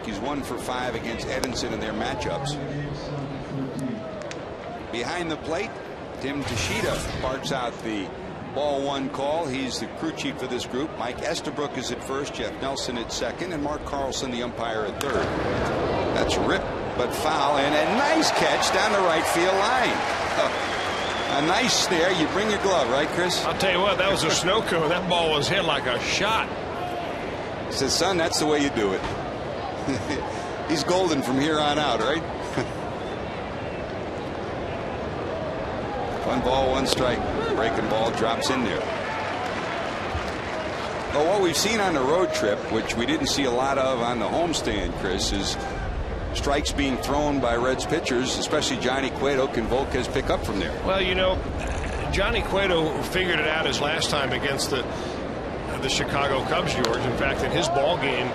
mark. He's 1 for 5 against Edinson in their matchups. Behind the plate, Tim Tashida barks out the ball 1 call. He's the crew chief for this group. Mike Estabrook is at first, Jeff Nelson at second, and Mark Carlson, the umpire, at third. That's ripped but foul, and a nice catch down the right field line. A nice snare. You bring your glove, right, Chris? I'll tell you what, that was a snow cone. That ball was hit like a shot. He says, son, that's the way you do it. He's golden from here on out, right? 1 ball, 1 strike. Breaking ball drops in there. Well, what we've seen on the road trip, which we didn't see a lot of on the homestand, Chris, is strikes being thrown by Reds pitchers, especially Johnny Cueto. Can Vazquez pick up from there? Well, you know, Johnny Cueto figured it out his last time against the Chicago Cubs, George. In fact, in his ball game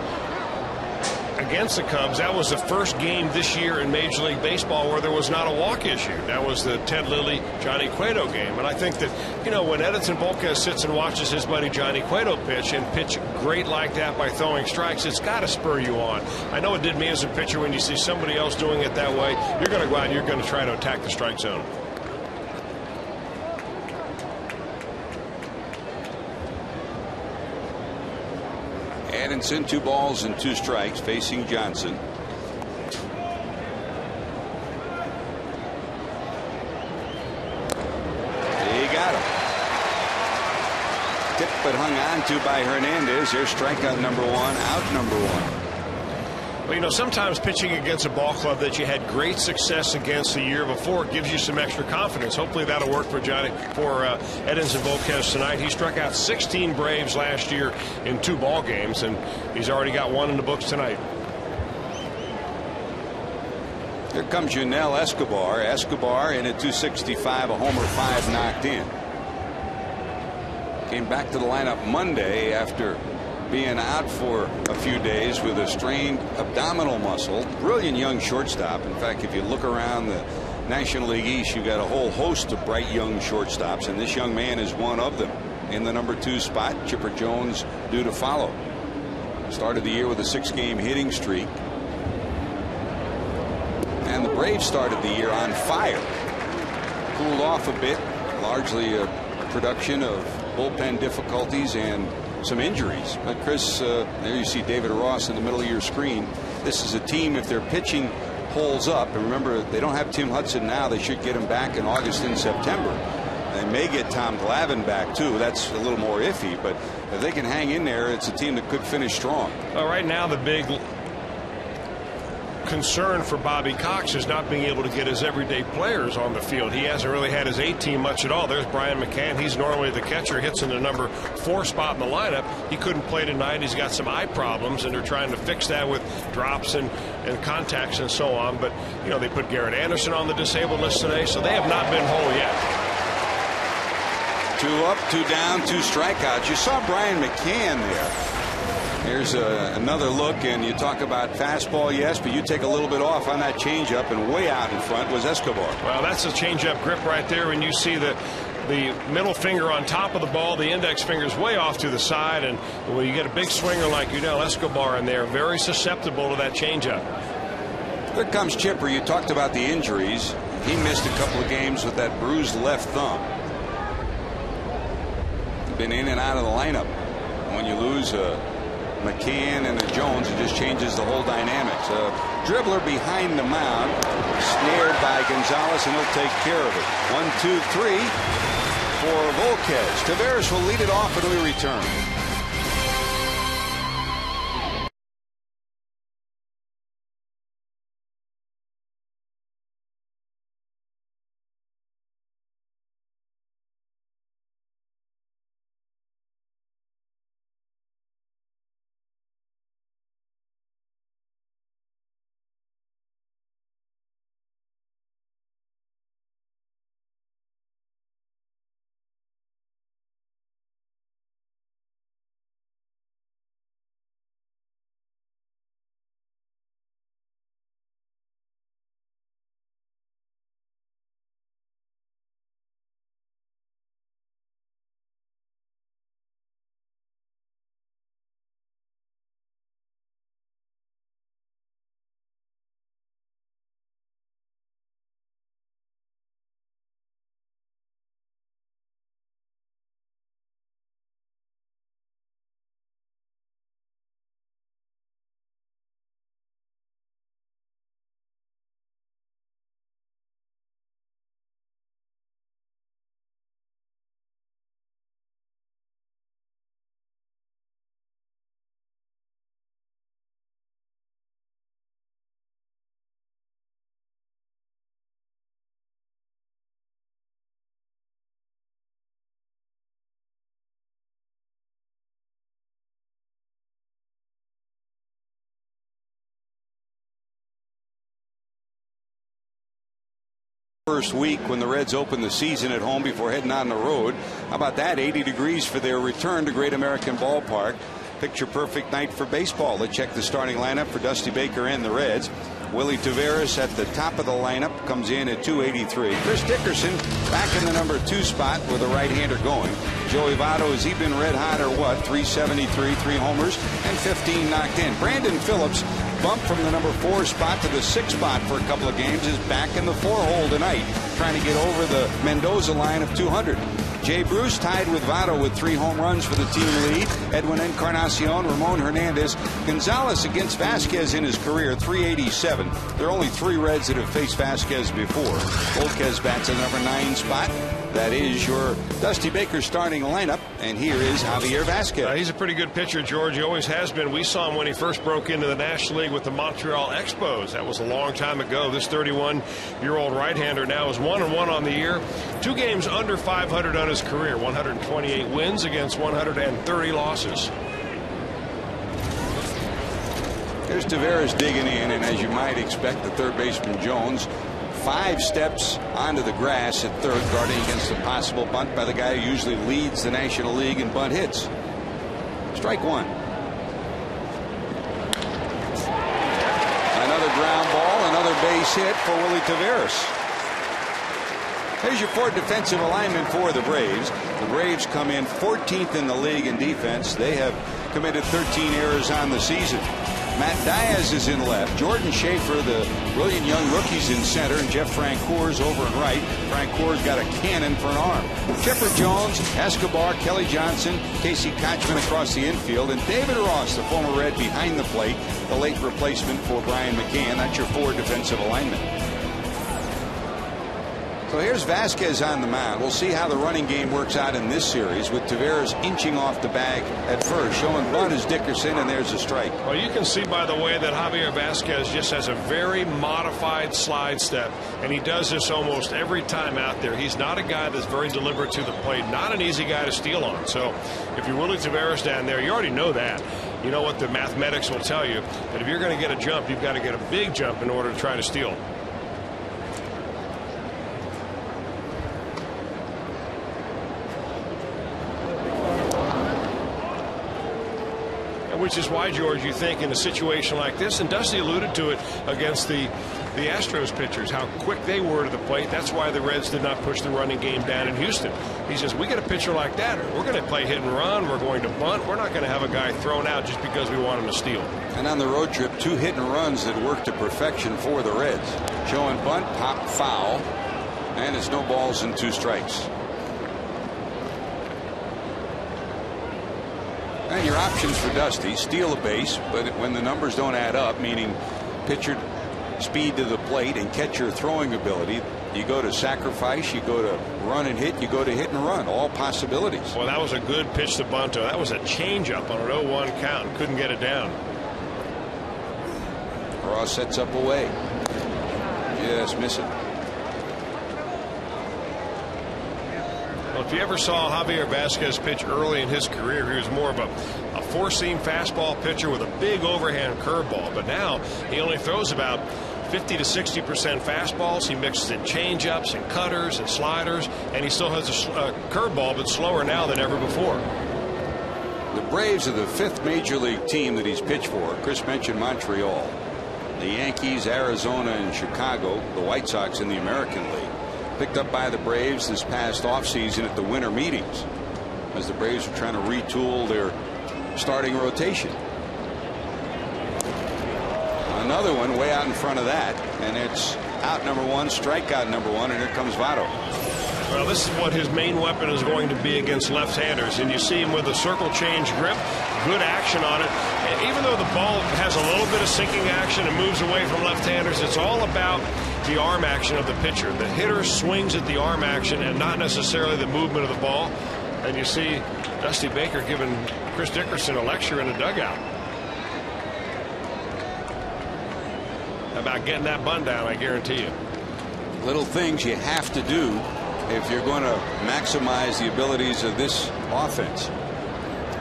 against the Cubs, that was the first game this year in Major League Baseball where there was not a walk issue. That was the Ted Lilly Johnny Cueto game. And I think that, you know, when Edinson Vazquez sits and watches his buddy Johnny Cueto pitch and pitch great like that by throwing strikes, it's got to spur you on. I know it did me as a pitcher. When you see somebody else doing it that way, you're going to go out and you're going to try to attack the strike zone. Edinson, 2 balls and 2 strikes, facing Johnson. He got him. Tipped but hung on to by Hernandez. There's strikeout number 1, out number 1. Well, you know, sometimes pitching against a ball club that you had great success against the year before gives you some extra confidence. Hopefully that'll work for Edinson Vazquez tonight. He struck out 16 Braves last year in 2 ball games, and he's already got 1 in the books tonight. Here comes Yunel Escobar. Escobar in at 265, a homer, 5 knocked in. Came back to the lineup Monday after being out for a few days with a strained abdominal muscle. Brilliant young shortstop. In fact, if you look around the National League East, you've got a whole host of bright young shortstops, and this young man is one of them. In the number 2 spot, Chipper Jones due to follow. Started the year with a 6-game hitting streak. And the Braves started the year on fire. Cooled off a bit, largely a production of bullpen difficulties and some injuries. But Chris, there you see David Ross in the middle of your screen. This is a team, if their pitching holds up, and remember they don't have Tim Hudson now, they should get him back in August and September. They may get Tom Glavine back too. That's a little more iffy, but if they can hang in there, it's a team that could finish strong. Well, right now the big concern for Bobby Cox is not being able to get his everyday players on the field. He hasn't really had his A-team much at all. There's Brian McCann. He's normally the catcher, hits in the number 4 spot in the lineup. He couldn't play tonight. He's got some eye problems, and they're trying to fix that with drops and contacts and so on. But, you know, they put Garrett Anderson on the disabled list today, so they have not been whole yet. 2 up, 2 down, 2 strikeouts. You saw Brian McCann there. Here's another look, and you talk about fastball, yes, but you take a little bit off on that changeup, and way out in front was Escobar. Well, that's a changeup grip right there. When you see the middle finger on top of the ball, the index finger's way off to the side, and when you get a big swinger like Yunel Escobar in there, very susceptible to that changeup. Here comes Chipper. You talked about the injuries. He missed a couple of games with that bruised left thumb. Been in and out of the lineup. When you lose McCann and a Jones, it just changes the whole dynamics. Dribbler behind the mound, snared by Gonzalez, and he'll take care of it. 1, 2, 3 for Vazquez. Taveras will lead it off, and we return. First week when the Reds open the season at home before heading on the road. How about that? 80 degrees for their return to Great American Ballpark. Picture perfect night for baseball. Let's check the starting lineup for Dusty Baker and the Reds. Willie Taveras at the top of the lineup, comes in at 283. Chris Dickerson back in the number 2 spot with a right-hander going. Joey Votto, has he been red hot or what? 373, 3 homers, and 15 knocked in. Brandon Phillips, bumped from the number 4 spot to the 6th spot for a couple of games, is back in the 4 hole tonight, trying to get over the Mendoza line of 200. Jay Bruce tied with Votto with 3 home runs for the team lead. Edwin Encarnacion, Ramon Hernandez, Gonzalez against Vazquez in his career, 387. There are only 3 Reds that have faced Vazquez before. Vazquez bats in the number 9 spot. That is your Dusty Baker starting lineup, and here is Javier Vazquez. He's a pretty good pitcher, George. He always has been. We saw him when he first broke into the National League with the Montreal Expos. That was a long time ago. This 31-year-old right-hander now is 1-1 on the year. 2 games under 500 on his career. 128 wins against 130 losses. There's Taveras digging in, and as you might expect, the third baseman Jones 5 steps onto the grass at third, guarding against a possible bunt by the guy who usually leads the National League in bunt hits. Strike 1. Another ground ball, another base hit for Willie Taveras. Here's your 4 defensive alignment for the Braves. The Braves come in 14th in the league in defense. They have committed 13 errors on the season. Matt Diaz is in left. Jordan Schaefer, the brilliant young rookies, in center, and Jeff Francoeurs over in right. Francoeurs got a cannon for an arm. Chipper Jones, Escobar, Kelly Johnson, Casey Kochman across the infield, and David Ross, the former Red, behind the plate, the late replacement for Brian McCann. That's your 4 defensive alignment. So here's Vazquez on the mound. We'll see how the running game works out in this series, with Taveras inching off the bag at first. Showing bunt is Dickerson, and there's a strike. Well, you can see by the way that Javier Vazquez just has a very modified slide step, and he does this almost every time out there. He's not a guy that's very deliberate to the plate, not an easy guy to steal on. So if you're Willie Taveras down there, you already know that. You know what the mathematics will tell you, that if you're going to get a jump, you've got to get a big jump in order to try to steal. Which is why, George, you think in a situation like this, and Dusty alluded to it against the Astros pitchers, how quick they were to the plate. That's why the Reds did not push the running game down in Houston. He says, we get a pitcher like that, we're going to play hit and run, we're going to bunt, we're not going to have a guy thrown out just because we want him to steal. And on the road trip, 2 hit and runs that worked to perfection for the Reds. Showing bunt, pop, foul, and it's no balls and 2 strikes. And your options for Dusty: steal a base, but when the numbers don't add up, meaning pitcher speed to the plate and catcher throwing ability, you go to sacrifice, you go to run and hit, you go to hit and run. All possibilities. Well, that was a good pitch to Bunto. That was a changeup on an 0-1 count. Couldn't get it down. Ross sets up away. Just miss it. Well, if you ever saw Javier Vazquez pitch early in his career, he was more of a 4-seam fastball pitcher with a big overhand curveball. But now he only throws about 50 to 60% fastballs. He mixes in changeups and cutters and sliders, and he still has a curveball, but slower now than ever before. The Braves are the 5th major league team that he's pitched for. Chris mentioned Montreal, the Yankees, Arizona, and Chicago, the White Sox in the American League. Picked up by the Braves this past offseason at the winter meetings, as the Braves are trying to retool their starting rotation. Another one way out in front of that, and it's out number 1, strikeout number 1, and here comes Votto. Well, this is what his main weapon is going to be against left-handers, and you see him with a circle change grip, good action on it. And even though the ball has a little bit of sinking action and moves away from left-handers, it's all about the arm action of the pitcher. The hitter swings at the arm action and not necessarily the movement of the ball. And you see Dusty Baker giving Chris Dickerson a lecture in the dugout about getting that bunt down, I guarantee you. Little things you have to do if you're going to maximize the abilities of this offense.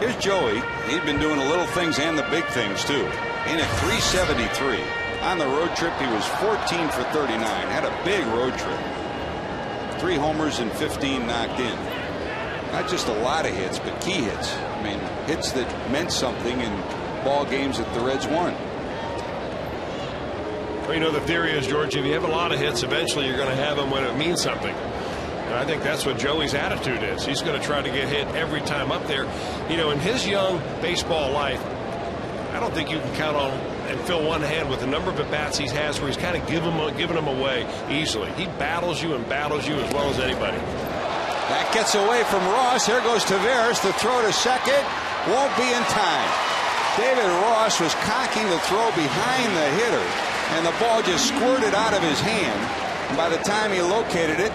Here's Joey. He'd been doing the little things and the big things too. In at 373. On the road trip, he was 14 for 39. Had a big road trip. 3 homers and 15 knocked in. Not just a lot of hits, but key hits. I mean, hits that meant something in ball games that the Reds won. Well, you know, the theory is, George, if you have a lot of hits, eventually you're going to have them when it means something. And I think that's what Joey's attitude is. He's going to try to get hit every time up there. You know, in his young baseball life, I don't think you can count on and fill one hand with the number of at-bats he has where he's kind of giving them away easily. He battles you and battles you as well as anybody. That gets away from Ross. Here goes Taveras. The throw to second won't be in time. David Ross was cocking the throw behind the hitter, and the ball just squirted out of his hand. And by the time he located it,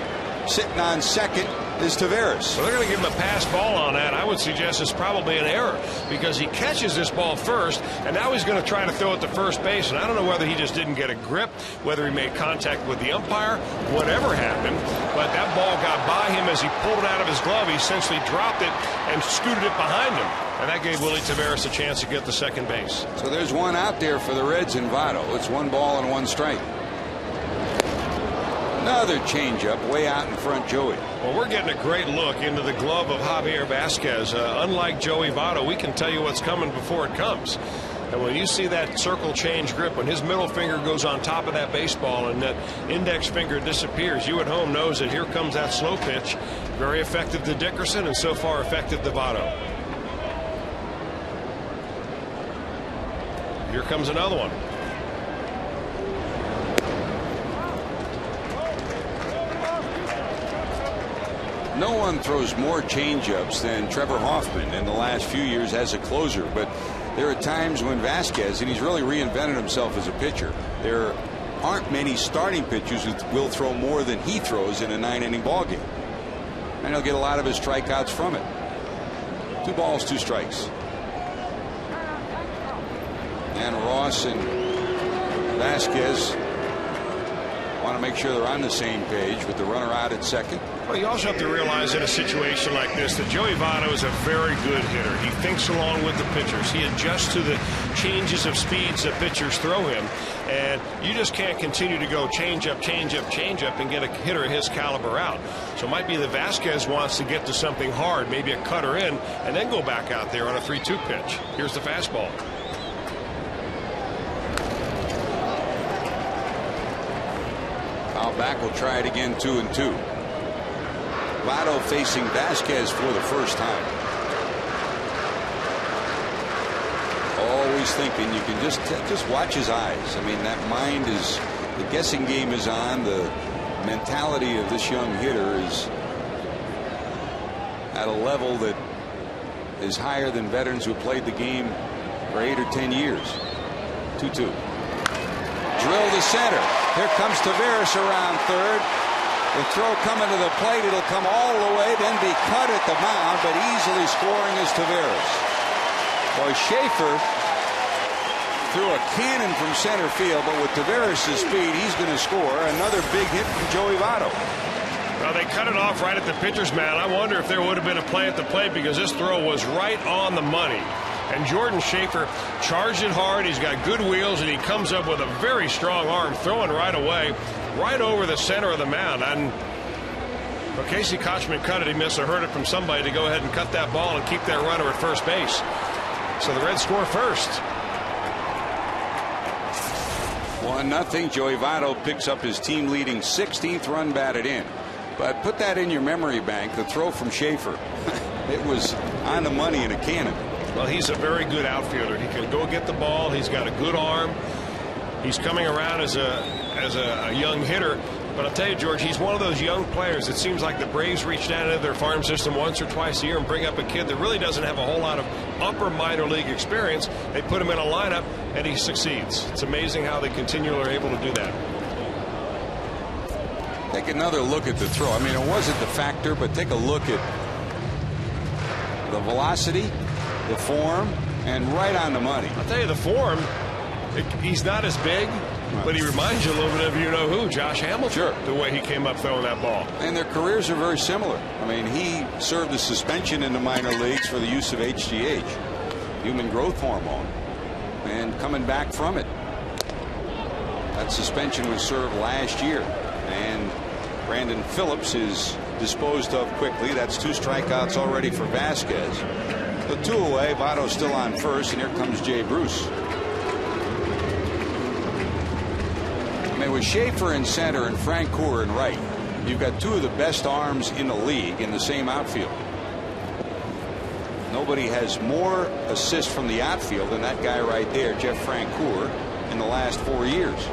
sitting on second is Taveras. So they're going to give him a pass ball on that. I would suggest it's probably an error because he catches this ball first, and now he's going to try to throw it to first base. And I don't know whether he just didn't get a grip, whether he made contact with the umpire, whatever happened. But that ball got by him as he pulled it out of his glove. He essentially dropped it and scooted it behind him. And that gave Willie Taveras a chance to get the second base. So there's one out there for the Reds in Votto. It's 1 ball and 1 strike. Another changeup way out in front, Joey. Well, we're getting a great look into the glove of Javier Vazquez. Unlike Joey Votto, we can tell you what's coming before it comes. And when you see that circle change grip, when his middle finger goes on top of that baseball and that index finger disappears, you at home knows that here comes that slow pitch. Very effective to Dickerson and so far effective to Votto. Here comes another one. No one throws more changeups than Trevor Hoffman in the last few years as a closer, but there are times when Vazquez, and he's really reinvented himself as a pitcher, there aren't many starting pitchers who will throw more than he throws in a 9-inning ball game, and he'll get a lot of his strikeouts from it. 2 balls, 2 strikes. And Ross and Vazquez want to make sure they're on the same page with the runner out at second. Well, you also have to realize in a situation like this that Joey Votto is a very good hitter. He thinks along with the pitchers. He adjusts to the changes of speeds that pitchers throw him. And you just can't continue to go change up, and get a hitter of his caliber out. So it might be that Vazquez wants to get to something hard, maybe a cutter in, and then go back out there on a 3-2 pitch. Here's the fastball. Foul back. Will try it again. 2-2. Votto facing Vazquez for the first time. Always thinking. You can just watch his eyes. I mean, that mind is, the guessing game is on. The mentality of this young hitter is at a level that is higher than veterans who played the game for 8 or 10 years. 2-2. Drill to center. Here comes Taveras around third. The throw coming to the plate. It'll come all the way, then be cut at the mound, but easily scoring is Taveras. Boy, Schaefer threw a cannon from center field, but with Taveras' speed, he's going to score. Another big hit from Joey Votto. Well, they cut it off right at the pitcher's mound. I wonder if there would have been a play at the plate because this throw was right on the money. And Jordan Schaefer charged it hard. He's got good wheels, and he comes up with a very strong arm, throwing right away, right over the center of the mound. And well, Casey Kochman cut it. He must have heard it from somebody to go ahead and cut that ball and keep that runner at first base. So the Reds score first. 1-0. Joey Votto picks up his team-leading 16th run batted in. But put that in your memory bank. The throw from Schaefer. It was on the money in a cannon. Well, he's a very good outfielder. He can go get the ball. He's got a good arm. He's coming around as a young hitter. But I'll tell you, George, he's one of those young players. It seems like the Braves reach down into their farm system once or twice a year and bring up a kid that really doesn't have a whole lot of upper minor league experience. They put him in a lineup, and he succeeds. It's amazing how they continually are able to do that. Take another look at the throw. I mean, it wasn't the factor, but take a look at the velocity, the form, and right on the money. I'll tell you, the form, he's not as big, but he reminds you a little bit of, you know who, Josh Hamilton. Sure. The way he came up throwing that ball. And their careers are very similar. I mean, he served a suspension in the minor leagues for the use of HGH, human growth hormone, and coming back from it. That suspension was served last year, and Brandon Phillips is disposed of quickly. That's 2 strikeouts already for Vazquez. The 2 away. Votto's still on first, and here comes Jay Bruce. I mean, with Schaefer in center and Francoeur in right, you've got 2 of the best arms in the league in the same outfield. Nobody has more assists from the outfield than that guy right there, Jeff Francoeur, in the last 4 years.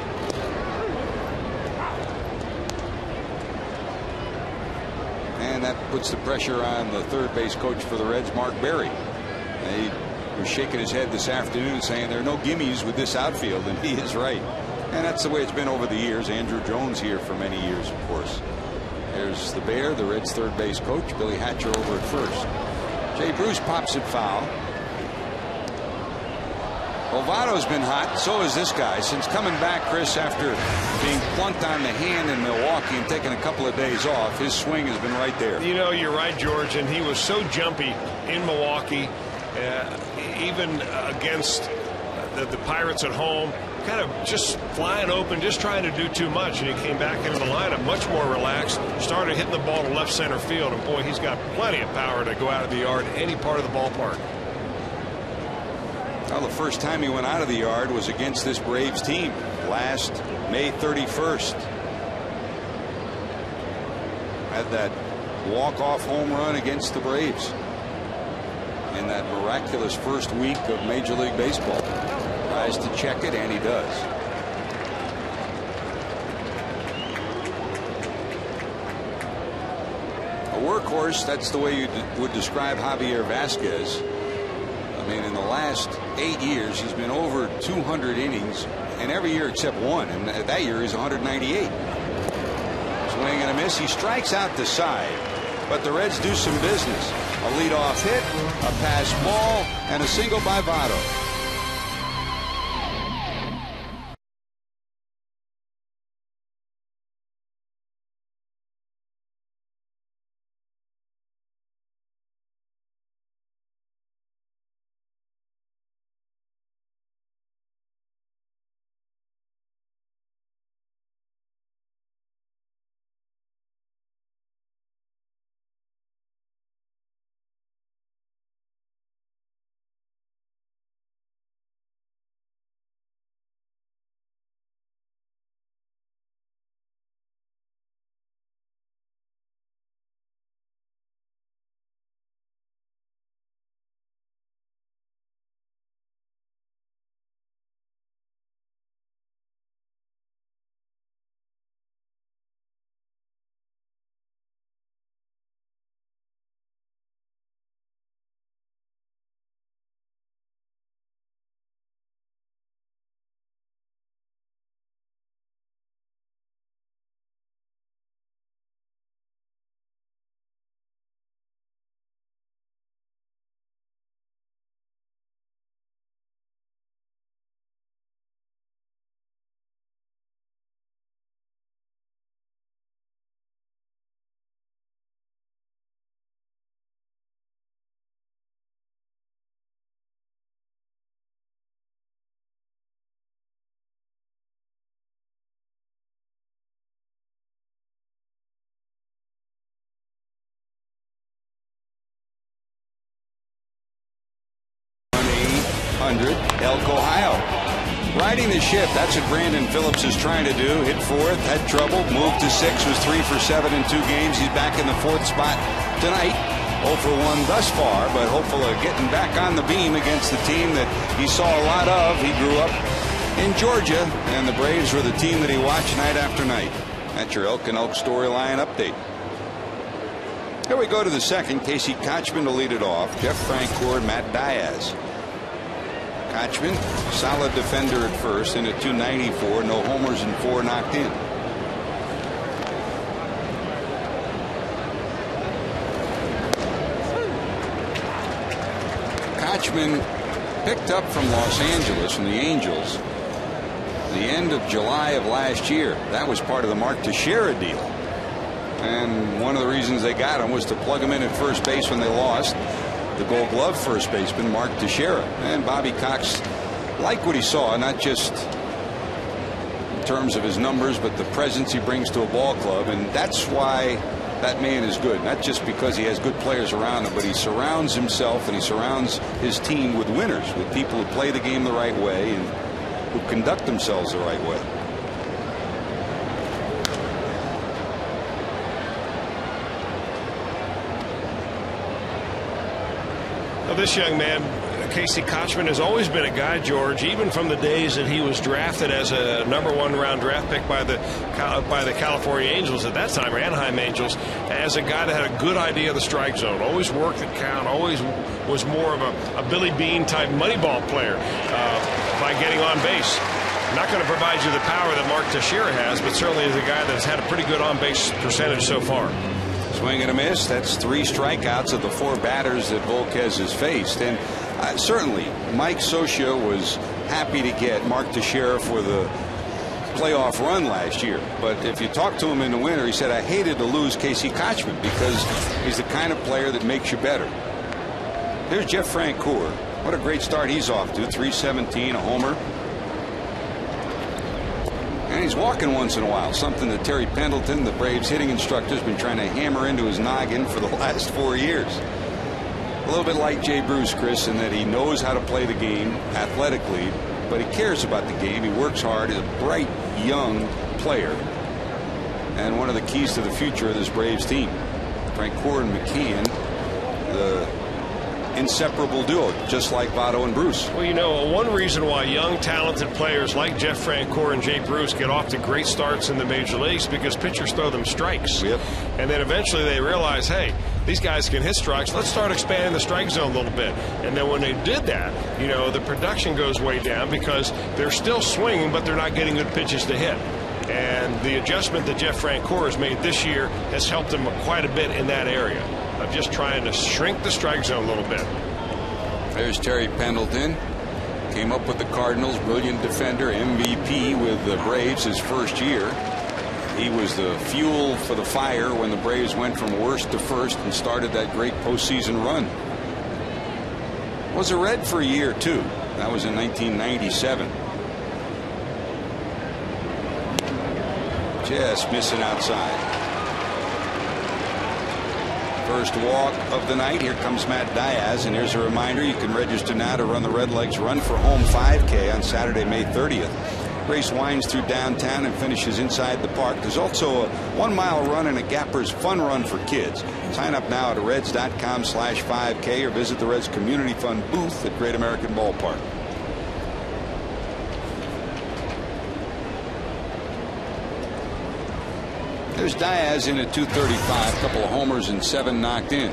And that puts the pressure on the third base coach for the Reds, Mark Berry. He was shaking his head this afternoon saying there are no gimmies with this outfield, and he is right. And that's the way it's been over the years. Andrew Jones here for many years, of course. There's the Bear, the Reds' third base coach, Billy Hatcher over at first. Jay Bruce pops it foul. Votto's been hot. So is this guy. Since coming back, Chris, after being plunked on the hand in Milwaukee and taking a couple of days off, his swing has been right there. You know, you're right, George, and he was so jumpy in Milwaukee, even against the Pirates at home, kind of just flying open, just trying to do too much, and he came back into the lineup much more relaxed, started hitting the ball to left center field, and boy, he's got plenty of power to go out of the yard any part of the ballpark. Well, the first time he went out of the yard was against this Braves team last May 31st. Had that walk-off home run against the Braves in that miraculous first week of Major League Baseball. Tries to check it, and he does. A workhorse, that's the way you would describe Javier Vazquez. I mean, in the last 8 years, he's been over 200 innings, and every year except one, and that year he's 198. Swing and a miss. He strikes out the side, but the Reds do some business. A leadoff hit, a pass ball, and a single by Votto. Elk, Ohio. Riding the ship, that's what Brandon Phillips is trying to do. Hit fourth, had trouble, moved to 6, was 3 for 7 in 2 games. He's back in the 4th spot tonight. 0 for 1 thus far, but hopeful of getting back on the beam against the team that he saw a lot of. He grew up in Georgia, and the Braves were the team that he watched night after night. That's your Elk and Elk storyline update. Here we go to the second. Casey Kochman to lead it off. Jeff Francoeur, Matt Diaz. Kochman, solid defender at first, and at 294, no homers and 4 knocked in. Kochman picked up from Los Angeles from the Angels the end of July of last year. That was part of the Mark Teixeira deal, and one of the reasons they got him was to plug him in at first base when they lost the Gold Glove first baseman Mark Teixeira. And Bobby Cox liked what he saw, not just terms of his numbers, but the presence he brings to a ball club. And that's why that man is good. Not just because he has good players around him, but he surrounds himself and he surrounds his team with winners, with people who play the game the right way and who conduct themselves the right way. Well, this young man, Casey Kotchman, has always been a guy, George, even from the days that he was drafted as a #1 round draft pick by the California Angels at that time, or Anaheim Angels, as a guy that had a good idea of the strike zone, always worked at count, always was more of a Billy Bean type moneyball player by getting on base. Not going to provide you the power that Mark Teixeira has, but certainly is a guy that's had a pretty good on-base percentage so far. Swing and a miss. That's 3 strikeouts of the 4 batters that Vazquez has faced. And certainly Mike Scioscia was happy to get Mark Teixeira for the playoff run last year. But if you talk to him in the winter, he said, I hated to lose Casey Kotchman because he's the kind of player that makes you better. Here's Jeff Francoeur. What a great start he's off to. 317, a homer. And he's walking once in a while, something that Terry Pendleton, the Braves hitting instructor, has been trying to hammer into his noggin for the last 4 years. A little bit like Jay Bruce, Chris, in that he knows how to play the game athletically, but he cares about the game. He works hard. He's a bright, young player, and one of the keys to the future of this Braves team. Francoeur and McCann, the inseparable duo, just like Votto and Bruce. Well, you know, one reason why young, talented players like Jeff Francoeur and Jay Bruce get off to great starts in the major leagues because pitchers throw them strikes. Yep. And then eventually they realize, hey, these guys can hit strikes. Let's start expanding the strike zone a little bit. And then when they did that, you know, the production goes way down because they're still swinging, but they're not getting good pitches to hit. And the adjustment that Jeff Francoeur has made this year has helped him quite a bit in that area of just trying to shrink the strike zone a little bit. There's Terry Pendleton. Came up with the Cardinals, brilliant defender, MVP with the Braves his first year. He was the fuel for the fire when the Braves went from worst to first and started that great postseason run. Was a Red for a year too. That was in 1997. Just missing outside. First walk of the night. Here comes Matt Diaz, and here's a reminder: you can register now to run the Redlegs Run for Home 5K on Saturday, May 30th. Race winds through downtown and finishes inside the park. There's also a 1 mile run and a Gappers Fun Run for kids. Sign up now at reds.com/5K or visit the Reds Community Fund booth at Great American Ballpark. There's Diaz in at 235, a couple of homers and 7 knocked in.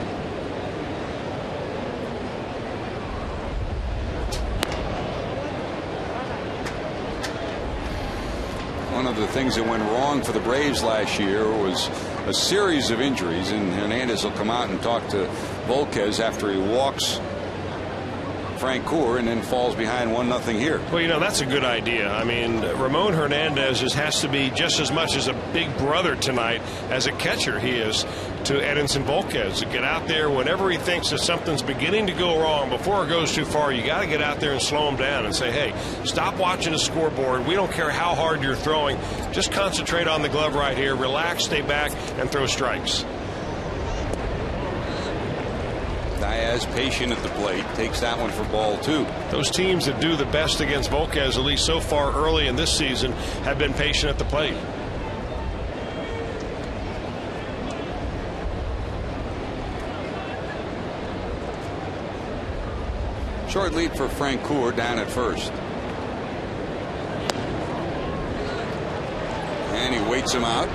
One of the things that went wrong for the Braves last year was a series of injuries, and Hernandez will come out and talk to Vazquez after he walks Francoeur and then falls behind 1-0 here. Well, you know, that's a good idea. I mean, Ramon Hernandez has to be just as much as a big brother tonight as a catcher he is to Edinson Vazquez. To get out there whenever he thinks that something's beginning to go wrong, before it goes too far, you got to get out there and slow him down and say, hey, stop watching the scoreboard. We don't care how hard you're throwing. Just concentrate on the glove right here. Relax, stay back, and throw strikes. Diaz patient at the plate, takes that one for ball 2. Those teams that do the best against Vazquez, at least so far early in this season, have been patient at the plate. Short lead for Francoeur down at first. And he waits him out.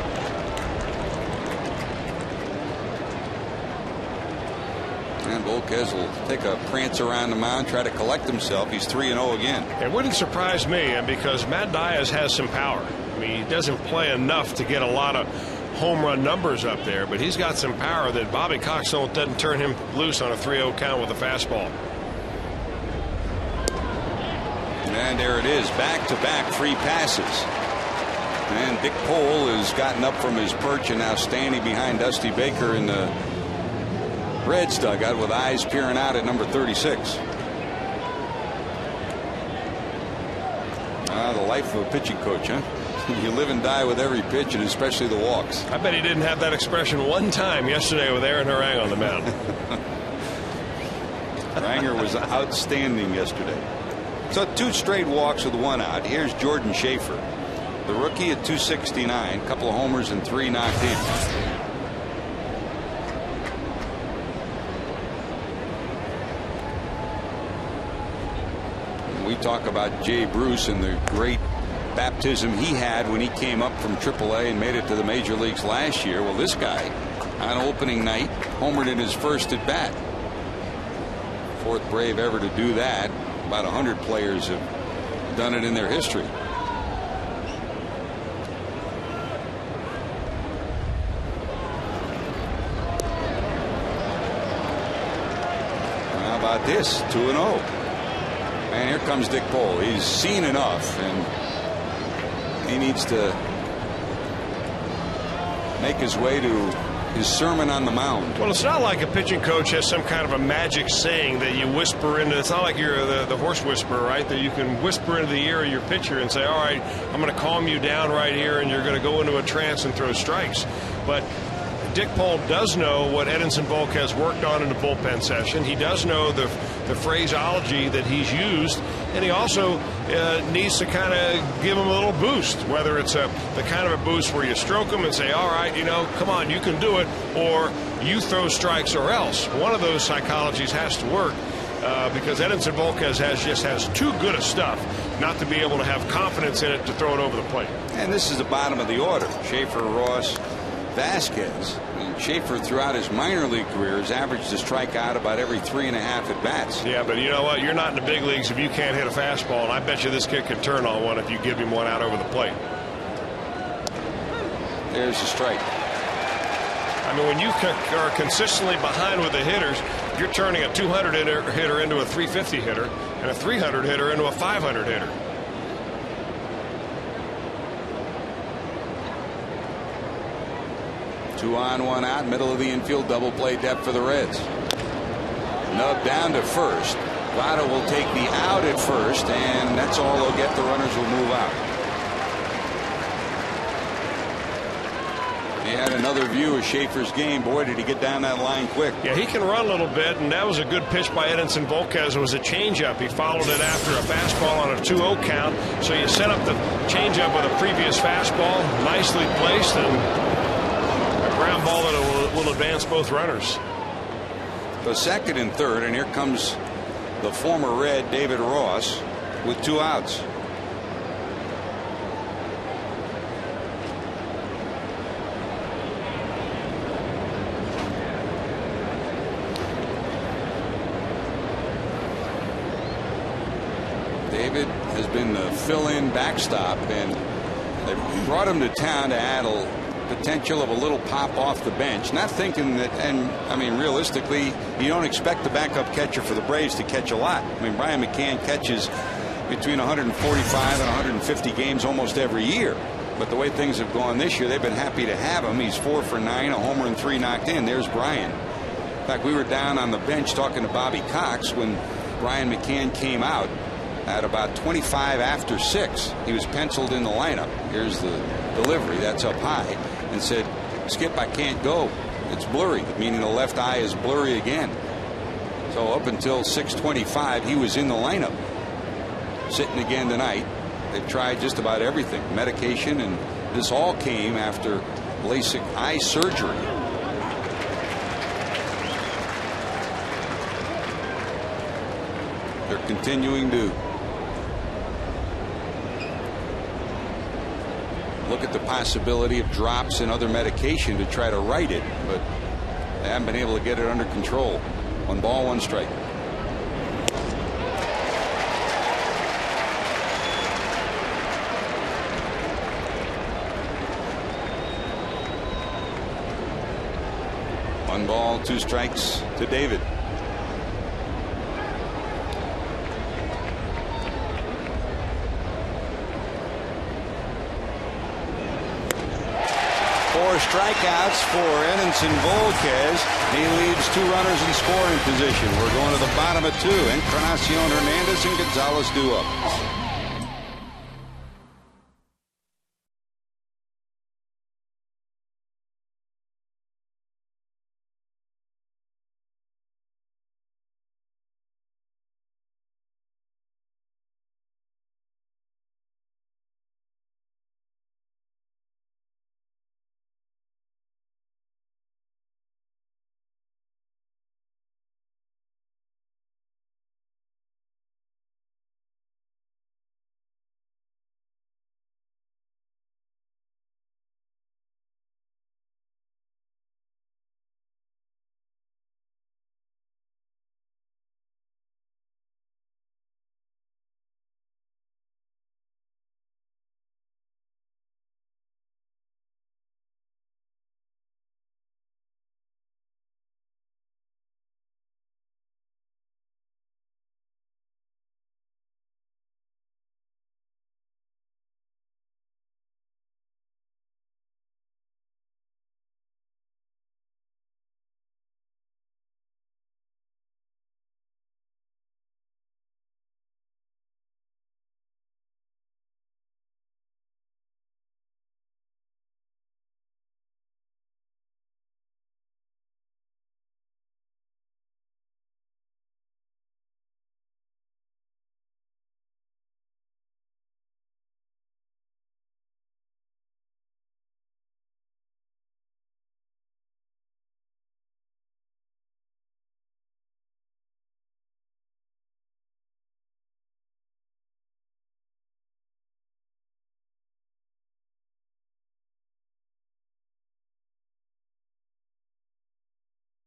And Vazquez will take a prance around the mound, try to collect himself. He's 3-0 again. It wouldn't surprise me, because Matt Diaz has some power. I mean, he doesn't play enough to get a lot of home run numbers up there, but he's got some power that Bobby Cox doesn't turn him loose on a 3-0 count with a fastball. And there it is, back-to-back free passes. And Dick Pole has gotten up from his perch and now standing behind Dusty Baker in the Reds dugout with eyes peering out at number 36. The life of a pitching coach, huh? You live and die with every pitch, and especially the walks. I bet he didn't have that expression one time yesterday with Aaron Harang on the mound. Ranger was outstanding yesterday. So 2 straight walks with 1 out. Here's Jordan Schaefer, the rookie at 269, a couple of homers and 3 knocked in. We talk about Jay Bruce and the great baptism he had when he came up from AAA and made it to the major leagues last year. Well, this guy on opening night homered in his first at bat. 4th Brave ever to do that. About 100 players have done it in their history. How about this? 2-0. And here comes Dick Pole. He's seen enough, and he needs to make his way to his sermon on the mound. Well, it's not like a pitching coach has some kind of a magic saying that you whisper into. It's not like you're the horse whisperer, right? That you can whisper into the ear of your pitcher and say, all right, I'm going to calm you down right here, and you're going to go into a trance and throw strikes. But Dick Pole does know what Edinson Vazquez worked on in the bullpen session. He does know the phraseology that he's used, and he also needs to kind of give him a little boost, whether it's the kind of a boost where you stroke him and say, all right, come on, you can do it, or you throw strikes or else. One of those psychologies has to work because Edinson Vazquez has too good a stuff not to be able to have confidence in it to throw it over the plate. And this is the bottom of the order. Schaefer, Ross, Vazquez. Schaefer throughout his minor league career has averaged a strikeout about every 3.5 at bats. Yeah, but you know what? You're not in the big leagues if you can't hit a fastball, and I bet you this kid can turn on one if you give him one out over the plate. There's a strike. I mean, when you are consistently behind with the hitters, you're turning a 200 hitter into a 350 hitter and a 300 hitter into a 500 hitter. Two on, 1 out, middle of the infield, double play depth for the Reds. Nub down to first. Votto will take the out at first, and that's all they'll get. The runners will move out. He had another view of Schaefer's game. Boy, did he get down that line quick. Yeah, he can run a little bit, and that was a good pitch by Edinson Vazquez. It was a changeup. He followed it after a fastball on a 2-0 count. So you set up the changeup with a previous fastball, nicely placed, and ground ball that will advance both runners. The 2nd and 3rd, and here comes the former Red David Ross with 2 outs. David has been the fill-in backstop, and they brought him to town to add a potential of a little pop off the bench, not thinking that, and I mean realistically you don't expect the backup catcher for the Braves to catch a lot. I mean, Brian McCann catches between 145 and 150 games almost every year, but the way things have gone this year, they've been happy to have him. He's 4 for 9, a homer and 3 knocked in. There's Brian. In fact, we were down on the bench talking to Bobby Cox when Brian McCann came out at about 25 after 6. He was penciled in the lineup. Here's the delivery. That's up high. And said, Skip, I can't go. It's blurry, meaning the left eye is blurry again. So up until 6:25, he was in the lineup. Sitting again tonight. They've tried just about everything, medication, and this all came after LASIK eye surgery. They're continuing to look at the possibility of drops and other medication to try to right it, but they haven't been able to get it under control. 1 ball, 1 strike. One ball, 2 strikes to David. Strikeouts for Edinson Vazquez. He leaves 2 runners in scoring position. We're going to the bottom of 2. Encarnacion, Hernandez, and Gonzalez due up.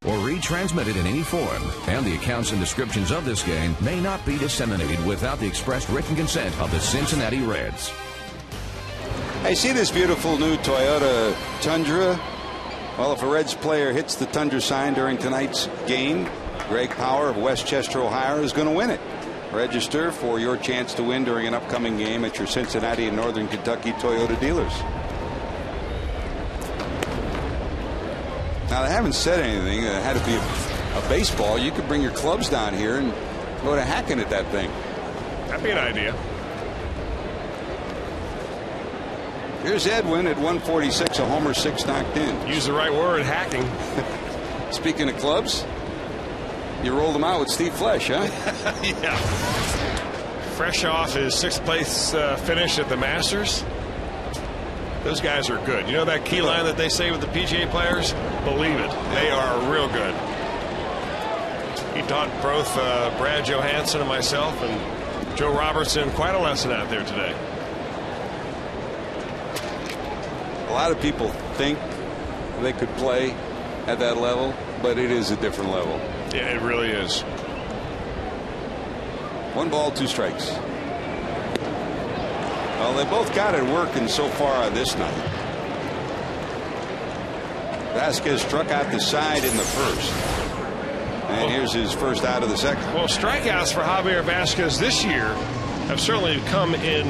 or retransmitted in any form, and the accounts and descriptions of this game may not be disseminated without the express written consent of the Cincinnati Reds. I see this beautiful new Toyota Tundra. Well, if a Reds player hits the Tundra sign during tonight's game, Greg Power of Westchester, Ohio is going to win it. Register for your chance to win during an upcoming game at your Cincinnati and Northern Kentucky Toyota dealers. Now, they haven't said anything. It had to be a baseball. You could bring your clubs down here and go to hacking at that thing. That'd be an idea. Here's Edwin at 146, a homer, 6 knocked in. Use the right word, hacking. Speaking of clubs, you rolled them out with Steve Flesh, huh? Yeah. Fresh off his 6th place finish at the Masters. Those guys are good. You know that key line that they say with the PGA players? Believe it. They are real good. He taught both Brad Johansson and myself and Joe Robertson quite a lesson out there today. A lot of people think they could play at that level, but it is a different level. Yeah, it really is. 1 ball, 2 strikes. Well, they both got it working so far on this night. Vazquez struck out the side in the first. And here's his first out of the second. Well, strikeouts for Javier Vazquez this year have certainly come in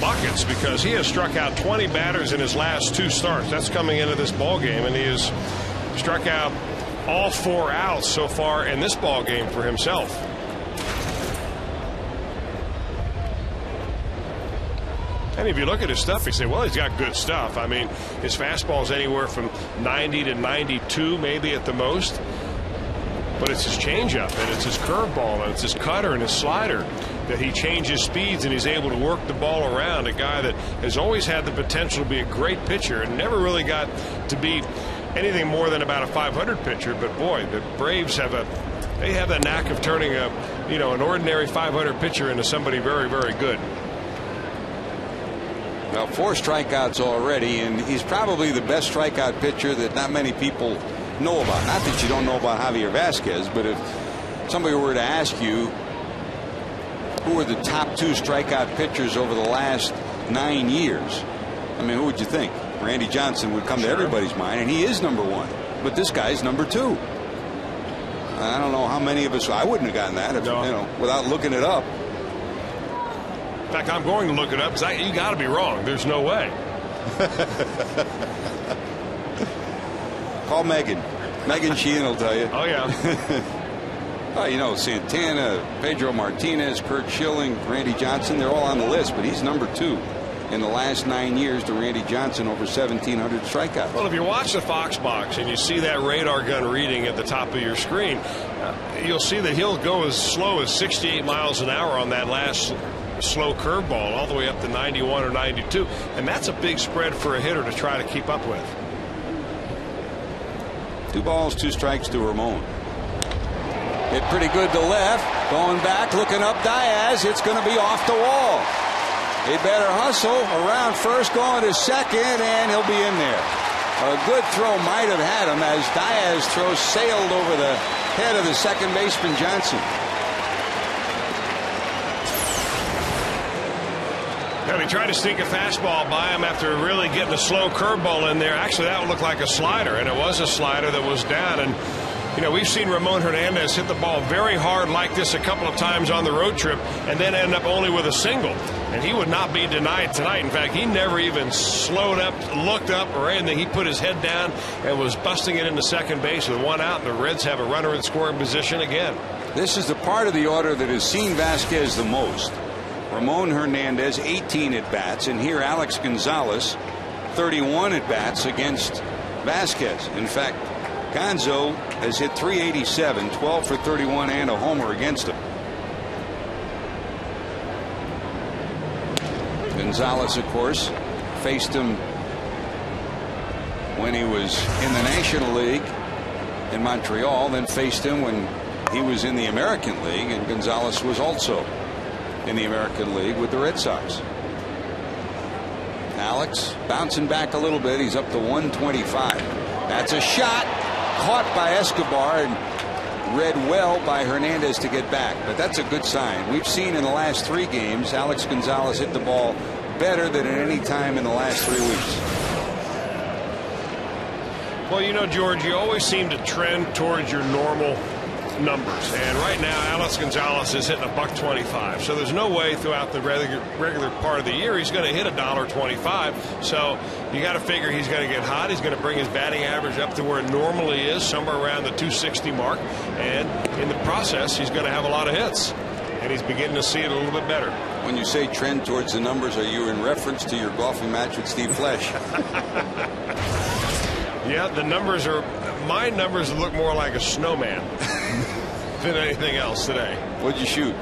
buckets because he has struck out 20 batters in his last 2 starts. That's coming into this ball game, and he has struck out all 4 outs so far in this ball game for himself. And if you look at his stuff, you say, well, he's got good stuff. I mean, his fastball is anywhere from 90 to 92, maybe at the most. But it's his changeup, and it's his curveball, and it's his cutter and his slider that he changes speeds, and he's able to work the ball around. A guy that has always had the potential to be a great pitcher and never really got to be anything more than about a 500 pitcher. But boy, the Braves have the knack of turning an ordinary 500 pitcher into somebody very, very good. Well, 4 strikeouts already, and he's probably the best strikeout pitcher that not many people know about. Not that you don't know about Javier Vazquez, but if somebody were to ask you who are the top 2 strikeout pitchers over the last 9 years, I mean, who would you think? Randy Johnson would come to everybody's mind, and he is number 1. But this guy's number 2. I don't know how many of us, I wouldn't have gotten that if, without looking it up. In fact, I'm going to look it up because you got to be wrong. There's no way. Call Megan. Megan Sheehan will tell you. Oh, yeah. Santana, Pedro Martinez, Kurt Schilling, Randy Johnson, they're all on the list, but he's number 2 in the last 9 years to Randy Johnson, over 1,700 strikeouts. Well, if you watch the Fox box and you see that radar gun reading at the top of your screen, you'll see that he'll go as slow as 68 miles an hour on that last slow curveball, all the way up to 91 or 92, and that's a big spread for a hitter to try to keep up with. 2 balls, 2 strikes to Ramon. Hit pretty good to left. Going back, looking up Diaz. It's going to be off the wall. He better hustle around first, going to second, and he'll be in there. A good throw might have had him as Diaz throw sailed over the head of the second baseman Johnson. Now, he tried to sneak a fastball by him after really getting a slow curveball in there. Actually, that would look like a slider, and it was a slider that was down. And we've seen Ramon Hernandez hit the ball very hard like this a couple of times on the road trip and then end up only with a single. And he would not be denied tonight. In fact, he never even slowed up, looked up, or anything. He put his head down and was busting it into second base with 1 out, and the Reds have a runner in scoring position again. This is the part of the order that has seen Vazquez the most. Ramon Hernandez, 18 at-bats, and here Alex Gonzalez, 31 at-bats against Vazquez. In fact, Gonzo has hit .387, 12 for 31, and a homer against him. Gonzalez, of course, faced him when he was in the National League in Montreal, then faced him when he was in the American League, and Gonzalez was also in the American League with the Red Sox. Alex bouncing back a little bit. He's up to 125. That's a shot. caught by Escobar and read well by Hernandez to get back. But that's a good sign. We've seen in the last 3 games Alex Gonzalez hit the ball better than at any time in the last 3 weeks. Well, you know, George, you always seem to trend towards your normal numbers, and right now Alex Gonzalez is hitting $1.25, so there's no way throughout the regular part of the year he's going to hit $1.25. So you got to figure he's going to get hot. He's going to bring his batting average up to where it normally is, somewhere around the 260 mark, and in the process he's going to have a lot of hits, and he's beginning to see it a little bit better. When you say trend towards the numbers, are you in reference to your golfing match with Steve Flesh? Yeah, the numbers are, my numbers look more like a snowman than anything else today. What'd you shoot?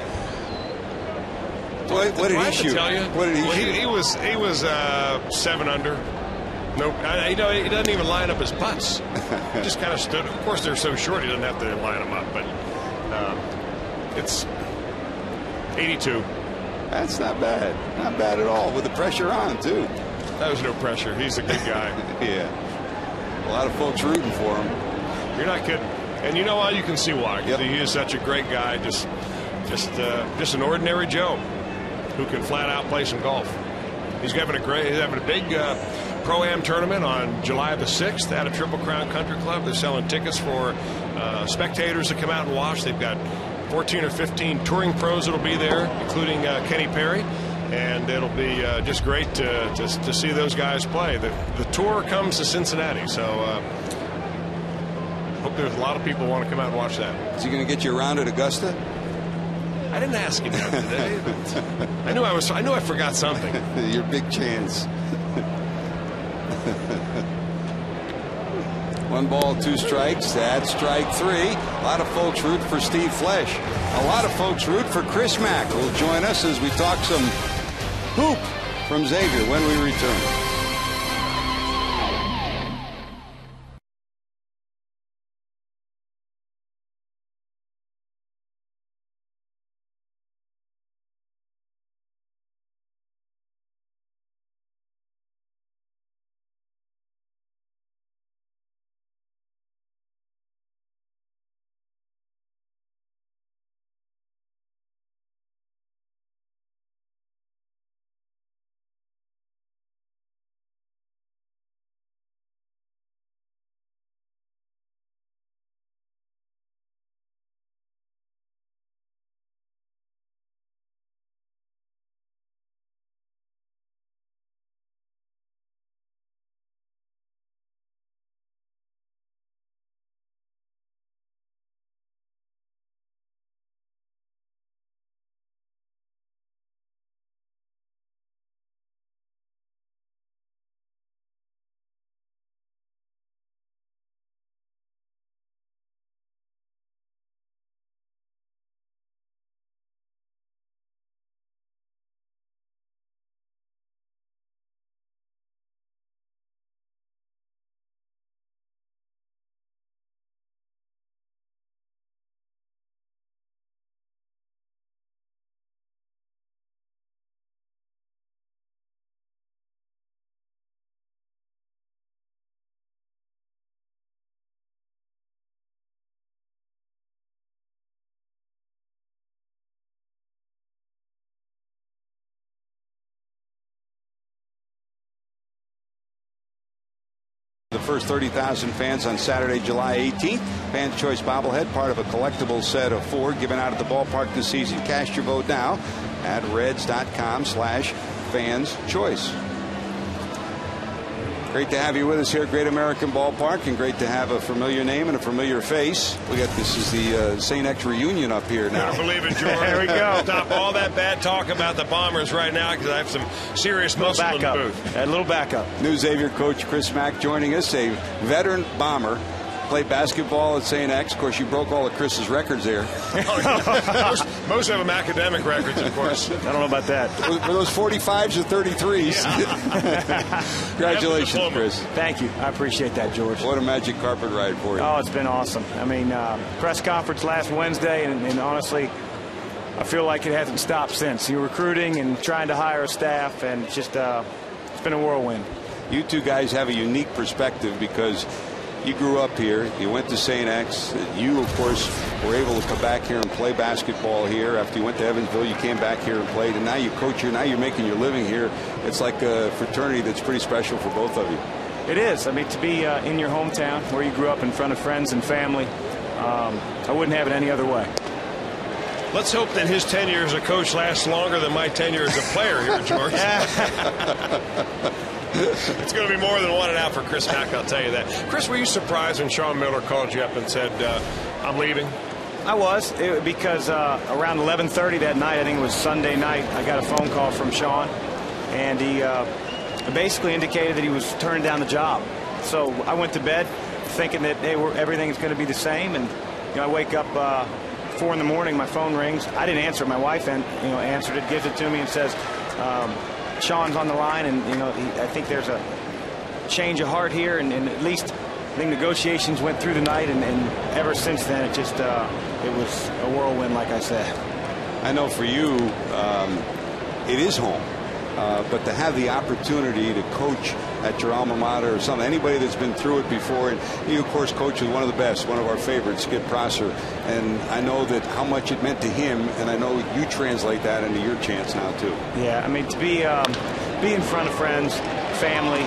What did he shoot? Tell you? What did he shoot? He was 7 under. Nope. You know, he doesn't even line up his putts. He just kind of stood. Of course, they're so short he doesn't have to line them up, but it's 82. That's not bad. Not bad at all, with the pressure on, too. That was no pressure. He's a good guy. Yeah. A lot of folks rooting for him. You're not kidding. And you know why? You can see why. Yep. He is such a great guy. Just an ordinary Joe who can flat out play some golf. He's having a big Pro-Am tournament on July the 6th at a Triple Crown Country Club. They're selling tickets for spectators to come out and watch. They've got 14 or 15 touring pros that'll be there, including Kenny Perry. And it'll be just great to see those guys play. The tour comes to Cincinnati, so hope there's a lot of people who want to come out and watch that. Is he going to get you around at Augusta? I didn't ask him that today. But I knew I forgot something. Your big chance. 1 ball, 2 strikes. That's strike 3. A lot of folks root for Steve Flesh. A lot of folks root for Chris Mack, who will join us as we talk some hoop from Xavier when we return. The first 30,000 fans on Saturday, July 18th. Fans Choice bobblehead, part of a collectible set of 4 given out at the ballpark this season. Cast your vote now at reds.com/fanschoice. Great to have you with us here at Great American Ballpark, and great to have a familiar name and a familiar face. This is the St. X reunion up here now. I believe it, George. There we go. Stop all that bad talk about the Bombers right now, because I have some serious muscle in the booth. A little backup. New Xavier coach Chris Mack joining us, a veteran Bomber. Played basketball at St. X. Of course, you broke all of Chris's records there. Most of them academic records, of course. I don't know about that. Were those 45s or 33s? Yeah. Congratulations, Chris. Thank you. I appreciate that, George. What a magic carpet ride for you. Oh, it's been awesome. I mean, press conference last Wednesday, and honestly, I feel like it hasn't stopped since. You're recruiting and trying to hire a staff, and it's just it's been a whirlwind. You two guys have a unique perspective because you grew up here. You went to St. X. You, of course, were able to come back here and play basketball here. After you went to Evansville, you came back here and played. And now you coach here. Now you're making your living here. It's like a fraternity that's pretty special for both of you. It is. I mean, to be in your hometown where you grew up in front of friends and family, I wouldn't have it any other way. Let's hope that his tenure as a coach lasts longer than my tenure as a player here, George. It's going to be more than 1-1 for Chris Mack, I'll tell you that. Chris, were you surprised when Sean Miller called you up and said, I'm leaving? I was, because around 11:30 that night, I think it was Sunday night, I got a phone call from Sean, and he basically indicated that he was turning down the job. So I went to bed thinking that everything's going to be the same, and I wake up 4 in the morning, my phone rings. I didn't answer it. My wife answered it, gives it to me, and says, Sean's on the line, and I think there's a change of heart here, and at least I think negotiations went through the night, and ever since then it just it was a whirlwind, like I said. I know for you, it is home, but to have the opportunity to coach at your alma mater or something, anybody that's been through it before, and you of course coach with one of the best, one of our favorites, Skip Prosser, and I know that how much it meant to him, and I know you translate that into your chance now too. Yeah, I mean, to be in front of friends, family,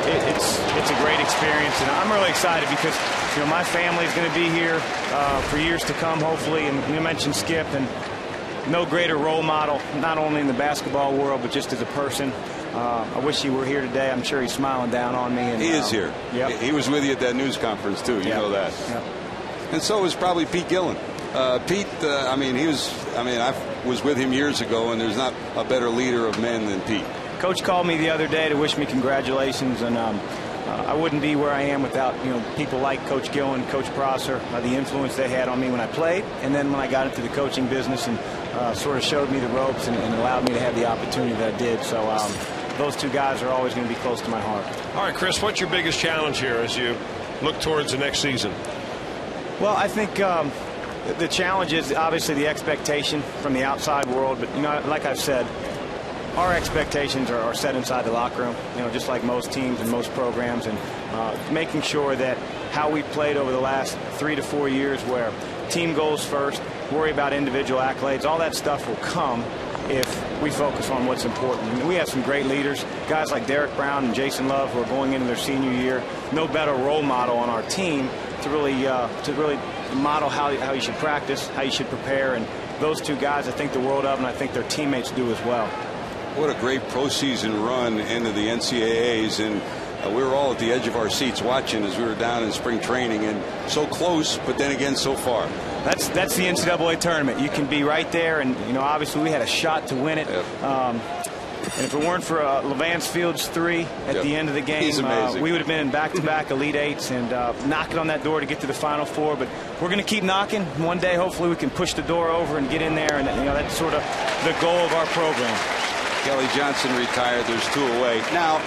it's a great experience, and I'm really excited because my family is going to be here for years to come, hopefully. And you mentioned Skip, and no greater role model, not only in the basketball world, but just as a person. I wish he were here today. I'm sure he's smiling down on me. And, he is here. Yep. He was with you at that news conference too. You know that. Yep. And so was probably Pete Gillen. Pete, I was with him years ago, and there's not a better leader of men than Pete. Coach called me the other day to wish me congratulations, and I wouldn't be where I am without people like Coach Gillen, Coach Prosser, the influence they had on me when I played, and then when I got into the coaching business and sort of showed me the ropes and allowed me to have the opportunity that I did. So those two guys are always going to be close to my heart. All right, Chris, what's your biggest challenge here as you look towards the next season? Well, I think the challenge is obviously the expectation from the outside world, but like I've said, our expectations are set inside the locker room, just like most teams and most programs, and making sure that how we played over the last 3 to 4 years, where team goals first, worry about individual accolades, all that stuff will come if we focus on what's important. I mean, we have some great leaders, guys like Derek Brown and Jason Love, who are going into their senior year. No better role model on our team to really model how you should practice, how you should prepare, and those two guys I think the world of, and I think their teammates do as well. What a great postseason run into the NCAAs, and we were all at the edge of our seats watching as we were down in spring training, and so close, but then again so far. That's the NCAA tournament. You can be right there, and obviously we had a shot to win it. Yep. And if it weren't for Levance Fields 3 at the end of the game, we would have been in back-to-back Elite Eights and knocking on that door to get to the Final Four. But we're going to keep knocking. One day, hopefully, we can push the door over and get in there, and that's sort of the goal of our program. Kelly Johnson retired. There's 2 away. Now,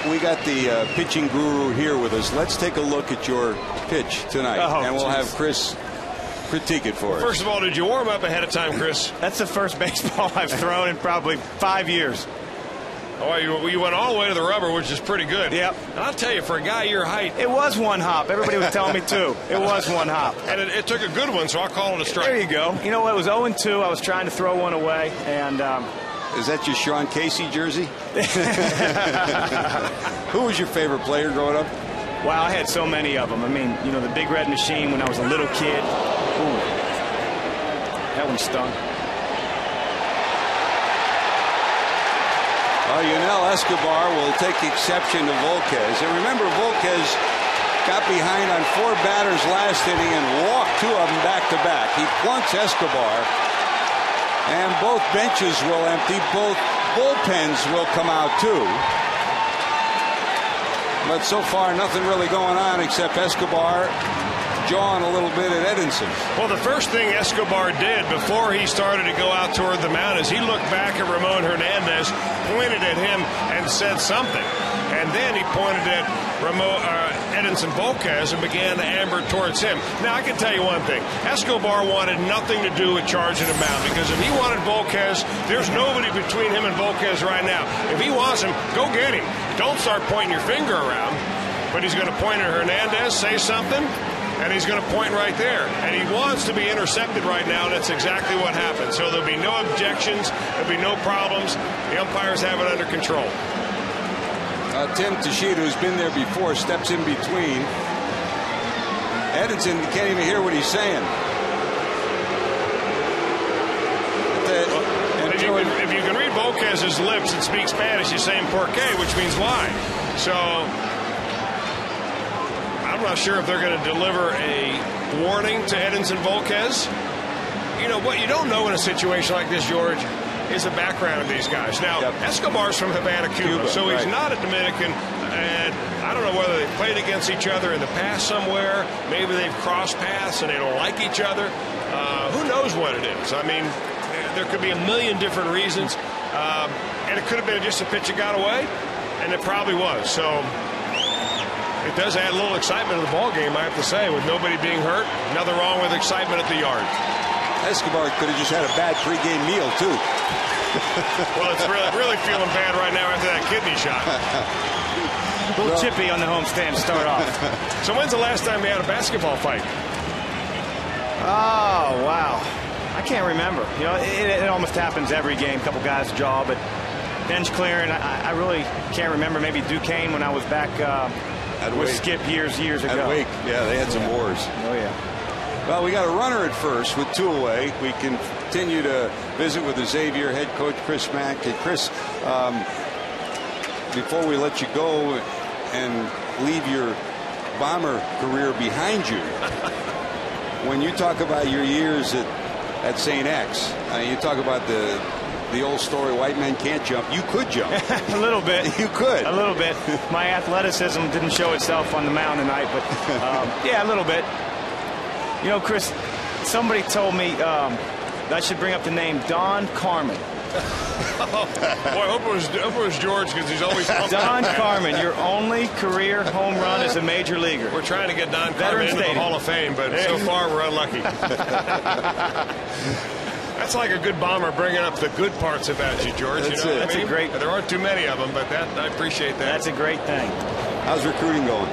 we got the pitching guru here with us. Let's take a look at your pitch tonight, and we'll have Chris critique it for us. First of all, did you warm up ahead of time, Chris? That's the first baseball I've thrown in probably 5 years. Oh, you went all the way to the rubber, which is pretty good. Yep. And I'll tell you, for a guy your height, it was one hop. Everybody was telling me 2. It was one hop. And it took a good one, so I'll call it a strike. There you go. You know what? It was 0-2. I was trying to throw one away, and is that your Sean Casey jersey? Who was your favorite player growing up? Wow, I had so many of them. I mean, the Big Red Machine when I was a little kid. Ooh, that one stung. Yunel Escobar will take exception to Vazquez. And remember, Vazquez got behind on 4 batters last inning and walked 2 of them back-to-back. He plunks Escobar. And both benches will empty. Both bullpens will come out, too. But so far, nothing really going on except Escobar jawing a little bit at Edinson. Well, the first thing Escobar did before he started to go out toward the mound is he looked back at Ramon Hernandez, pointed at him, and said something. And then he pointed at Edinson Vazquez and began to amber towards him. Now, I can tell you one thing. Escobar wanted nothing to do with charging him out, because if he wanted Vazquez, there's nobody between him and Vazquez right now. If he wants him, go get him. Don't start pointing your finger around. but he's going to point at Hernandez, say something, and he's going to point right there. And he wants to be intercepted right now, and that's exactly what happened. So there'll be no objections. There'll be no problems. The umpires have it under control. Tim Tashida, who's been there before, steps in between. Edinson can't even hear what he's saying. If you can read Vazquez's lips and speak Spanish, he's saying "por qué," which means why. So I'm not sure if they're going to deliver a warning to Edinson Vazquez. You know, what you don't know in a situation like this, George, is the background of these guys. Now, Escobar's from Havana, Cuba, so he's not a Dominican, and I don't know whether they've played against each other in the past somewhere. Maybe they've crossed paths and they don't like each other. Who knows what it is? I mean, there could be a million different reasons, and it could have been just a pitch that got away, and it probably was. So it does add a little excitement to the ball game, I have to say, with nobody being hurt. Nothing wrong with excitement at the yard. Escobar could have just had a bad pregame meal, too. Well, it's really feeling bad right now after that kidney shot. A little chippy on the homestand to start off. So when's the last time we had a basketball fight? Oh, wow. I can't remember. You know, it almost happens every game. A couple guys jaw, but bench clearing, I really can't remember. Maybe Duquesne when I was back with Skip years ago. At Wake, yeah, they had some wars. Oh, yeah. Well, we got a runner at first with two away. We continue to visit with the Xavier head coach, Chris Mack. And Chris, before we let you go and leave your Bomber career behind you, when you talk about your years at St. X, you talk about the old story, white men can't jump. You could jump. A little bit. You could. A little bit. My athleticism didn't show itself on the mound tonight, but yeah, a little bit. You know, Chris, somebody told me I should bring up the name Don Carmen. Boy, I hope it was George, because he's always Don Carmen, your only career home run as a major leaguer. We're trying to get Don Carmen into the Hall of Fame, but so far we're unlucky. That's like a good Bomber, bringing up the good parts about you, George. That's you know it. What I mean? Great. There aren't too many of them, but I appreciate that. That's a great thing. How's recruiting going?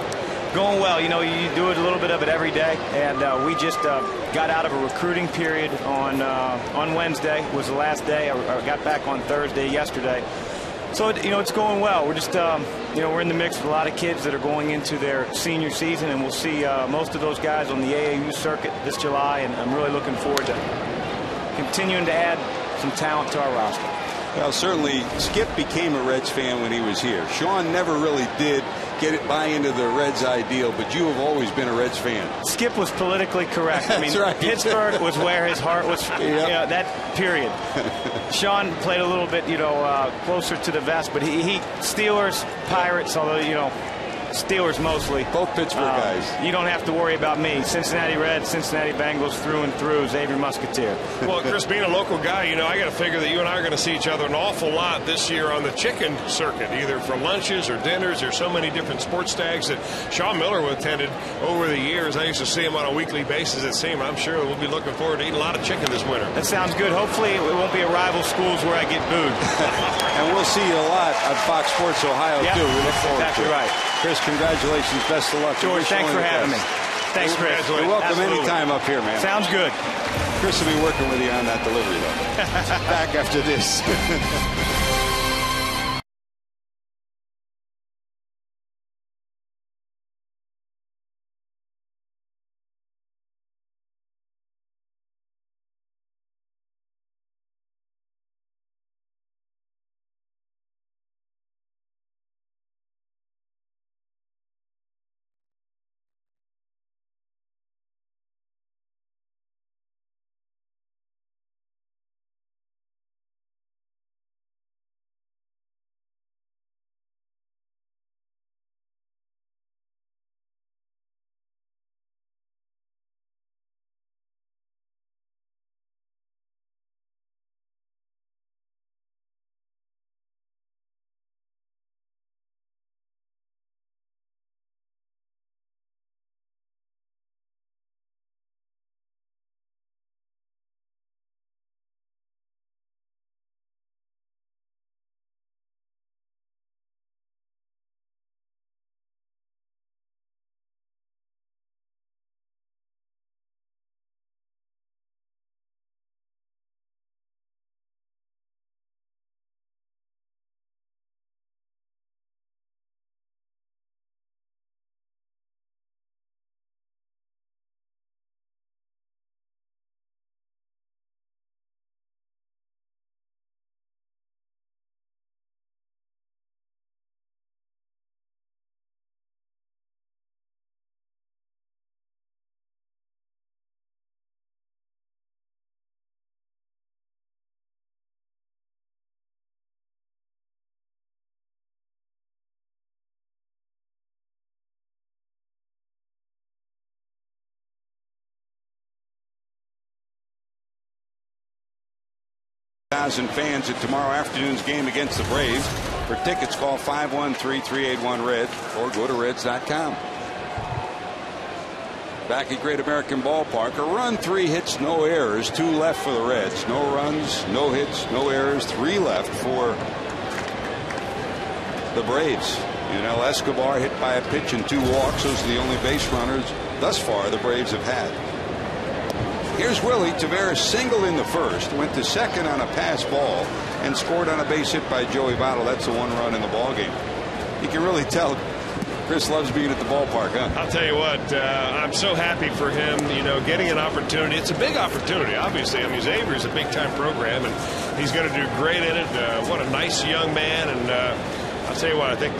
Going well. You know, you do a little bit of it every day, and we just got out of a recruiting period on Wednesday. It was the last day. I got back on Thursday yesterday. So, you know, it's going well. We're just, you know, we're in the mix with a lot of kids that are going into their senior season, and we'll see most of those guys on the AAU circuit this July, and I'm really looking forward to continuing to add some talent to our roster. Well, certainly Skip became a Reds fan when he was here. Sean never really did buy into the Reds ideal, but you have always been a Reds fan. Skip was politically correct. I mean, right. Pittsburgh was where his heart was. Yep. You know, that period. Sean played a little bit, you know, closer to the vest, but he Steelers, Pirates, although, you know, Steelers mostly. Both Pittsburgh guys. You don't have to worry about me. Cincinnati Reds, Cincinnati Bengals through and through. Xavier Musketeer. Well, Chris, being a local guy, you know, I got to figure that you and I are going to see each other an awful lot this year on the chicken circuit, either for lunches or dinners. There's so many different sports tags that Sean Miller attended over the years. I used to see him on a weekly basis at SEAM. I'm sure we'll be looking forward to eating a lot of chicken this winter. That sounds good. Hopefully it won't be a rival schools where I get booed. And we'll see you a lot on Fox Sports Ohio, too. We look forward exactly to it. right. Chris, congratulations. Best of luck. George, thanks for having me. Thanks, Chris. You're welcome Absolutely. anytime up here, man. Sounds good. Chris will be working with you on that delivery, though. Back after this. 1,000 fans at tomorrow afternoon's game against the Braves. For tickets, call 513-381-RED or go to Reds.com. Back at Great American Ballpark, a run, 3 hits, no errors, 2 left for the Reds. No runs, no hits, no errors, 3 left for the Braves. Escobar hit by a pitch and 2 walks. Those are the only base runners thus far the Braves have had. Here's Willie. Taveras singled in the first, went to second on a pass ball, and scored on a base hit by Joey Votto. That's the 1 run in the ball game. You can really tell Chris loves being at the ballpark, huh? I'll tell you what, I'm so happy for him, getting an opportunity. It's a big opportunity, obviously. I mean, Xavier's a big-time program, and he's going to do great in it. What a nice young man, and I'll tell you what, I think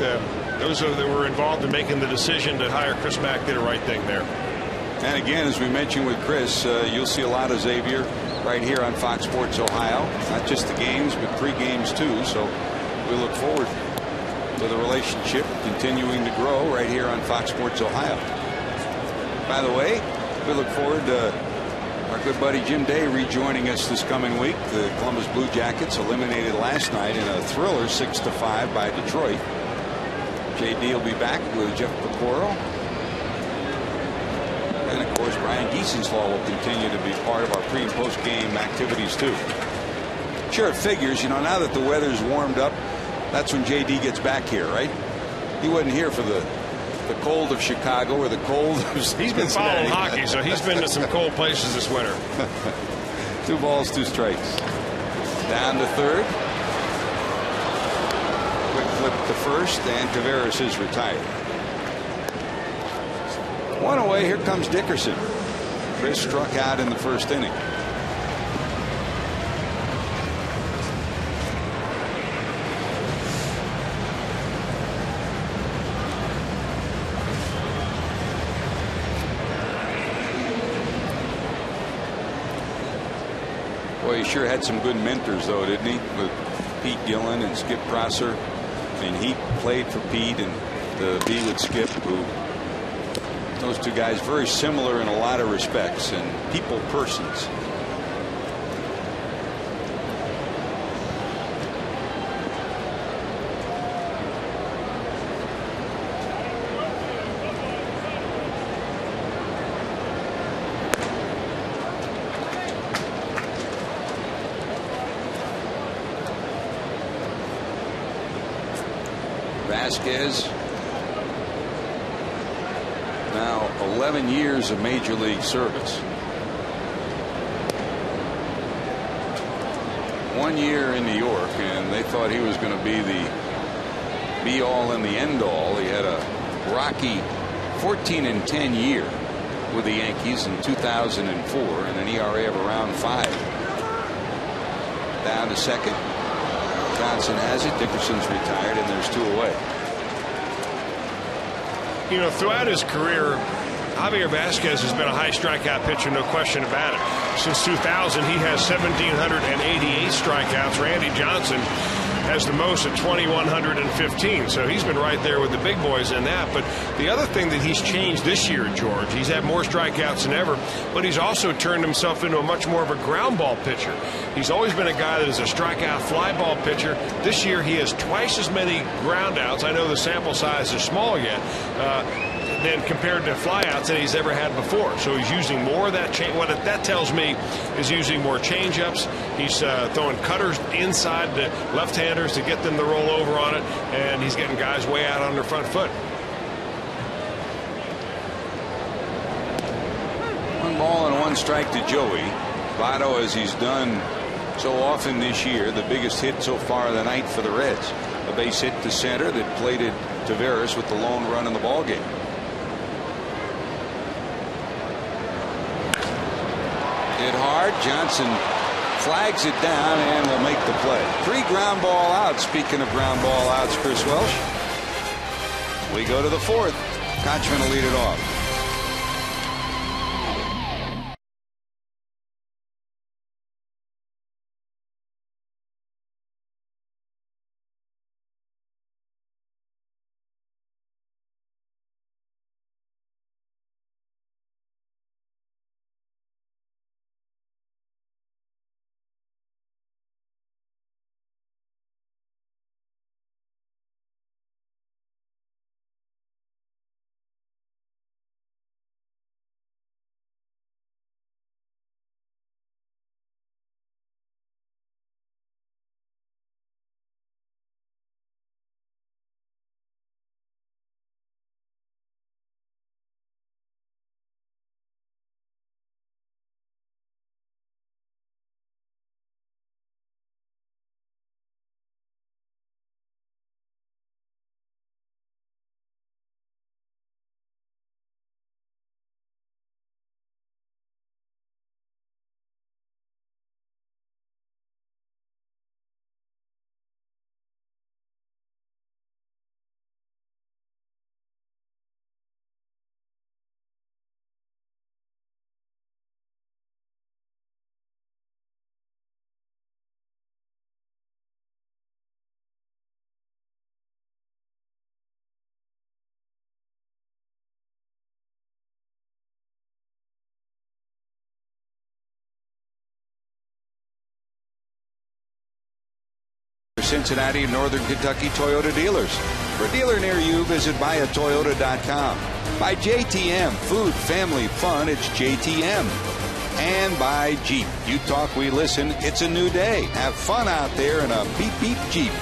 those that were involved in making the decision to hire Chris Mack did the right thing there. And again, as we mentioned with Chris, you'll see a lot of Xavier right here on Fox Sports Ohio. Not just the games, but pre-games too. So we look forward to the relationship continuing to grow right here on Fox Sports Ohio. By the way, we look forward to our good buddy Jim Day rejoining us this coming week. The Columbus Blue Jackets eliminated last night in a thriller 6-5 by Detroit. JD will be back with Jeff Pecoro. And of course, Brian Giesenslaw will continue to be part of our pre and post game activities too. Sure, it figures, now that the weather's warmed up, that's when JD gets back here, right? He wasn't here for the cold of Chicago or the cold of He's been following hockey, so he's been to some cold places this winter. 2 balls, 2 strikes. Down to third. Quick flip to first, and Taveras is retired. 1 away. Here comes Dickerson. Chris struck out in the first inning. Boy, he sure had some good mentors, though, didn't he? With Pete Gillen and Skip Prosser. I mean, he played for Pete and the B with Skip, who those 2 guys very similar in a lot of respects and people persons. Vazquez, now 11 years of major league service. 1 year in New York, and they thought he was going to be the be all and the end all. He had a rocky 14-10 year with the Yankees in 2004 and an ERA of around 5. Down to second. Johnson has it. Dickerson's retired, and there's 2 away. Throughout his career, Javier Vazquez has been a high strikeout pitcher, no question about it. Since 2000, he has 1,788 strikeouts. Randy Johnson has the most at 2,115. So he's been right there with the big boys in that. But the other thing that he's changed this year, George, he's had more strikeouts than ever, but he's also turned himself into a much more of a ground ball pitcher. He's always been a guy that is a strikeout fly ball pitcher. This year he has twice as many ground outs. I know the sample size is small yet. Than compared to flyouts that he's ever had before. So he's using more of that change. What that tells me is using more changeups. He's throwing cutters inside the left-handers to get them to roll over on it, and he's getting guys way out on their front foot. 1 ball and 1 strike to Joey Votto, as he's done so often this year. The biggest hit so far of the night for the Reds, a base hit to center that plated Taveras with the lone run in the ball game. Hit hard. Johnson flags it down and will make the play. 3 ground ball outs. Speaking of ground ball outs, Chris Welsh. We go to the 4th. Kochman will lead it off. Cincinnati and Northern Kentucky Toyota dealers. For a dealer near you, visit buyatoyota.com. By JTM, food, family, fun, it's JTM. And by Jeep. You talk, we listen. It's a new day. Have fun out there in a beep beep Jeep.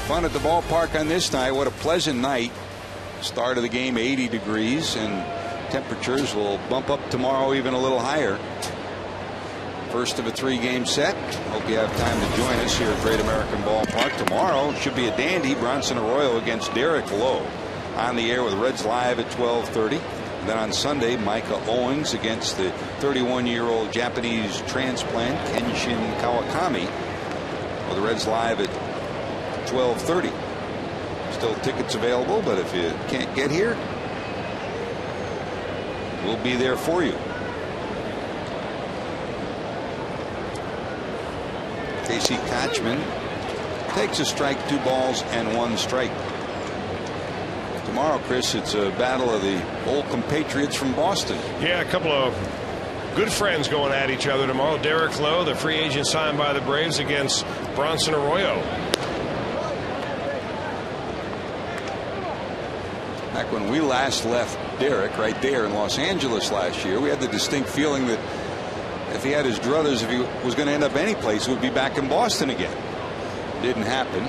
Fun at the ballpark on this night. What a pleasant night. Start of the game 80 degrees, and temperatures will bump up tomorrow even a little higher. First of a 3-game set. Hope you have time to join us here at Great American Ballpark. Tomorrow should be a dandy. Bronson Arroyo against Derek Lowe on the air with Reds Live at 12:30. Then on Sunday, Micah Owens against the 31-year-old Japanese transplant Kenshin Kawakami with the Reds Live at 12:30. Still tickets available, but if you can't get here, we'll be there for you. Casey Kochman takes a strike, 2 balls and 1 strike. Tomorrow, Chris, it's a battle of the old compatriots from Boston. Yeah, a couple of good friends going at each other tomorrow. Derek Lowe, the free agent signed by the Braves, against Bronson Arroyo. Back when we last left Derek right there in Los Angeles last year, we had the distinct feeling that if he had his druthers, if he was going to end up any place, he would be back in Boston again. Didn't happen.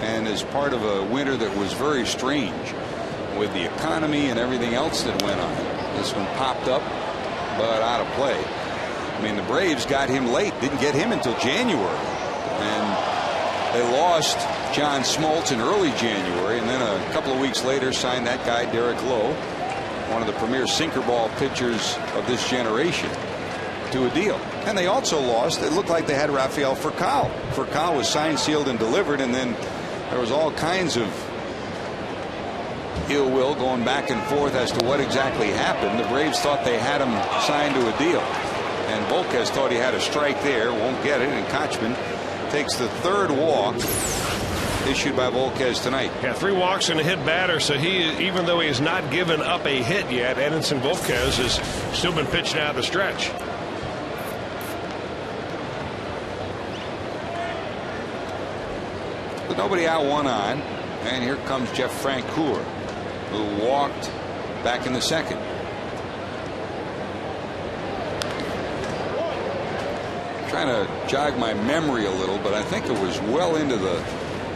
And as part of a winter that was very strange with the economy and everything else that went on, this one popped up, but out of play. I mean, the Braves got him late, didn't get him until January. And they lost John Smoltz in early January, and then a couple of weeks later signed that guy, Derek Lowe, one of the premier sinker ball pitchers of this generation, to a deal. And they also lost, it looked like they had Rafael Furcal. Furcal was signed, sealed, and delivered, and then there was all kinds of ill will going back and forth as to what exactly happened. The Braves thought they had him signed to a deal, and Vazquez thought he had a strike there, won't get it, and Kochman takes the 3rd walk issued by Vazquez tonight. Yeah, 3 walks and a hit batter, so he, even though he has not given up a hit yet, Edinson Vazquez has still been pitching out the stretch. But nobody out, 1 on, and here comes Jeff Francoeur, who walked back in the 2nd. Trying to jog my memory a little, but I think it was well into the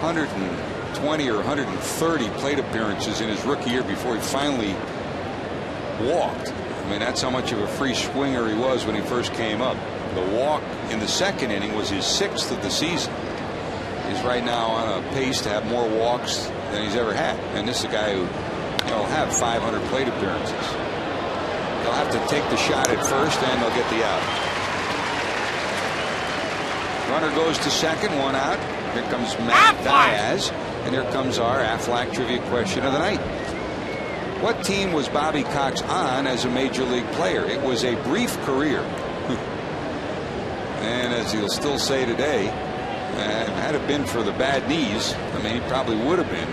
120 or 130 plate appearances in his rookie year before he finally walked. I mean, that's how much of a free swinger he was when he first came up. The walk in the 2nd inning was his 6th of the season. He's right now on a pace to have more walks than he's ever had. And this is a guy who, will have 500 plate appearances. They'll have to take the shot at first, and they'll get the out. Runner goes to 2nd, 1 out. Here comes Matt Diaz, and here comes our Aflac trivia question of the night. What team was Bobby Cox on as a major league player? It was a brief career. And as he'll still say today, had it been for the bad knees, I mean, he probably would have been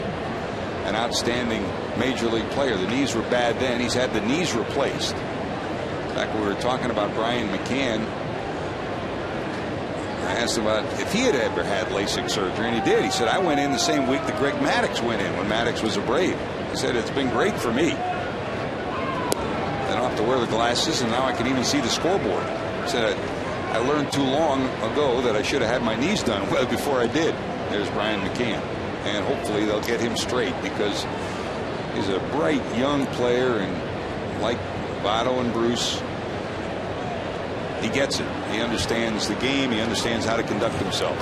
an outstanding major league player. The knees were bad then. He's had the knees replaced. In fact, we were talking about Brian McCann. I asked him about if he had ever had LASIK surgery, and he did. He said, I went in the same week that Greg Maddux went in when Maddux was a Brave. He said, it's been great for me. I don't have to wear the glasses, and now I can even see the scoreboard. He said, I learned too long ago that I should have had my knees done well before I did. There's Brian McCann. And hopefully they'll get him straight, because he's a bright young player, and like Votto and Bruce, he gets it. He understands the game. He understands how to conduct himself.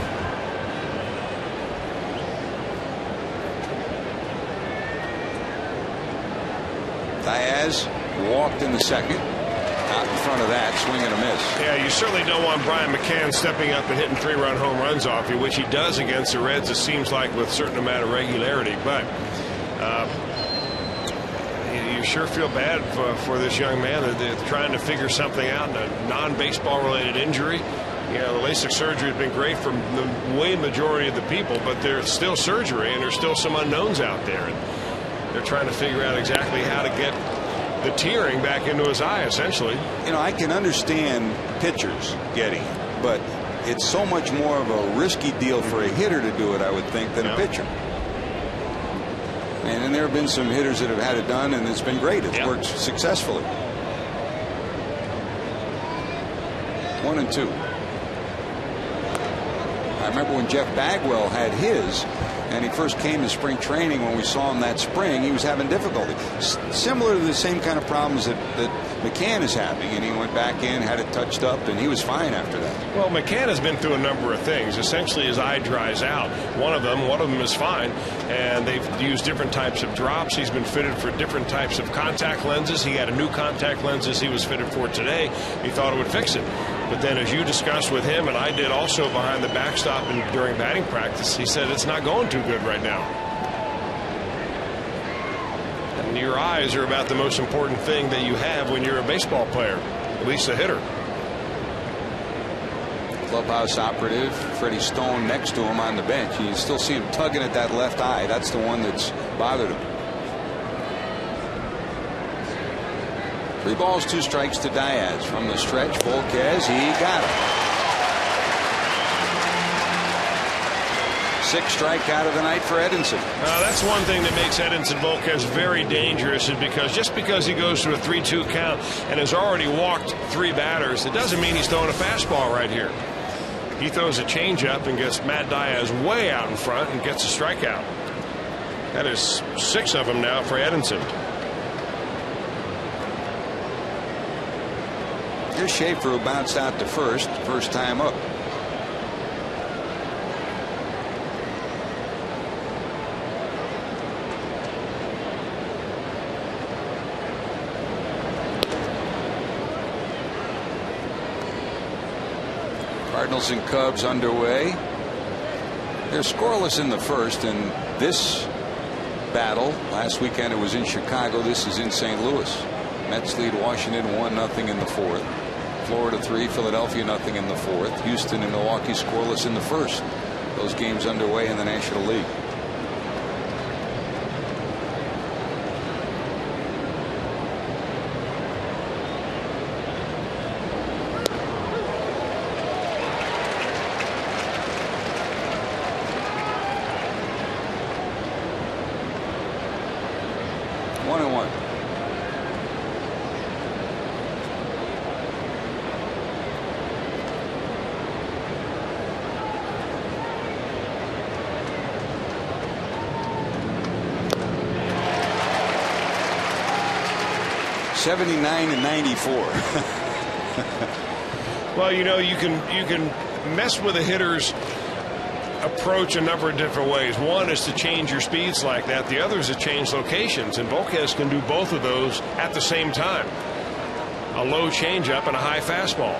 Diaz walked in the 2nd. Out in front of that, swing and a miss. Yeah, you certainly don't want Brian McCann stepping up and hitting 3-run home runs off you, which he does against the Reds, it seems like, with a certain amount of regularity. But you sure feel bad for this young man. They're trying to figure something out in a non-baseball related injury. You know, the LASIK surgery has been great for the way majority of the people, but there's still surgery, and there's still some unknowns out there. And they're trying to figure out exactly how to get the tearing back into his eye, essentially. You know, I can understand pitchers getting it, but it's so much more of a risky deal for a hitter to do it, I would think, than a pitcher. And there have been some hitters that have had it done, and it's been great. It's worked successfully. 1-2. I remember when Jeff Bagwell had his, and he first came to spring training. When we saw him that spring, he was having difficulty, similar to the same kind of problems that McCann is having, and he went back in, had it touched up, and he was fine after that. Well, McCann has been through a number of things. Essentially, his eye dries out. One of them is fine, and they've used different types of drops. He's been fitted for different types of contact lenses. He had a new contact lenses he was fitted for today. He thought it would fix it. But then, as you discussed with him, and I did also behind the backstop and during batting practice, he said it's not going too good right now. And your eyes are about the most important thing that you have when you're a baseball player, at least a hitter. Clubhouse operative Freddie Stone next to him on the bench. You still see him tugging at that left eye. That's the one that's bothered him. 3 balls, 2 strikes to Diaz. From the stretch, Vazquez, he got him. 6th strikeout of the night for Edinson. That's one thing that makes Edinson Vazquez very dangerous, is because just because he goes to a 3-2 count and has already walked 3 batters, it doesn't mean he's throwing a fastball right here. He throws a changeup and gets Matt Diaz way out in front and gets a strikeout. That is 6 of them now for Edinson. Here's Schaefer, who bounced out to first time up. Cardinals and Cubs underway. They're scoreless in the first, and this battle last weekend it was in Chicago. This is in St. Louis. Mets lead Washington 1-0 in the 4th. Florida 3, Philadelphia 0 in the 4th. Houston and Milwaukee scoreless in the first. Those games underway in the National League. $79 and $94. Well, you know, you can mess with a hitter's approach a number of different ways. One is to change your speeds like that. The other is to change locations, and Vazquez can do both of those at the same time. A low changeup and a high fastball.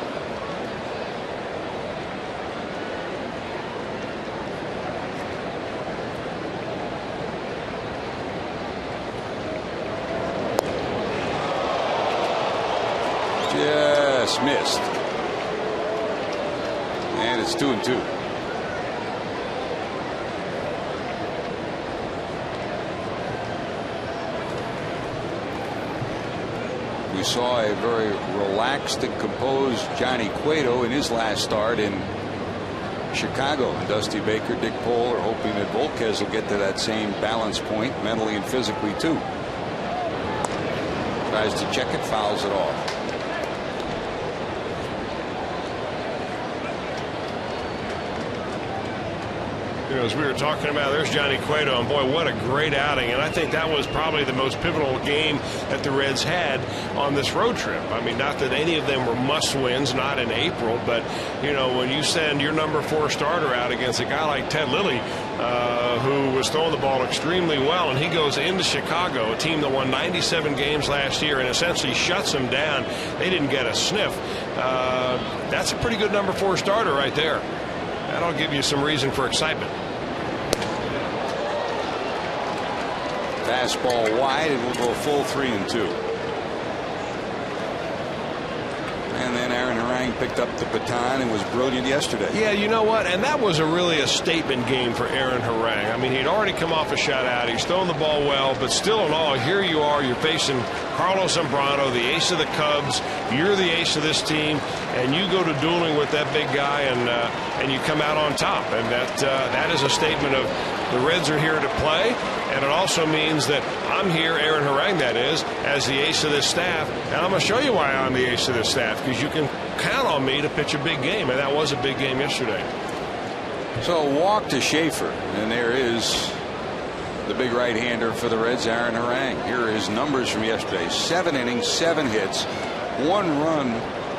Just missed. And it's 2-2. We saw a very relaxed and composed Johnny Cueto in his last start in Chicago. And Dusty Baker, Dick Pole are hoping that Vazquez will get to that same balance point mentally and physically too. Tries to check it, fouls it off. You know, as we were talking about, there's Johnny Cueto, and boy, what a great outing. And I think that was probably the most pivotal game that the Reds had on this road trip. I mean, not that any of them were must-wins, not in April, but, you know, when you send your number 4 starter out against a guy like Ted Lilly, who was throwing the ball extremely well, and he goes into Chicago, a team that won 97 games last year and essentially shuts them down. They didn't get a sniff. That's a pretty good number 4 starter right there. That'll give you some reason for excitement. Fastball wide, and we'll go full 3-2. And then Aaron Harang Harang picked up the baton and was brilliant yesterday. Yeah, you know what? And that was really a statement game for Aaron Harang. I mean, he'd already come off a shutout. He's thrown the ball well, but still in all, here you are. You're facing Carlos Zambrano, the ace of the Cubs. You're the ace of this team, and you go to dueling with that big guy, and you come out on top. And that is a statement of the Reds are here to play, and it also means that I'm here, Aaron Harang that is, as the ace of this staff, and I'm going to show you why I'm the ace of this staff, because you can count on me to pitch a big game, and that was a big game yesterday. So a walk to Schaefer, and there is the big right-hander for the Reds, Aaron Harang. Here are his numbers from yesterday: 7 innings, 7 hits, 1 run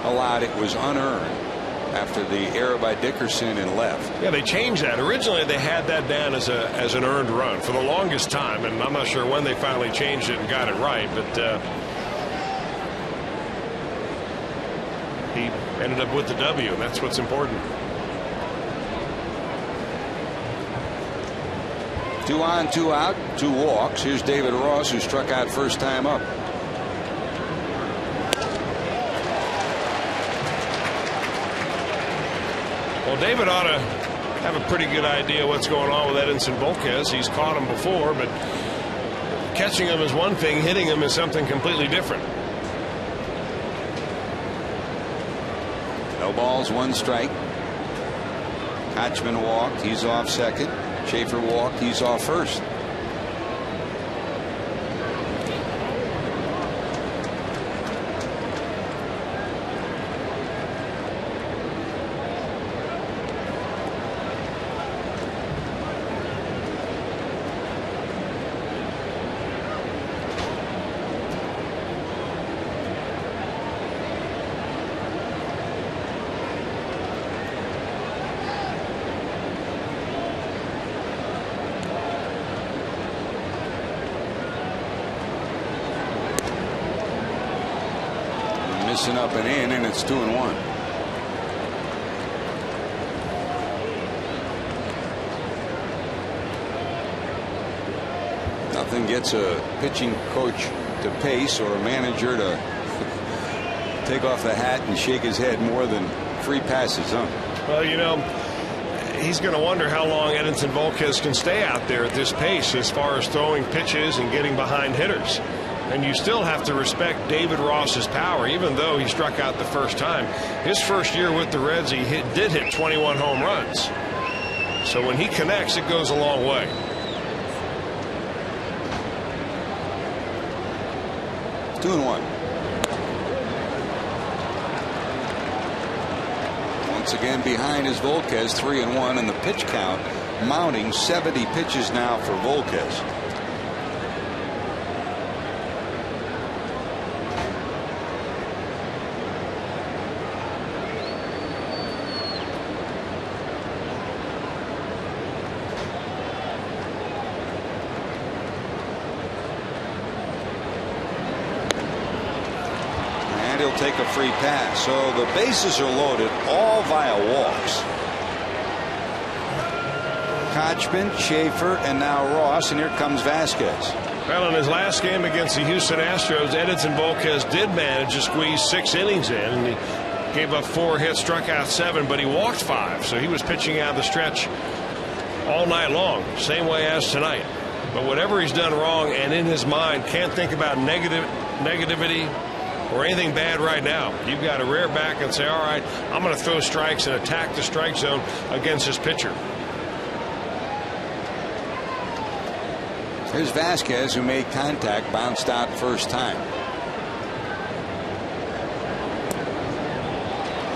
allowed. It was unearned after the error by Dickerson and left. Yeah, they changed that. Originally, they had that down as an earned run for the longest time, and I'm not sure when they finally changed it and got it right, but he ended up with the W, and that's what's important. 2 on, 2 out, 2 walks. Here's David Ross, who struck out first time up. Well, David ought to have a pretty good idea what's going on with Edinson Vazquez. He's caught him before, but catching him is one thing, hitting him is something completely different. No balls, 1 strike. Kochman walked. He's off second. Schaefer walked. He's off first. Missing up and in, and it's 2-1. Nothing gets a pitching coach to pace or a manager to take off the hat and shake his head more than free passes, huh? Well, you know, he's going to wonder how long Edinson Vazquez can stay out there at this pace as far as throwing pitches and getting behind hitters. And you still have to respect David Ross's power, even though he struck out the first time. His first year with the Reds, he did hit 21 home runs. So when he connects, it goes a long way. Two and one. Once again behind is Vazquez, 3-1, and the pitch count mounting, 70 pitches now for Vazquez. He'll take a free pass. So the bases are loaded, all via walks. Kochman, Schaefer, and now Ross, and here comes Vazquez. Well, in his last game against the Houston Astros, Edinson Vazquez did manage to squeeze 6 innings in, and he gave up 4 hits, struck out 7, but he walked 5. So he was pitching out of the stretch all night long, same way as tonight. But whatever he's done wrong, and in his mind can't think about negativity or anything bad right now. You've got to rear back and say, all right, I'm going to throw strikes and attack the strike zone against this pitcher. Here's Vazquez, who made contact, bounced out first time.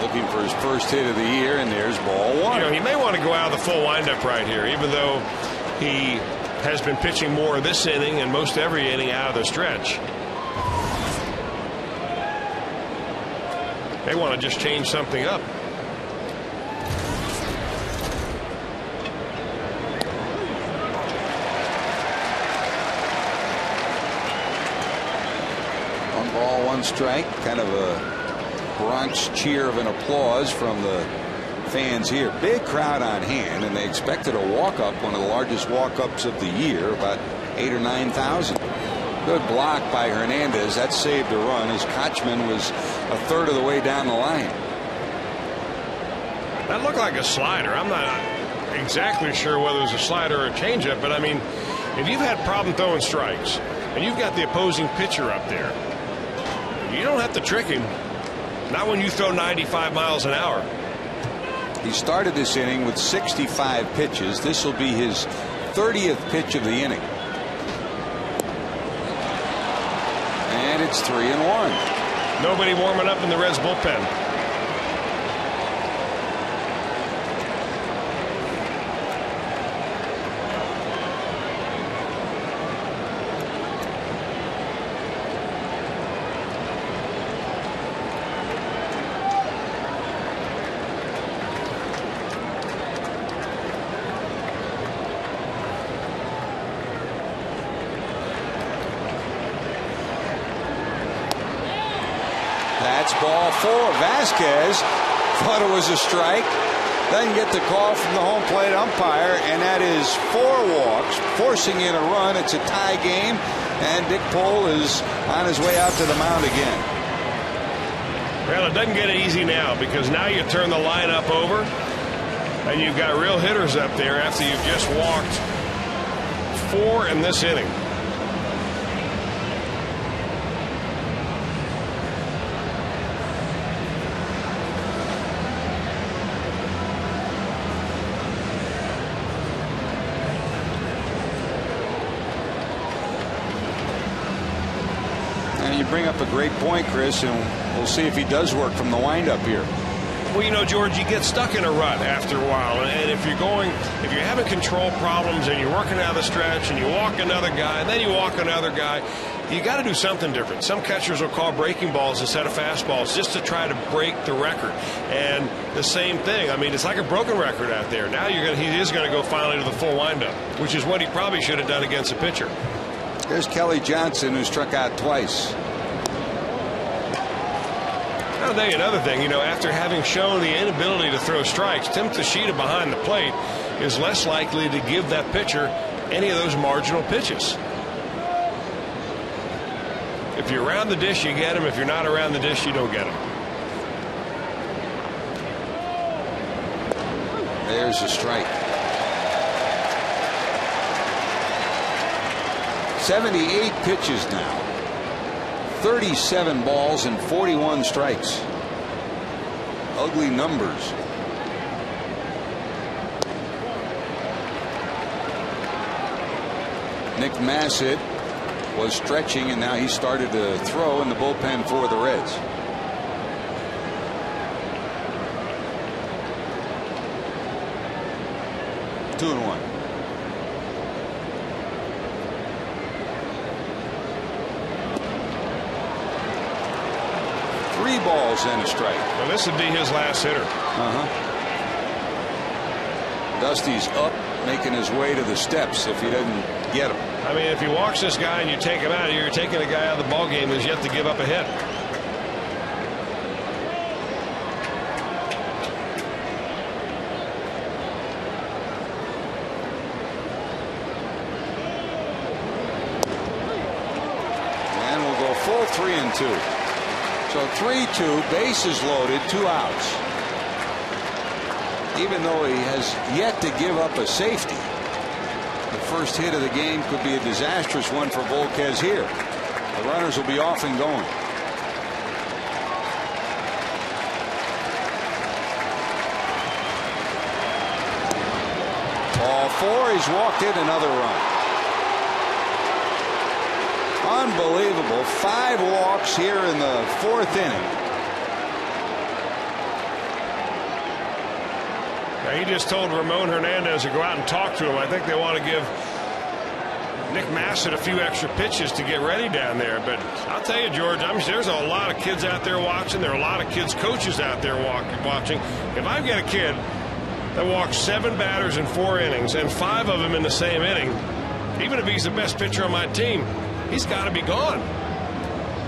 Looking for his first hit of the year, and there's ball 1. You know, he may want to go out of the full windup right here, even though he has been pitching more this inning and most every inning out of the stretch. They want to just change something up. One ball, 1 strike. Kind of a Bronx cheer of an applause from the fans here. Big crowd on hand, and they expected a walk-up, one of the largest walk-ups of the year, about 8,000 or 9,000. Good block by Hernandez. That saved a run as Kochman was a third of the way down the line. That looked like a slider. I'm not exactly sure whether it was a slider or a changeup, but I mean, if you've had problem throwing strikes and you've got the opposing pitcher up there, you don't have to trick him. Not when you throw 95 miles an hour. He started this inning with 65 pitches. This will be his 30th pitch of the inning. And it's 3-1. Nobody warming up in the Reds bullpen. That's ball 4. Vazquez thought it was a strike. Doesn't get the call from the home plate umpire, and that is 4 walks, forcing in a run. It's a tie game, and Dick Pole is on his way out to the mound again. Well, it doesn't get it easy now, because now you turn the lineup over, and you've got real hitters up there after you've just walked 4 in this inning. You bring up a great point, Chris, and we'll see if he does work from the windup here. Well, you know, George, you get stuck in a rut after a while, and if you're having control problems and you're working out of the stretch and you walk another guy and then you walk another guy, you got to do something different. Some catchers will call breaking balls instead of fastballs just to try to break the record. And the same thing. I mean, it's like a broken record out there. Now he is going to go finally to the full windup, which is what he probably should have done against a pitcher. There's Kelly Johnson, who struck out twice. I'll tell you another thing. You know, after having shown the inability to throw strikes, Tim Tschida behind the plate is less likely to give that pitcher any of those marginal pitches. If you're around the dish, you get him. If you're not around the dish, you don't get him. There's a strike. 78 pitches now. 37 balls and 41 strikes. Ugly numbers. Nick Massett was stretching, and now he started to throw in the bullpen for the Reds. Two and one. Three balls and a strike. Well, this would be his last hitter. Dusty's up, making his way to the steps if he doesn't get him. I mean, if you watch this guy and you take him out, you're taking a guy out of the ball game who's yet to give up a hit. And we'll go full 3-2. So 3-2, bases loaded, 2 outs. Even though he has yet to give up a safety, the first hit of the game could be a disastrous one for Vazquez here. The runners will be off and going. Ball 4, he's walked in another run. Unbelievable. 5 walks here in the 4th inning. Now, he just told Ramon Hernandez to go out and talk to him. I think they want to give Nick Massett a few extra pitches to get ready down there. But I'll tell you, George, there's a lot of kids out there watching. There are a lot of kids' coaches out there watching. If I've got a kid that walks 7 batters in 4 innings and 5 of them in the same inning, even if he's the best pitcher on my team, he's got to be gone.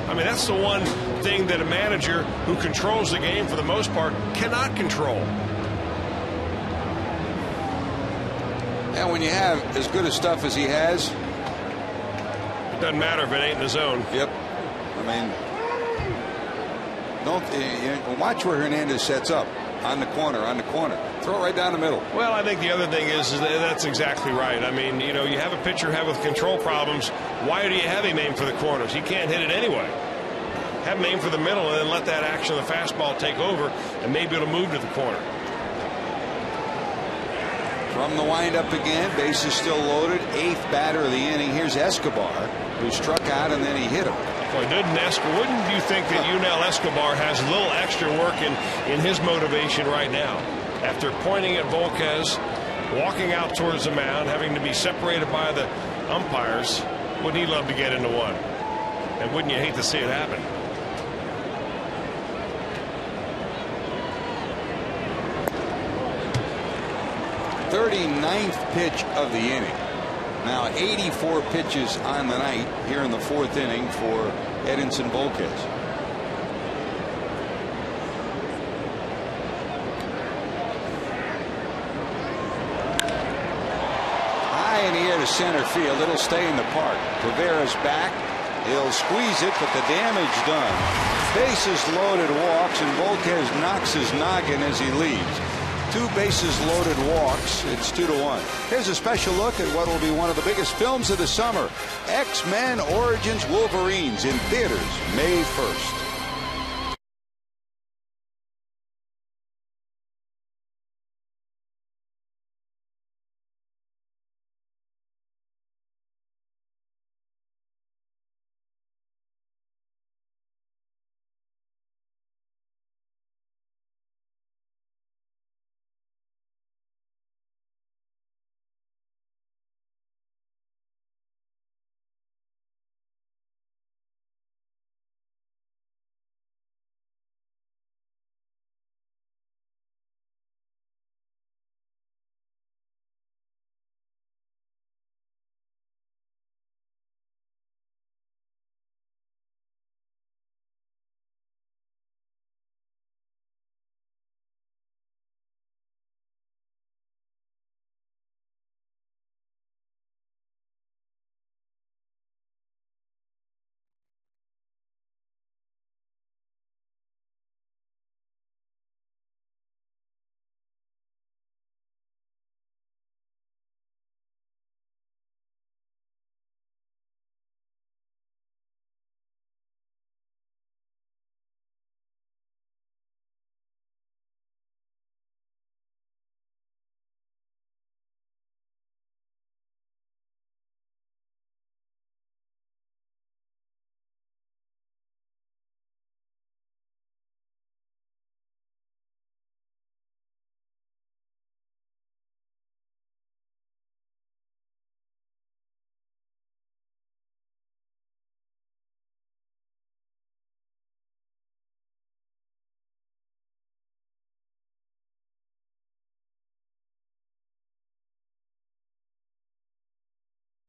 I mean, that's the one thing that a manager who controls the game for the most part cannot control. And when you have as good a stuff as he has, it doesn't matter if it ain't in the zone. Yep. I mean, don't watch where Hernandez sets up. On the corner, on the corner. Throw it right down the middle. Well, I think the other thing is that's exactly right. I mean, you know, you have a pitcher with control problems. Why do you have him aim for the corners? He can't hit it anyway. Have him aim for the middle and then let that action of the fastball take over, and maybe it'll move to the corner. From the windup again, bases still loaded. 8th batter of the inning. Here's Escobar, who struck out and then he hit him. Boy, wouldn't you think that Yunel Escobar has a little extra work in his motivation right now? After pointing at Vazquez, walking out towards the mound, having to be separated by the umpires, wouldn't he love to get into one? And wouldn't you hate to see it happen? "39th pitch of the inning. Now 84 pitches on the night here in the 4th inning for Edinson Vazquez. High in the air to center field. It'll stay in the park. Rivera's back. He'll squeeze it, but the damage done. Bases loaded, walks, and Vazquez knocks his noggin as he leaves. 2 bases loaded walks. It's 2-1. Here's a special look at what will be one of the biggest films of the summer. X-Men Origins Wolverines in theaters May 1st.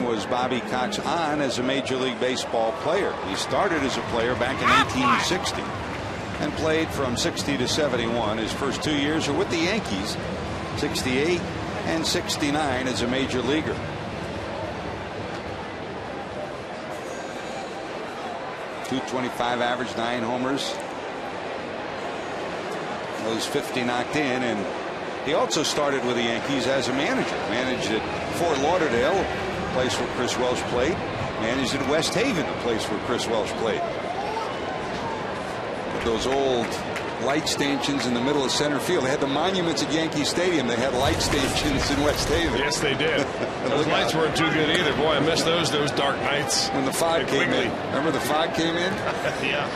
Was Bobby Cox on as a Major League Baseball player. He started as a player back in 1860 and played from 60 to 71. His first 2 years were with the Yankees, 68 and 69 as a major leaguer. .225 average, 9 homers. Those 50 knocked in, and he also started with the Yankees as a manager. Managed at Fort Lauderdale, a place where Chris Welsh played. Managed at West Haven, a place where Chris Welsh played. Those old light stanchions in the middle of center field. They had the monuments at Yankee Stadium. They had light stanchions in West Haven. Yes, they did. Those lights weren't too good either. Boy, I missed those dark nights. When the fog came in. Remember the fog came in? Yeah.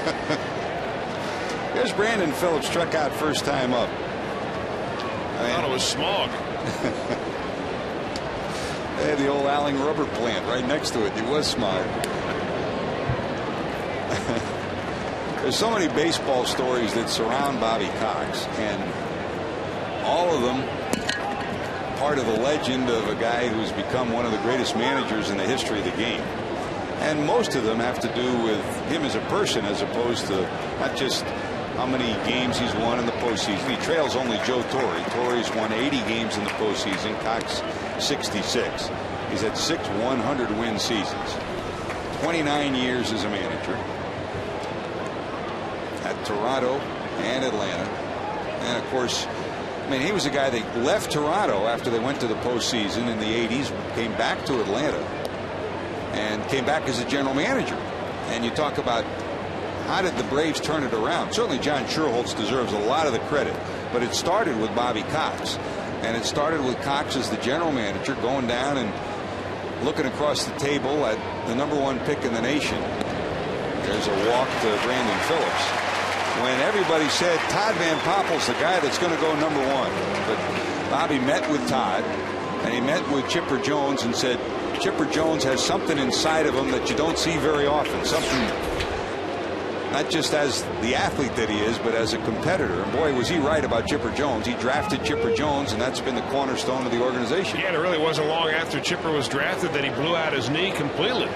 Here's Brandon Phillips, struck out first time up. I thought it was smog. They had the old Alling rubber plant right next to it. It was smog. There's so many baseball stories that surround Bobby Cox, and all of them part of the legend of a guy who's become one of the greatest managers in the history of the game. And most of them have to do with him as a person, as opposed to not just how many games he's won in the postseason. He trails only Joe Torre. Torre's won 80 games in the postseason, Cox 66. He's had 6 100-win seasons. 29 years as a manager at Toronto and Atlanta. And of course, I mean, he was a guy that left Toronto after they went to the postseason in the 80s, came back to Atlanta, and came back as a general manager. And you talk about how did the Braves turn it around? Certainly John Schuerholz deserves a lot of the credit, but it started with Bobby Cox. And it started with Cox as the general manager going down and looking across the table at the #1 pick in the nation. There's a walk to Brandon Phillips, when everybody said Todd Van Poppel's the guy that's going to go #1. But Bobby met with Todd, and he met with Chipper Jones and said Chipper Jones has something inside of him that you don't see very often. Something not just as the athlete that he is, but as a competitor. And boy, was he right about Chipper Jones. He drafted Chipper Jones, and that's been the cornerstone of the organization. Yeah, and it really wasn't long after Chipper was drafted that he blew out his knee completely.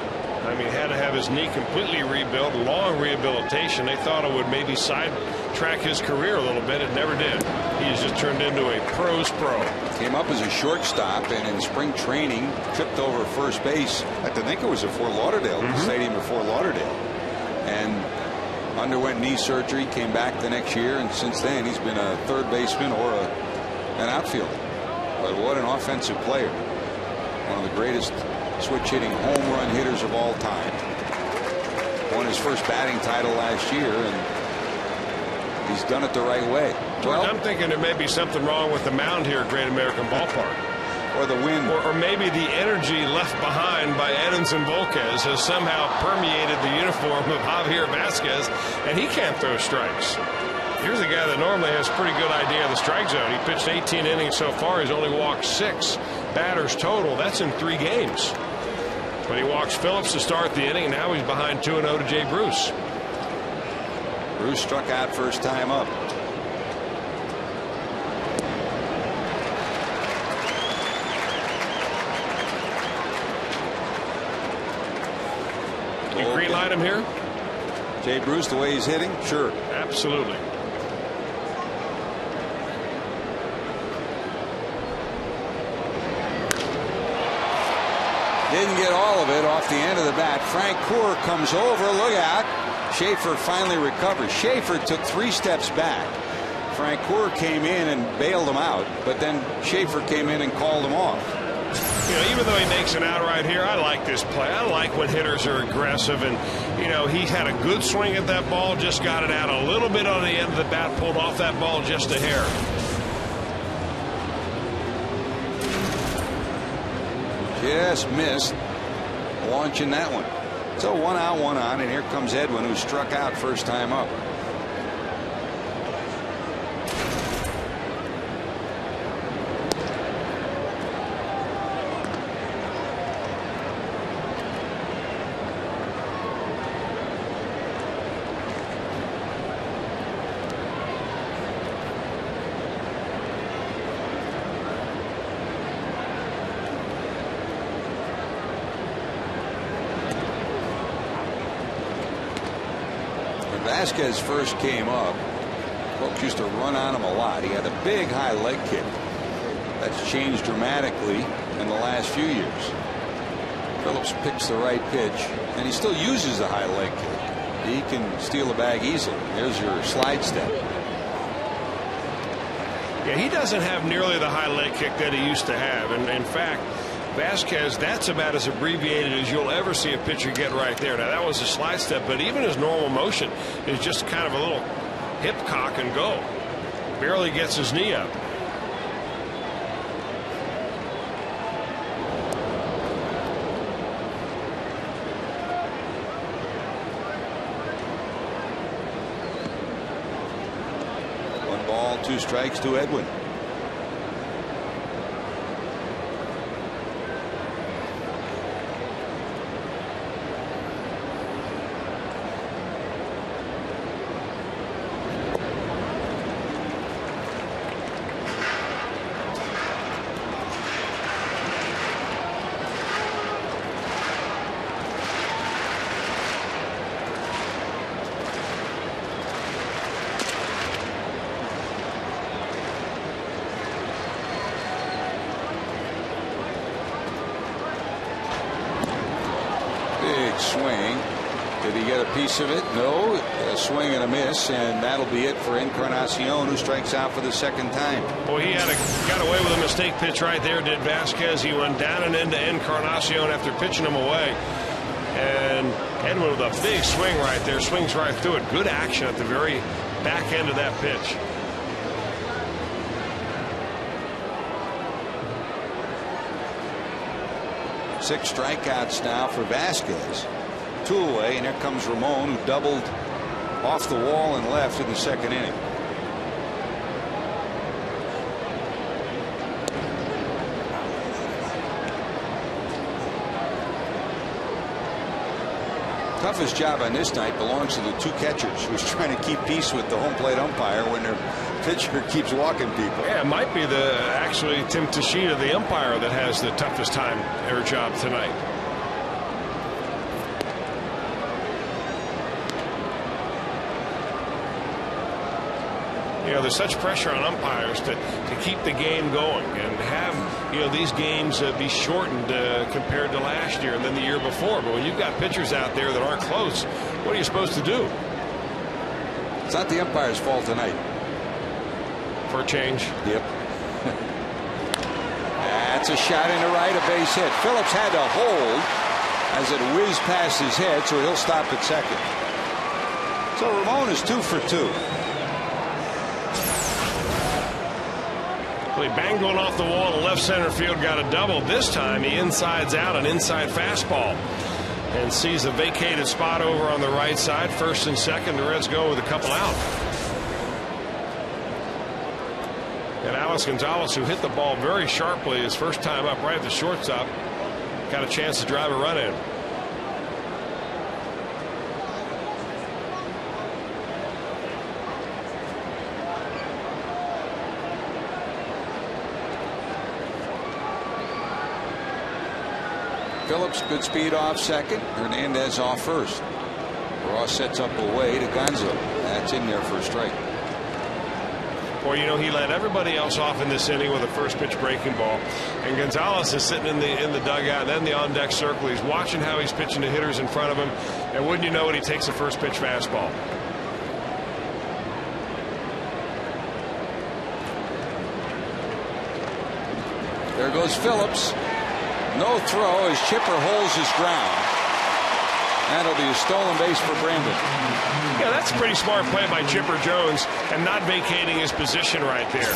I mean, had to have his knee completely rebuilt, long rehabilitation. They thought it would maybe sidetrack his career a little bit. It never did. He's just turned into a pro's pro. Came up as a shortstop, and in spring training tripped over first base. I think it was at Fort Lauderdale, the stadium at Fort Lauderdale, and underwent knee surgery, came back the next year, and since then he's been a third baseman or an outfielder. But what an offensive player. One of the greatest switch hitting home run hitters of all time. Won his first batting title last year, and he's done it the right way. George, I'm thinking there may be something wrong with the mound here at Great American Ballpark. Or the wind. Or maybe the energy left behind by Innings and Vazquez has somehow permeated the uniform of Javier Vazquez, and he can't throw strikes. Here's a guy that normally has a pretty good idea of the strike zone. He pitched 18 innings so far. He's only walked 6 batters total. That's in 3 games. But he walks Phillips to start the inning. Now he's behind 2-0 to Jay Bruce. Bruce struck out first time up. You green light him here? Jay Bruce, the way he's hitting? Sure. Absolutely. Didn't get all of it off the end of the bat. Frank Coor comes over. Look out. Schaefer finally recovers. Schaefer took 3 steps back. Frank Coor came in and bailed him out, but then Schaefer came in and called him off. You know, even though he makes an out right here, I like this play. I like when hitters are aggressive, and you know, he had a good swing at that ball, just got it out a little bit on the end of the bat, pulled off that ball just a hair. Just missed launching that one. So 1 out, 1 on, and here comes Edwin, who struck out first time up. Vazquez first came up, folks used to run on him a lot. He had a big high leg kick. That's changed dramatically in the last few years. Phillips picks the right pitch, and he still uses the high leg kick. He can steal a bag easily. There's your slide step. Yeah, he doesn't have nearly the high leg kick that he used to have. And in fact, Vazquez, that's about as abbreviated as you'll ever see a pitcher get right there. Now, that was a slide step, but even his normal motion is just kind of a little hip cock and go. Barely gets his knee up. One ball, 2 strikes to Edwin. Swing. Did he get a piece of it? No. A swing and a miss, and that'll be it for Encarnacion, who strikes out for the second time. Well, he got away with a mistake pitch right there, did Vazquez. He went down and into Encarnacion after pitching him away. And Edwin with a big swing right there, swings right through it. Good action at the very back end of that pitch. Six strikeouts now for Vazquez. Two away, and here comes Ramon, who doubled off the wall and left in the second inning. Toughest job on this night belongs to the two catchers, who's trying to keep peace with the home plate umpire when their pitcher keeps walking people. Yeah, it might be actually Tim Tashida, the umpire, that has the toughest time or job tonight. You know, there's such pressure on umpires to keep the game going and have, you know, these games be shortened compared to last year and then the year before. But when you've got pitchers out there that aren't close, what are you supposed to do? It's not the umpire's fault tonight. For a change. Yep. That's a shot into right, a base hit. Phillips had to hold as it whizzed past his head, so he'll stop at second. So Ramon is 2 for 2. Well, he banged one off the wall to left center field, got a double. This time he insides out an inside fastball and sees a vacated spot over on the right side. First and second, the Reds go with a couple out. And Alex Gonzalez, who hit the ball very sharply his first time up right at the shortstop, got a chance to drive a run in. Phillips, good speed off second. Hernandez off first. Ross sets up away to Gonzo. That's in there for a strike. Well, you know, he led everybody else off in this inning with a first pitch breaking ball. And Gonzalez is sitting in the dugout and then the on deck circle. He's watching how he's pitching to hitters in front of him. And wouldn't you know it, he takes a first pitch fastball. There goes Phillips. No throw as Chipper holds his ground. That'll be a stolen base for Brandon. Yeah, that's a pretty smart play by Chipper Jones and not vacating his position right there.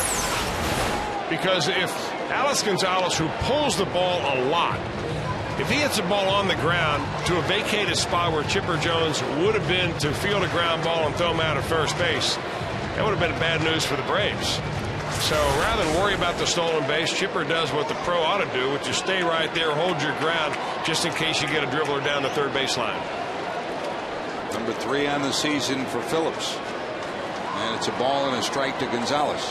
Because if Alex Gonzalez, who pulls the ball a lot, if he hits the ball on the ground to a vacated spot where Chipper Jones would have been to field a ground ball and throw him out at first base, that would have been bad news for the Braves. So rather than worry about the stolen base, Chipper does what the pro ought to do, which is stay right there, hold your ground, just in case you get a dribbler down the third baseline. Number 3 on the season for Phillips. And it's a ball and a strike to Gonzalez.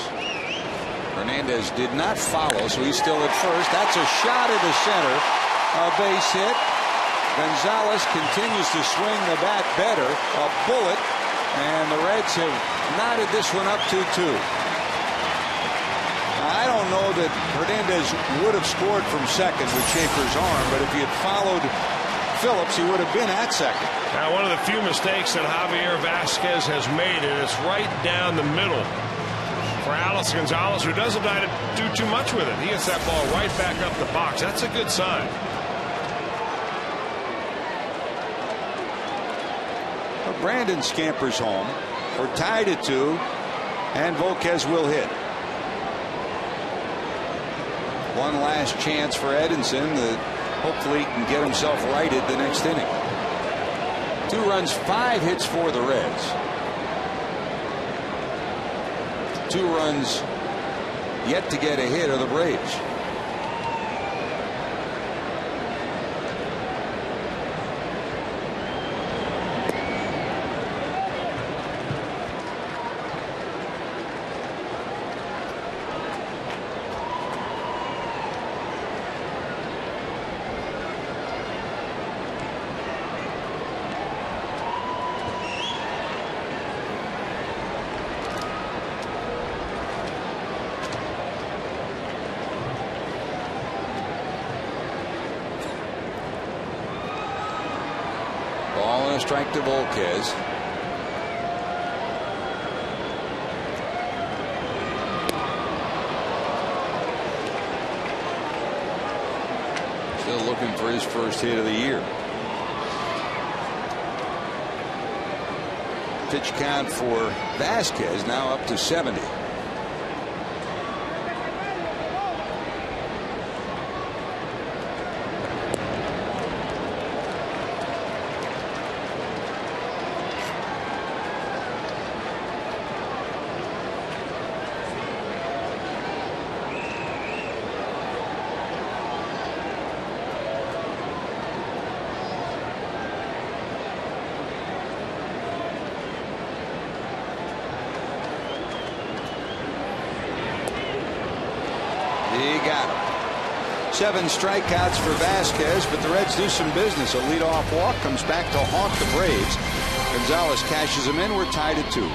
Hernandez did not follow, so he's still at first. That's a shot into center. A base hit. Gonzalez continues to swing the bat better. A bullet. And the Reds have knotted this one up 2-2. I don't know that Hernandez would have scored from second with Schaefer's arm, but if he had followed Phillips, he would have been at second. Now, one of the few mistakes that Javier Vazquez has made, and it's right down the middle for Alex Gonzalez, who doesn't try to do too much with it. He gets that ball right back up the box. That's a good sign. Well, Brandon scampers home. We're tied at 2, and Vazquez will hit. One last chance for Edinson that hopefully can get himself righted the next inning. 2 runs, 5 hits for the Reds. 2 runs yet to get a hit are the Braves. a strike to Vazquez. Still looking for his first hit of the year. Pitch count for Vazquez now up to 70. He got him. 7 strikeouts for Vazquez, but the Reds do some business. A leadoff walk comes back to haunt the Braves. Gonzalez cashes him in. We're tied at 2.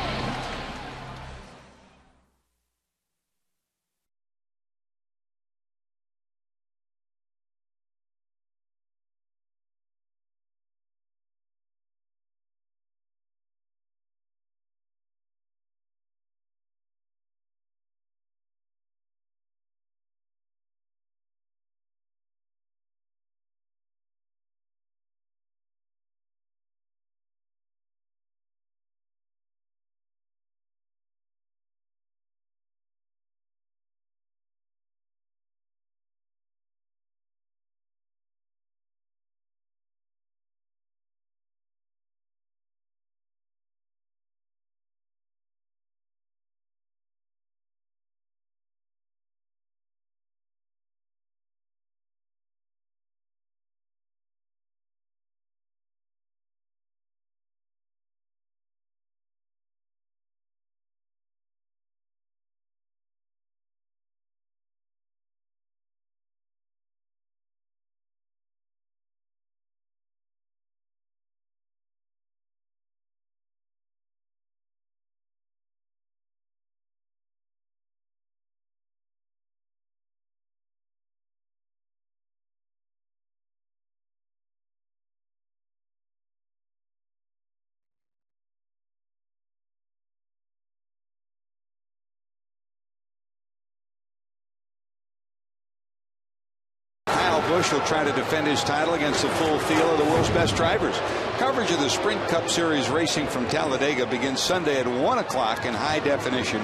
Busch will try to defend his title against the full field of the world's best drivers. Coverage of the Sprint Cup Series racing from Talladega begins Sunday at 1 o'clock in high definition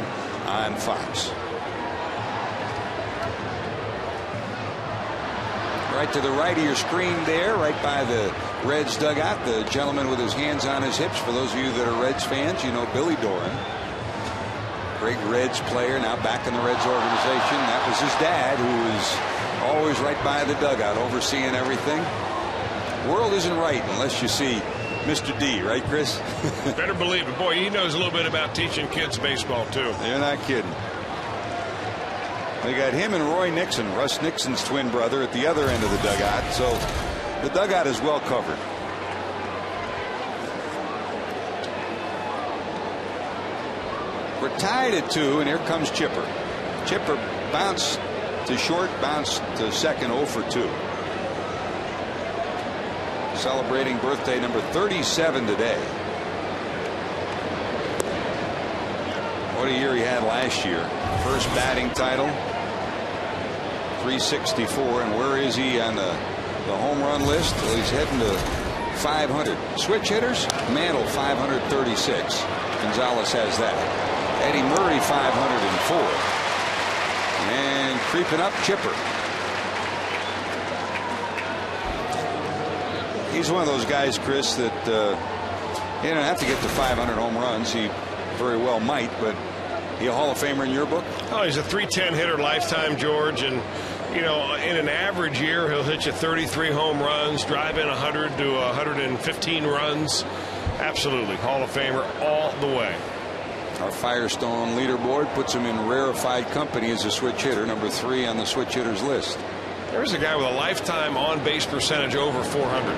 on Fox. Right to the right of your screen there, right by the Reds dugout, the gentleman with his hands on his hips. For those of you that are Reds fans, you know Billy Doran. Great Reds player, now back in the Reds organization. That was his dad, who was always right by the dugout, overseeing everything. World isn't right unless you see Mr. D, right, Chris? Better believe it. Boy, he knows a little bit about teaching kids baseball, too. You're not kidding. They got him and Roy Nixon, Russ Nixon's twin brother, at the other end of the dugout. So the dugout is well covered. We're tied at 2, and here comes Chipper. Chipper bounced to short, bounced to second, 0 for 2. Celebrating birthday number 37 today. What a year he had last year. First batting title, 364, and where is he on the home run list? Well, he's heading to 500. Switch hitters, Mantle 536. Gonzalez has that. Eddie Murray 504. And creeping up, Chipper. He's one of those guys, Chris, that he don't have to get to 500 home runs. He very well might, but he a Hall of Famer in your book? Oh, he's a .310 hitter lifetime, George, and you know, in an average year, he'll hit you 33 home runs, drive in 100 to 115 runs. Absolutely, Hall of Famer all the way. Our Firestone leaderboard puts him in rarefied company as a switch hitter, number 3 on the switch hitters list. There's a guy with a lifetime on-base percentage over 400.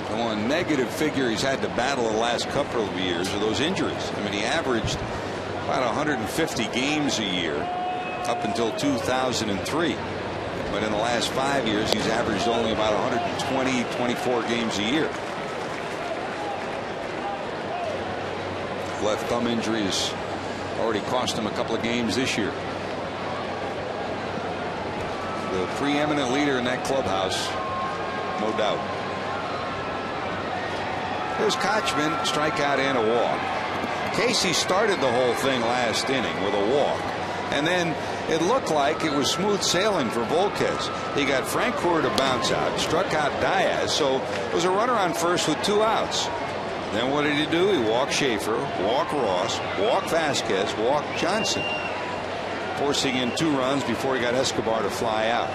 The one negative figure he's had to battle the last couple of years are those injuries. I mean, he averaged about 150 games a year up until 2003. But in the last 5 years, he's averaged only about 120, 24 games a year. Left thumb injury has already cost him a couple of games this year. The preeminent leader in that clubhouse, no doubt. Here's Kochman, strikeout and a walk. Casey started the whole thing last inning with a walk, and then it looked like it was smooth sailing for Vazquez. He got Francoeur to bounce out, struck out Diaz, so it was a runner on first with 2 outs. Then what did he do? He walked Schaefer, walked Ross, walked Vazquez, walked Johnson, forcing in 2 runs before he got Escobar to fly out.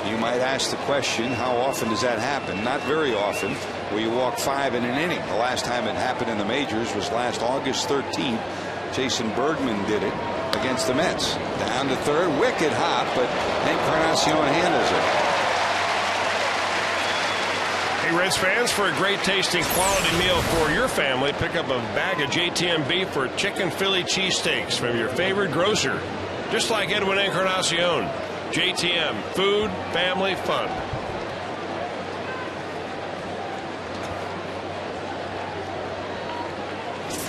You might ask the question, how often does that happen? Not very often, where you walk 5 in an inning. The last time it happened in the majors was last August 13th. Jason Bergman did it against the Mets. Down to third, wicked hop, but Encarnacion handles it. Hey, Reds fans, for a great tasting quality meal for your family, pick up a bag of JTM beef or chicken Philly cheesesteaks from your favorite grocer. Just like Edwin Encarnacion. JTM, food, family, fun.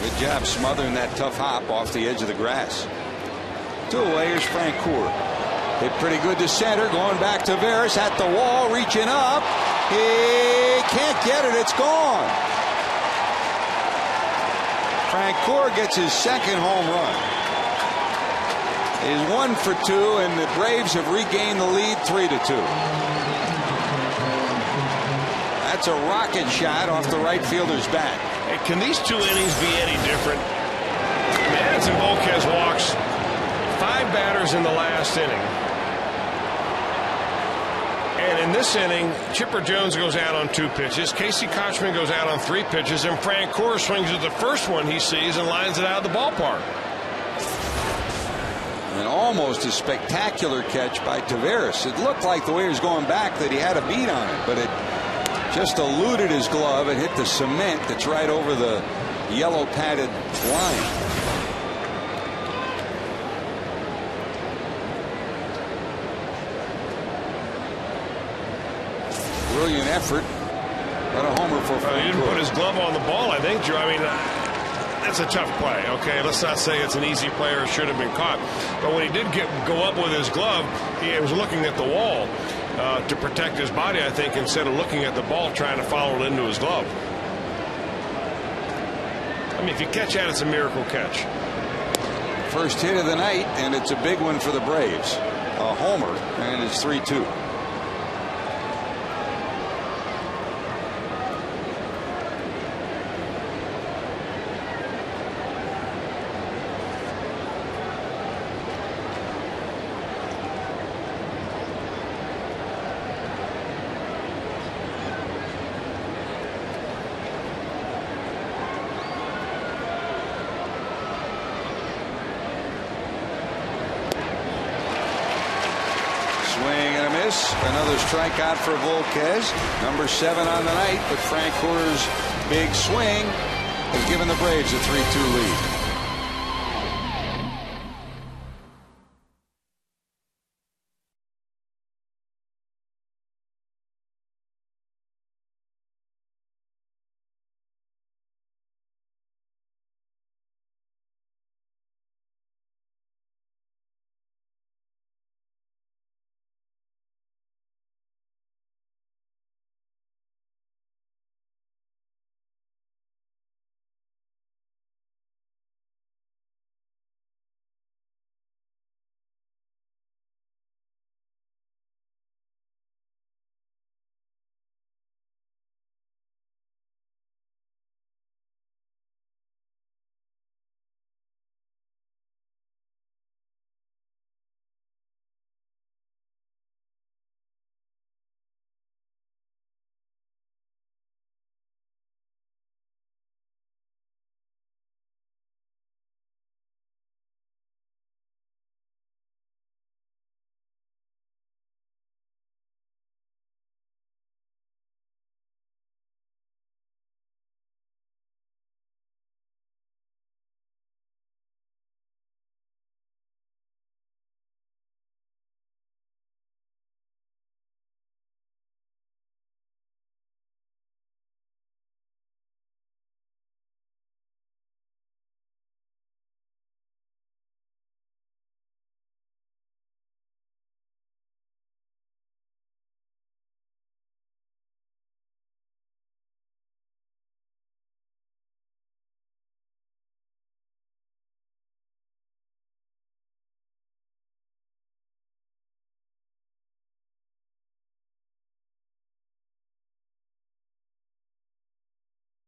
Good job smothering that tough hop off the edge of the grass. 2 away, here's Francoeur. Hit pretty good to center, going back to Veras at the wall, reaching up. He can't get it, it's gone. Francoeur gets his 2nd home run. He's 1 for 2, and the Braves have regained the lead 3-2. That's a rocket shot off the right fielder's bat. Hey, can these 2 innings be any different? Madsen Vazquez walks 5 batters in the last inning. And in this inning, Chipper Jones goes out on 2 pitches. Casey Kochman goes out on 3 pitches. And Francoeur swings at the first one he sees and lines it out of the ballpark. And almost a spectacular catch by Taveras. It looked like the way he was going back that he had a beat on it, but it just eluded his glove and hit the cement that's right over the yellow padded line. Brilliant effort, but a homer for Francoeur. He didn't put his glove on the ball, I think, Joe. I mean, that's a tough play. Okay, let's not say it's an easy play or should have been caught. But when he did go up with his glove, he was looking at the wall to protect his body, I think, instead of looking at the ball trying to follow it into his glove. I mean, if you catch that, it's a miracle catch. First hit of the night, and it's a big one for the Braves. A homer, and it's 3-2. Another strikeout for Vazquez. Number 7 on the night, but Francoeur's big swing has given the Braves a 3-2 lead.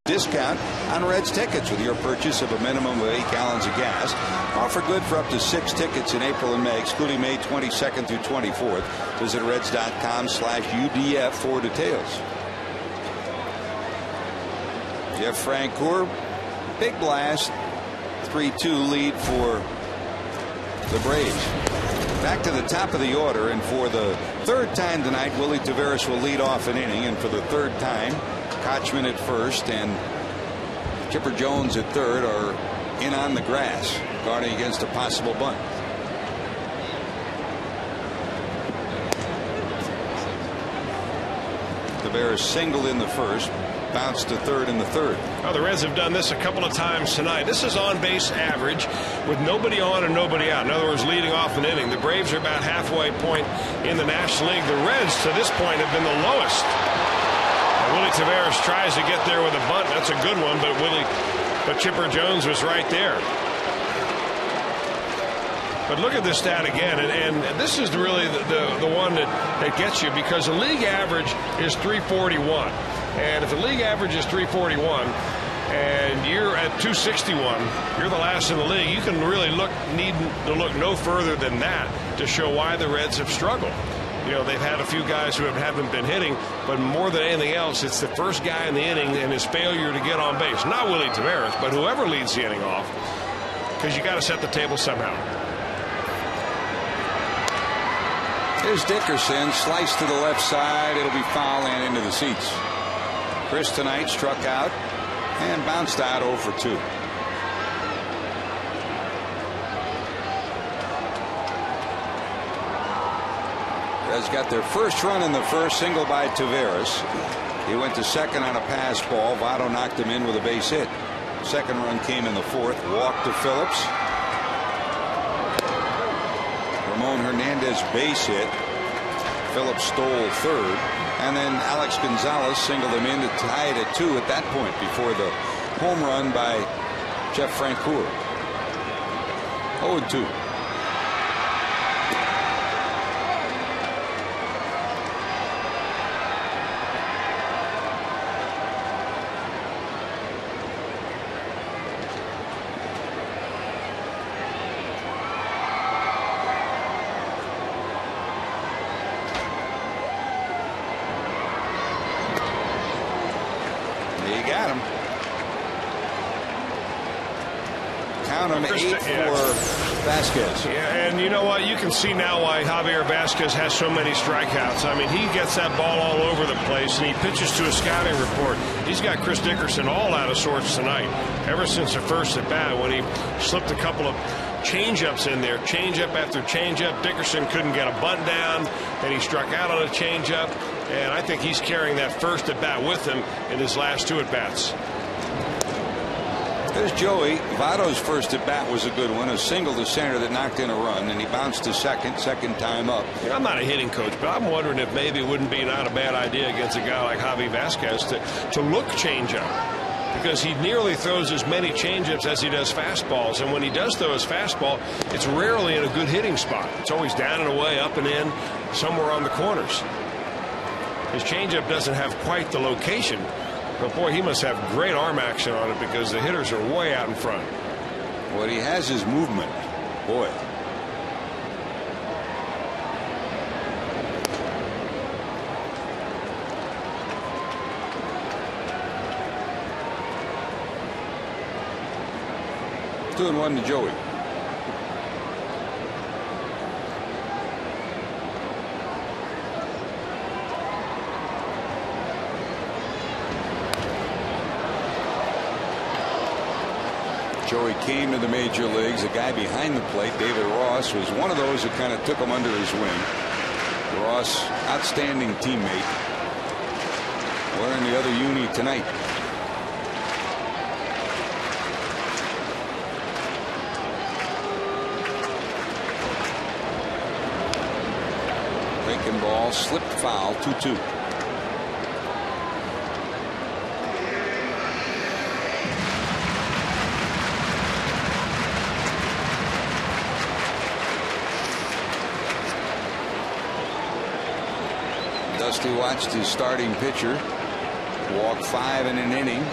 Discount on Reds tickets with your purchase of a minimum of 8 gallons of gas. Offer good for up to 6 tickets in April and May, excluding May 22nd through 24th. Visit Reds.com/UDF for details. Jeff Francoeur, big blast, 3-2 lead for the Braves. Back to the top of the order, and for the third time tonight, Willie Taveras will lead off an inning, and for the third time, Kochman at first and Chipper Jones at third are in on the grass, guarding against a possible bunt. Taveras singled in the first, bounced to third in the third. Well, the Reds have done this a couple of times tonight. This is on base average with nobody on and nobody out. In other words, leading off an inning. The Braves are about halfway point in the National League. The Reds to this point have been the lowest. Willie Taveras tries to get there with a bunt. That's a good one, but Chipper Jones was right there. But look at this stat again, and this is really the one that gets you, because the league average is 341. And if the league average is 341 and you're at 261, you're the last in the league. You can really need to look no further than that to show why the Reds have struggled. You know, they've had a few guys who haven't been hitting, but more than anything else, it's the first guy in the inning and his failure to get on base. Not Willie Taveras, but whoever leads the inning off, because you got to set the table somehow. Here's Dickerson, sliced to the left side. It'll be foul and into the seats. Chris tonight struck out and bounced out 0 for 2. Reds got their first run in the first, single by Taveras. He went to second on a pass ball. Votto knocked him in with a base hit. Second run came in the fourth. Walk to Phillips. Ramon Hernandez base hit. Phillips stole third. And then Alex Gonzalez singled him in to tie it at 2 at that point before the home run by Jeff Francoeur. 0-2. Count him 8 for Vazquez. Yeah, and you know what? You can see now why Javier Vazquez has so many strikeouts. I mean, he gets that ball all over the place, and he pitches to a scouting report. He's got Chris Dickerson all out of sorts tonight. Ever since the first at bat, when he slipped a couple of change-ups in there, change-up after change-up, Dickerson couldn't get a bunt down, and he struck out on a change-up. And I think he's carrying that first at bat with him in his last 2 at bats. There's Joey. Votto's first at bat was a good one, a single to center that knocked in a run, and he bounced to second time up. Yeah, I'm not a hitting coach, but I'm wondering if maybe it wouldn't be not a bad idea against a guy like Javi Vazquez to look changeup, because he nearly throws as many changeups as he does fastballs, and when he does throw his fastball, it's rarely in a good hitting spot. It's always down and away, up and in, somewhere on the corners. His changeup doesn't have quite the location. But boy, he must have great arm action on it, because the hitters are way out in front. What he has is movement. Boy. Two and 1 to Joey. Joey came to the major leagues. A guy behind the plate, David Ross, was one of those that kind of took him under his wing. Ross, outstanding teammate. Wearing the other uni tonight. Breaking ball, slipped foul, 2-2. Dusty watched his starting pitcher walk 5 in an inning.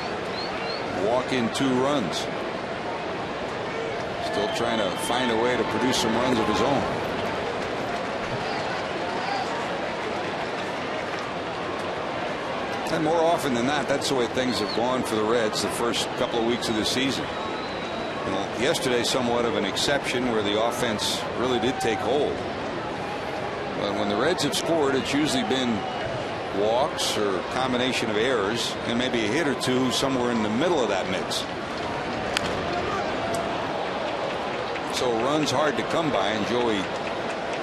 walk in 2 runs. Still trying to find a way to produce some runs of his own. And more often than not, that's the way things have gone for the Reds the first couple of weeks of the season. Yesterday, somewhat of an exception where the offense really did take hold. But when the Reds have scored, it's usually been walks or a combination of errors and maybe a hit or two somewhere in the middle of that mix. So runs hard to come by, and Joey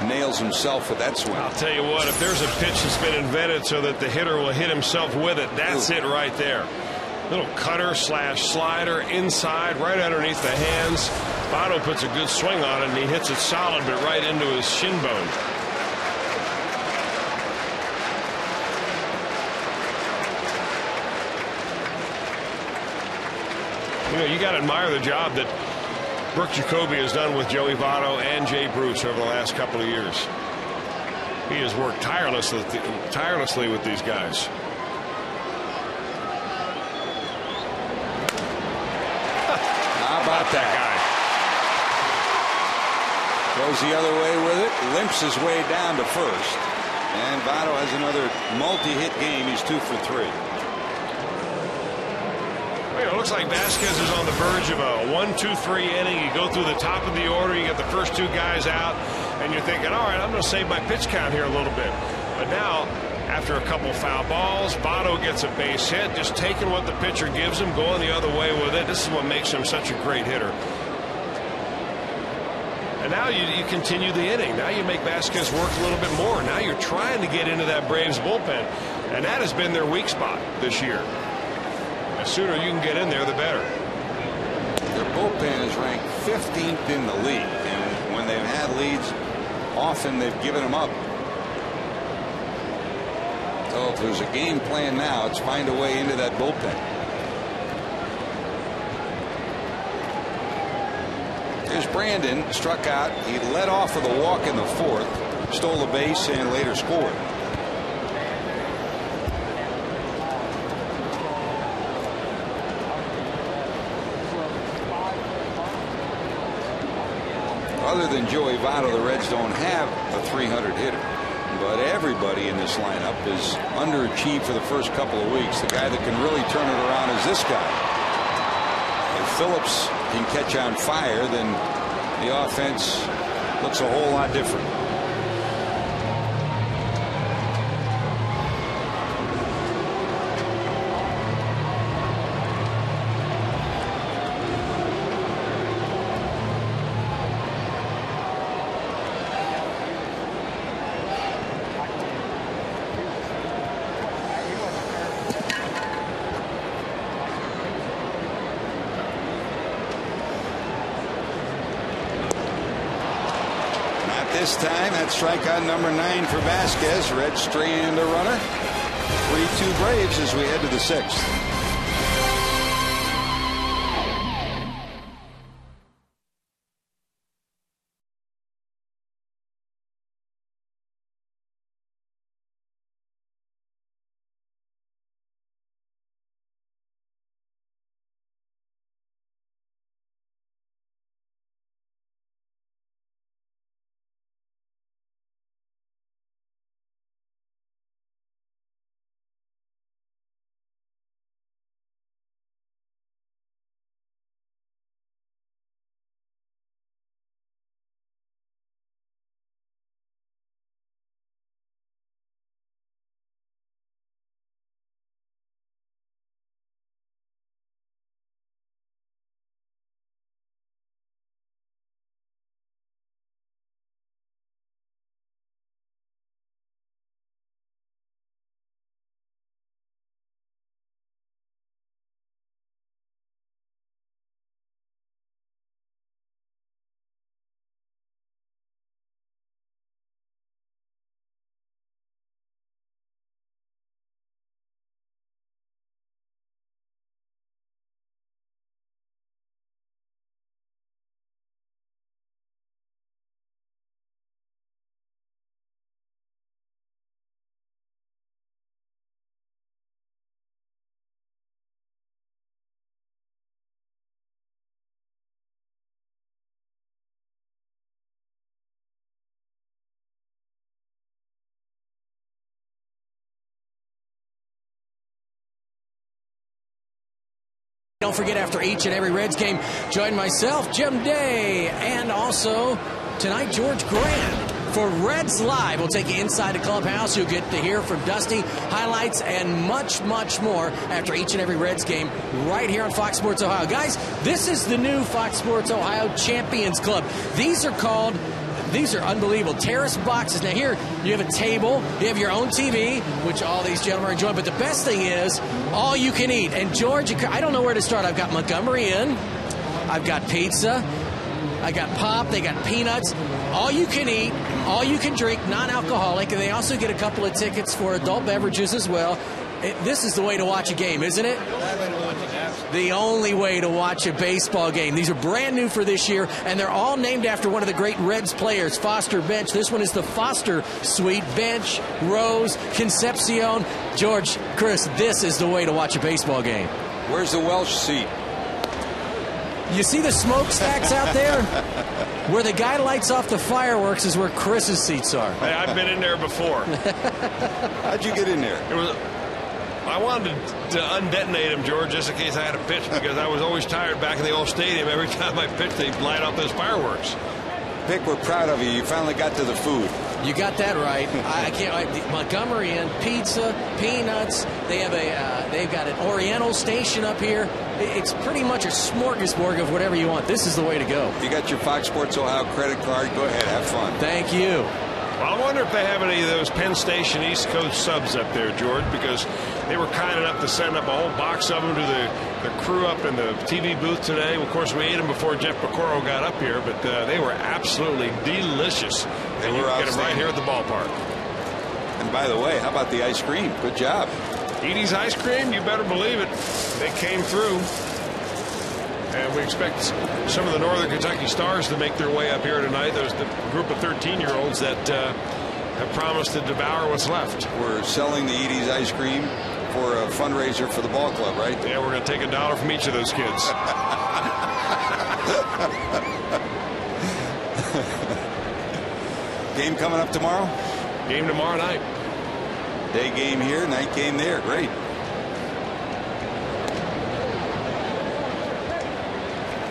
nails himself with that swing. I'll tell you what, if there's a pitch that's been invented so that the hitter will hit himself with it, that's it right there. Little cutter slash slider inside, right underneath the hands. Votto puts a good swing on it, and he hits it solid, but right into his shin bone. You know, you got to admire the job that Brooke Jacoby has done with Joey Votto and Jay Bruce over the last couple of years. He has worked tirelessly with these guys. How about that guy? Goes the other way with it, limps his way down to first, and Votto has another multi-hit game. He's 2 for 3. It looks like Vazquez is on the verge of a 1-2-3 inning. You go through the top of the order, you get the first 2 guys out, and you're thinking, all right, I'm going to save my pitch count here a little bit. But now, after a couple foul balls, Votto gets a base hit, just taking what the pitcher gives him, going the other way with it. This is what makes him such a great hitter. And now you continue the inning. Now you make Vazquez work a little bit more. Now you're trying to get into that Braves bullpen, and that has been their weak spot this year. The sooner you can get in there, the better. Their bullpen is ranked 15th in the league, and when they've had leads, often they've given them up. So if there's a game plan now, it's find a way into that bullpen. Here's Brandon, struck out. He led off with a walk in the 4th, stole a base, and later scored. Other than Joey Votto, the Reds don't have a 300 hitter. But everybody in this lineup is underachieved for the first couple of weeks. The guy that can really turn it around is this guy. If Phillips can catch on fire, then the offense looks a whole lot different. This time, that's strikeout number 9 for Vazquez. Reds strand a runner. 3-2 Braves as we head to the 6th. Don't forget, after each and every Reds game, join myself, Jim Day, and also tonight, George Grant for Reds Live. We'll take you inside the clubhouse. You'll get to hear from Dusty, highlights, and much, much more after each and every Reds game right here on Fox Sports Ohio. Guys, this is the new Fox Sports Ohio Champions Club. These are unbelievable terrace boxes. Now here you have a table, you have your own TV, which all these gentlemen are enjoying, but the best thing is all you can eat. And George, I don't know where to start. I've got Montgomery Inn, I've got pizza, I got pop, they got peanuts, all you can eat, all you can drink, non-alcoholic, and they also get a couple of tickets for adult beverages as well. This is the way to watch a game, isn't it? The only way to watch a baseball game. These are brand new for this year, and they're all named after one of the great Reds players, Foster Bench. This one is the Foster Suite. Bench, Rose, Concepcion. George, Chris, this is the way to watch a baseball game. Where's the Welsh seat? You see the smokestacks out there? Where the guy lights off the fireworks is where Chris's seats are. Hey, I've been in there before. How'd you get in there? I wanted to undetonate him, George, just in case I had a pitch, because I was always tired back in the old stadium. Every time I pitched, they'd light off those fireworks. Vic, we're proud of you. You finally got to the food. You got that right. I can't. Montgomery Inn, pizza, peanuts. They've got an Oriental station up here. It's pretty much a smorgasbord of whatever you want. This is the way to go. You got your Fox Sports Ohio credit card. Go ahead, have fun. Thank you. Well, I wonder if they have any of those Penn Station East Coast subs up there, George, because they were kind enough to send up a whole box of them to the crew up in the TV booth today. Of course, we ate them before Jeff Pecoro got up here, but they were absolutely delicious. They and were you can get them right here at the ballpark. And by the way, how about the ice cream? Good job. Edie's Ice Cream, you better believe it. They came through. And we expect some of the Northern Kentucky Stars to make their way up here tonight. There's the group of 13-year-olds that have promised to devour what's left. We're selling the Edie's Ice Cream for a fundraiser for the ball club, right? Yeah, we're going to take $1 from each of those kids. Game coming up tomorrow? Game tomorrow night. Day game here, night game there. Great.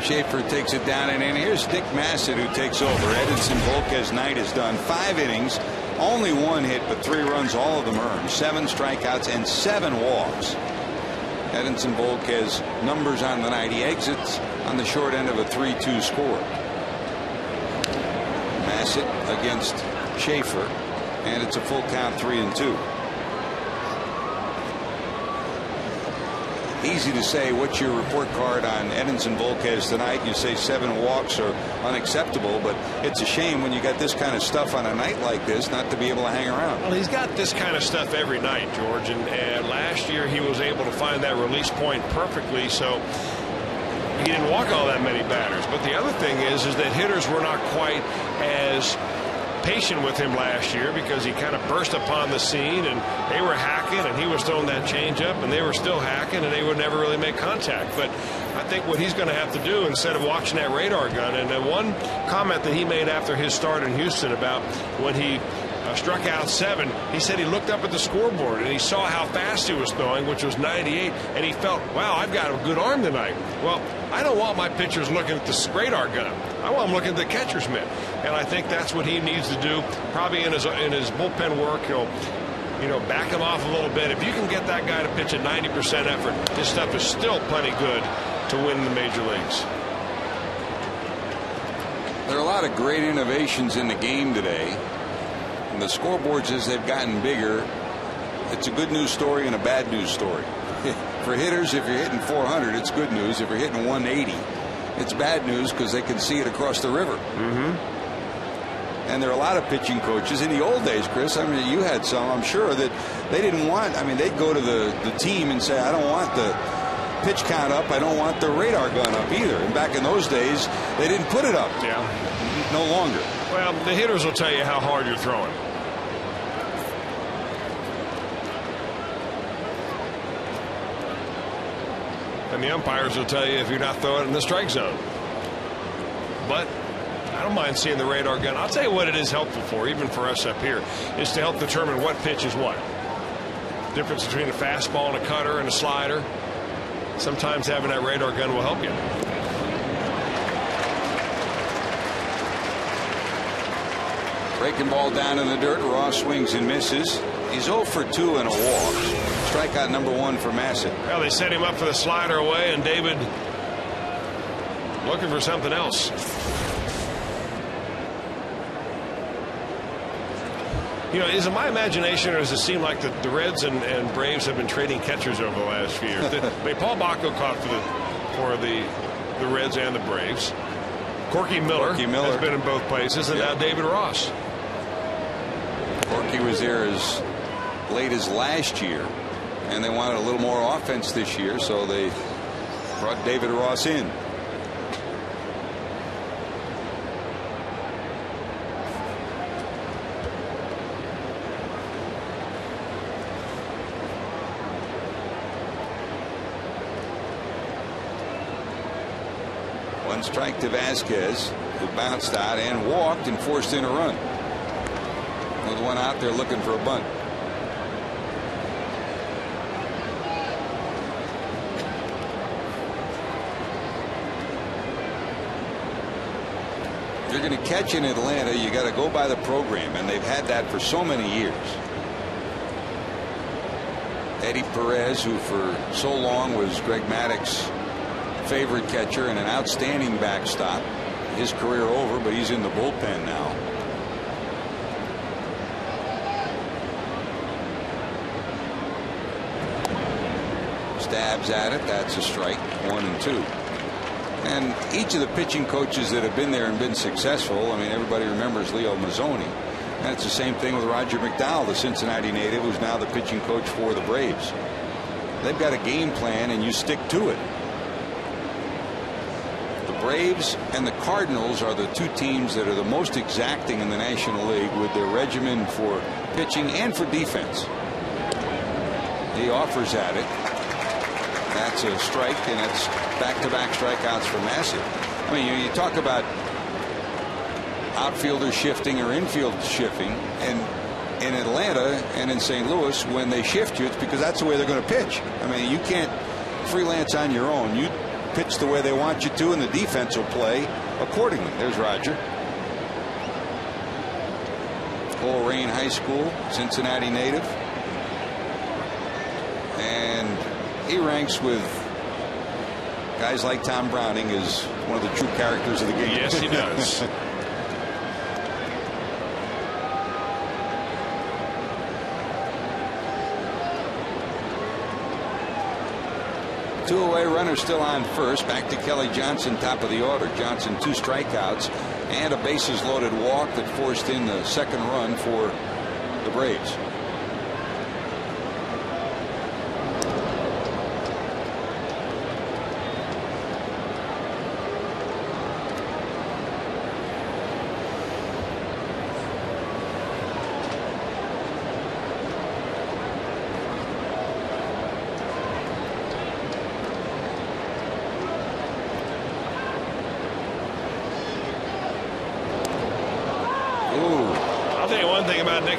Schaefer takes it down, and here's Dick Massett who takes over. Edinson Volquez night is done. 5 innings, only 1 hit, but 3 runs, all of them earned. 7 strikeouts and 7 walks. Edinson Volquez numbers on the night. He exits on the short end of a 3-2 score. Massett against Schaefer, and it's a full count, 3-2. Easy to say, what's your report card on Edinson Volquez tonight? You say 7 walks are unacceptable, but it's a shame when you got this kind of stuff on a night like this not to be able to hang around. Well, he's got this kind of stuff every night, George, and last year he was able to find that release point perfectly, so he didn't walk all that many batters. But the other thing is that hitters were not quite as patient with him last year because he kind of burst upon the scene and they were hacking and he was throwing that changeup and they were still hacking and they would never really make contact. But I think what he's going to have to do instead of watching that radar gun, and one comment that he made after his start in Houston about when he struck out 7, he said he looked up at the scoreboard and he saw how fast he was throwing, which was 98, and he felt, wow, I've got a good arm tonight. Well, I don't want my pitchers looking at the radar gun. I want them looking at the catcher's mitt, and I think that's what he needs to do. Probably in his bullpen work, he'll back him off a little bit. If you can get that guy to pitch at 90% effort, his stuff is still plenty good to win the major leagues. There are a lot of great innovations in the game today. And the scoreboards, as they've gotten bigger, it's a good news story and a bad news story. For hitters, if you're hitting 400, it's good news. If you're hitting 180, it's bad news because they can see it across the river. And there are a lot of pitching coaches in the old days, Chris. I mean, you had some, I'm sure, that they didn't want. I mean, they'd go to the team and say, I don't want the pitch count up. I don't want the radar gun up either. And back in those days, they didn't put it up. Yeah. No longer. Well, the hitters will tell you how hard you're throwing. And the umpires will tell you if you're not throwing in the strike zone. But I don't mind seeing the radar gun. I'll tell you what it is helpful for, even for us up here, is to help determine what pitch is what. Difference between a fastball and a cutter and a slider. sometimes having that radar gun will help you. Breaking ball down in the dirt. Ross swings and misses. He's 0 for 2 and a walk. Strikeout number 1 for Massett. Well, they set him up for the slider away, and David looking for something else. You know, is it my imagination, or does it seem like the Reds and Braves have been trading catchers over the last few years? I mean, Paul Bacco caught for the Reds and the Braves. Corky Miller has been in both places, and now David Ross. Corky was there as late as last year, and they wanted a little more offense this year, so they brought David Ross in. One strike to Vazquez, who bounced out and walked and forced in a run. With one out there looking for a bunt. If you're going to catch in Atlanta, you got to go by the program, and they've had that for so many years. Eddie Perez, who for so long was Greg Maddox's favorite catcher and an outstanding backstop. His career over, but he's in the bullpen now. Stabs at it. That's a strike. 1 and 2. And each of the pitching coaches that have been there and been successful, I mean, everybody remembers Leo Mazzoni. And it's the same thing with Roger McDowell, the Cincinnati native, who's now the pitching coach for the Braves. They've got a game plan, and you stick to it. Braves and the Cardinals are the two teams that are the most exacting in the National League with their regimen for pitching and for defense. He offers at it. That's a strike, and it's back-to-back strikeouts for Massett. I mean, you talk about outfielders shifting or infield shifting, and in Atlanta and in St. Louis, when they shift you, it's because that's the way they're going to pitch. I mean, you can't freelance on your own. You pitch the way they want you to, and the defense will play accordingly. There's Roger. Coleraine High School, Cincinnati native. And he ranks with guys like Tom Browning as one of the true characters of the game. Yes, he does. Two away, runner still on first. Back to Kelly Johnson, top of the order. Johnson 2 strikeouts and a bases loaded walk that forced in the second run for the Braves.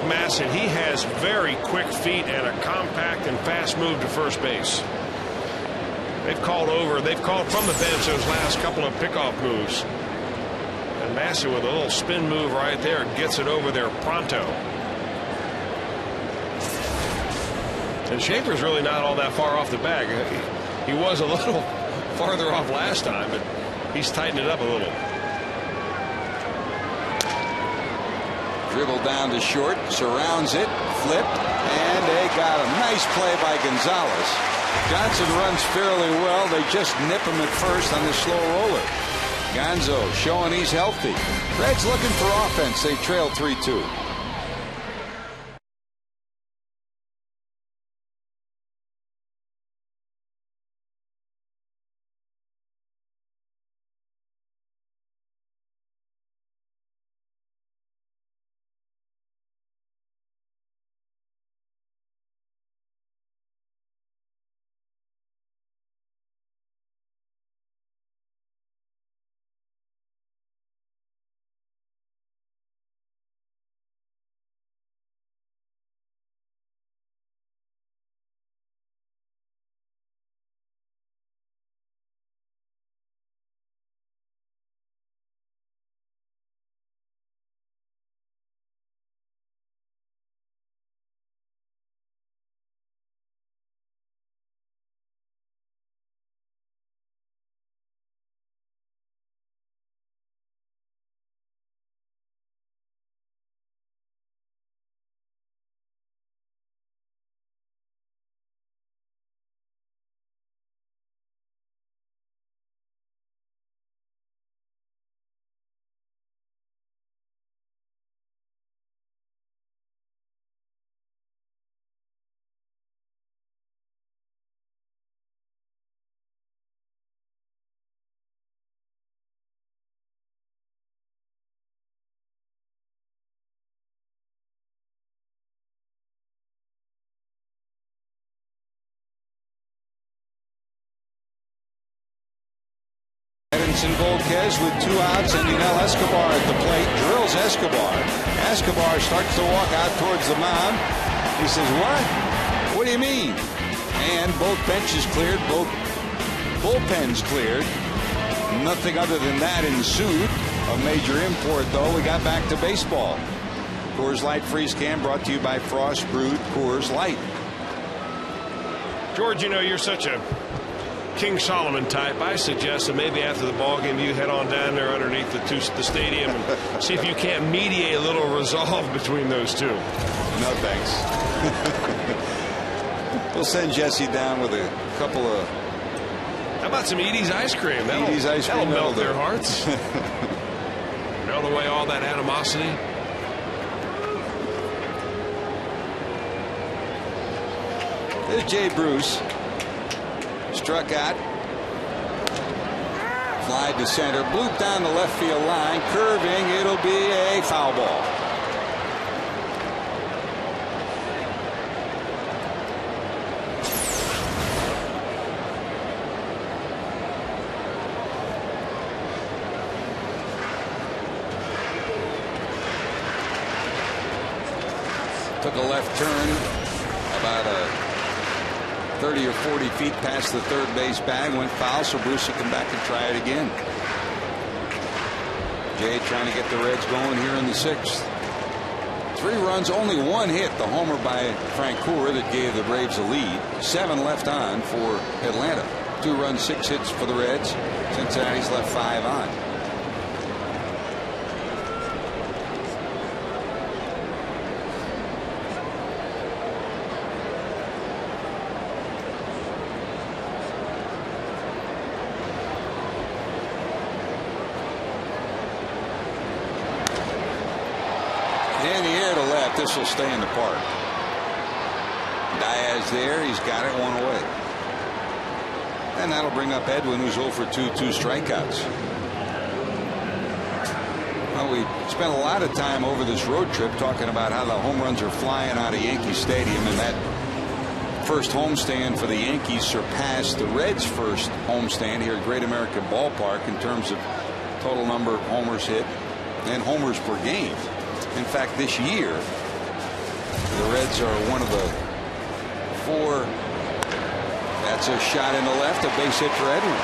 Massett, he has very quick feet and a compact and fast move to first base. They've called from the bench those last couple of pickoff moves, and Massett with a little spin move right there gets it over there pronto. And Schaefer's really not all that far off the bag. He was a little farther off last time, but he's tightened it up a little. Dribble down to short, surrounds it, flipped, and they got a nice play by Gonzalez. Johnson runs fairly well. They just nip him at first on the slow roller. Gonzo showing he's healthy. Reds looking for offense. They trail 3-2. Vazquez with 2 outs, and Yunel Escobar at the plate drills Escobar. Escobar starts to walk out towards the mound. He says, "What? What do you mean?" And both benches cleared, both bullpens cleared. Nothing other than that ensued. A major import, though. We got back to baseball. Coors Light Freeze Can brought to you by Frost Brewed Coors Light. George, you know, you're such a King Solomon type. I suggest that maybe after the ball game you head on down there underneath the stadium and see if you can't mediate a little resolve between those two. No thanks. We'll send Jesse down with a couple of. How about some Edie's ice cream? Edie's ice cream that'll melt their hearts. Melt away all that animosity. There's Jay Bruce. Struck out. Fly to center. Bloop down the left field line. Curving. It'll be a foul ball. Took a left turn about 30 or 40 feet past the third base bag, went foul, so Bruce will come back and try it again. Jay trying to get the Reds going here in the 6th. 3 runs, only 1 hit, the homer by Francoeur that gave the Braves a lead. 7 left on for Atlanta. 2 runs, 6 hits for the Reds. Cincinnati's left 5 on. In the air to left. This will stay in the park. Diaz there. He's got it, 1 away. And that'll bring up Edwin, who's 0 for 2, 2 strikeouts. Well, we spent a lot of time over this road trip talking about how the home runs are flying out of Yankee Stadium, and that first homestand for the Yankees surpassed the Reds' first homestand here at Great American Ballpark in terms of total number of homers hit and homers per game. In fact, this year, the Reds are one of the 4. That's a shot in the left, a base hit for Edwin.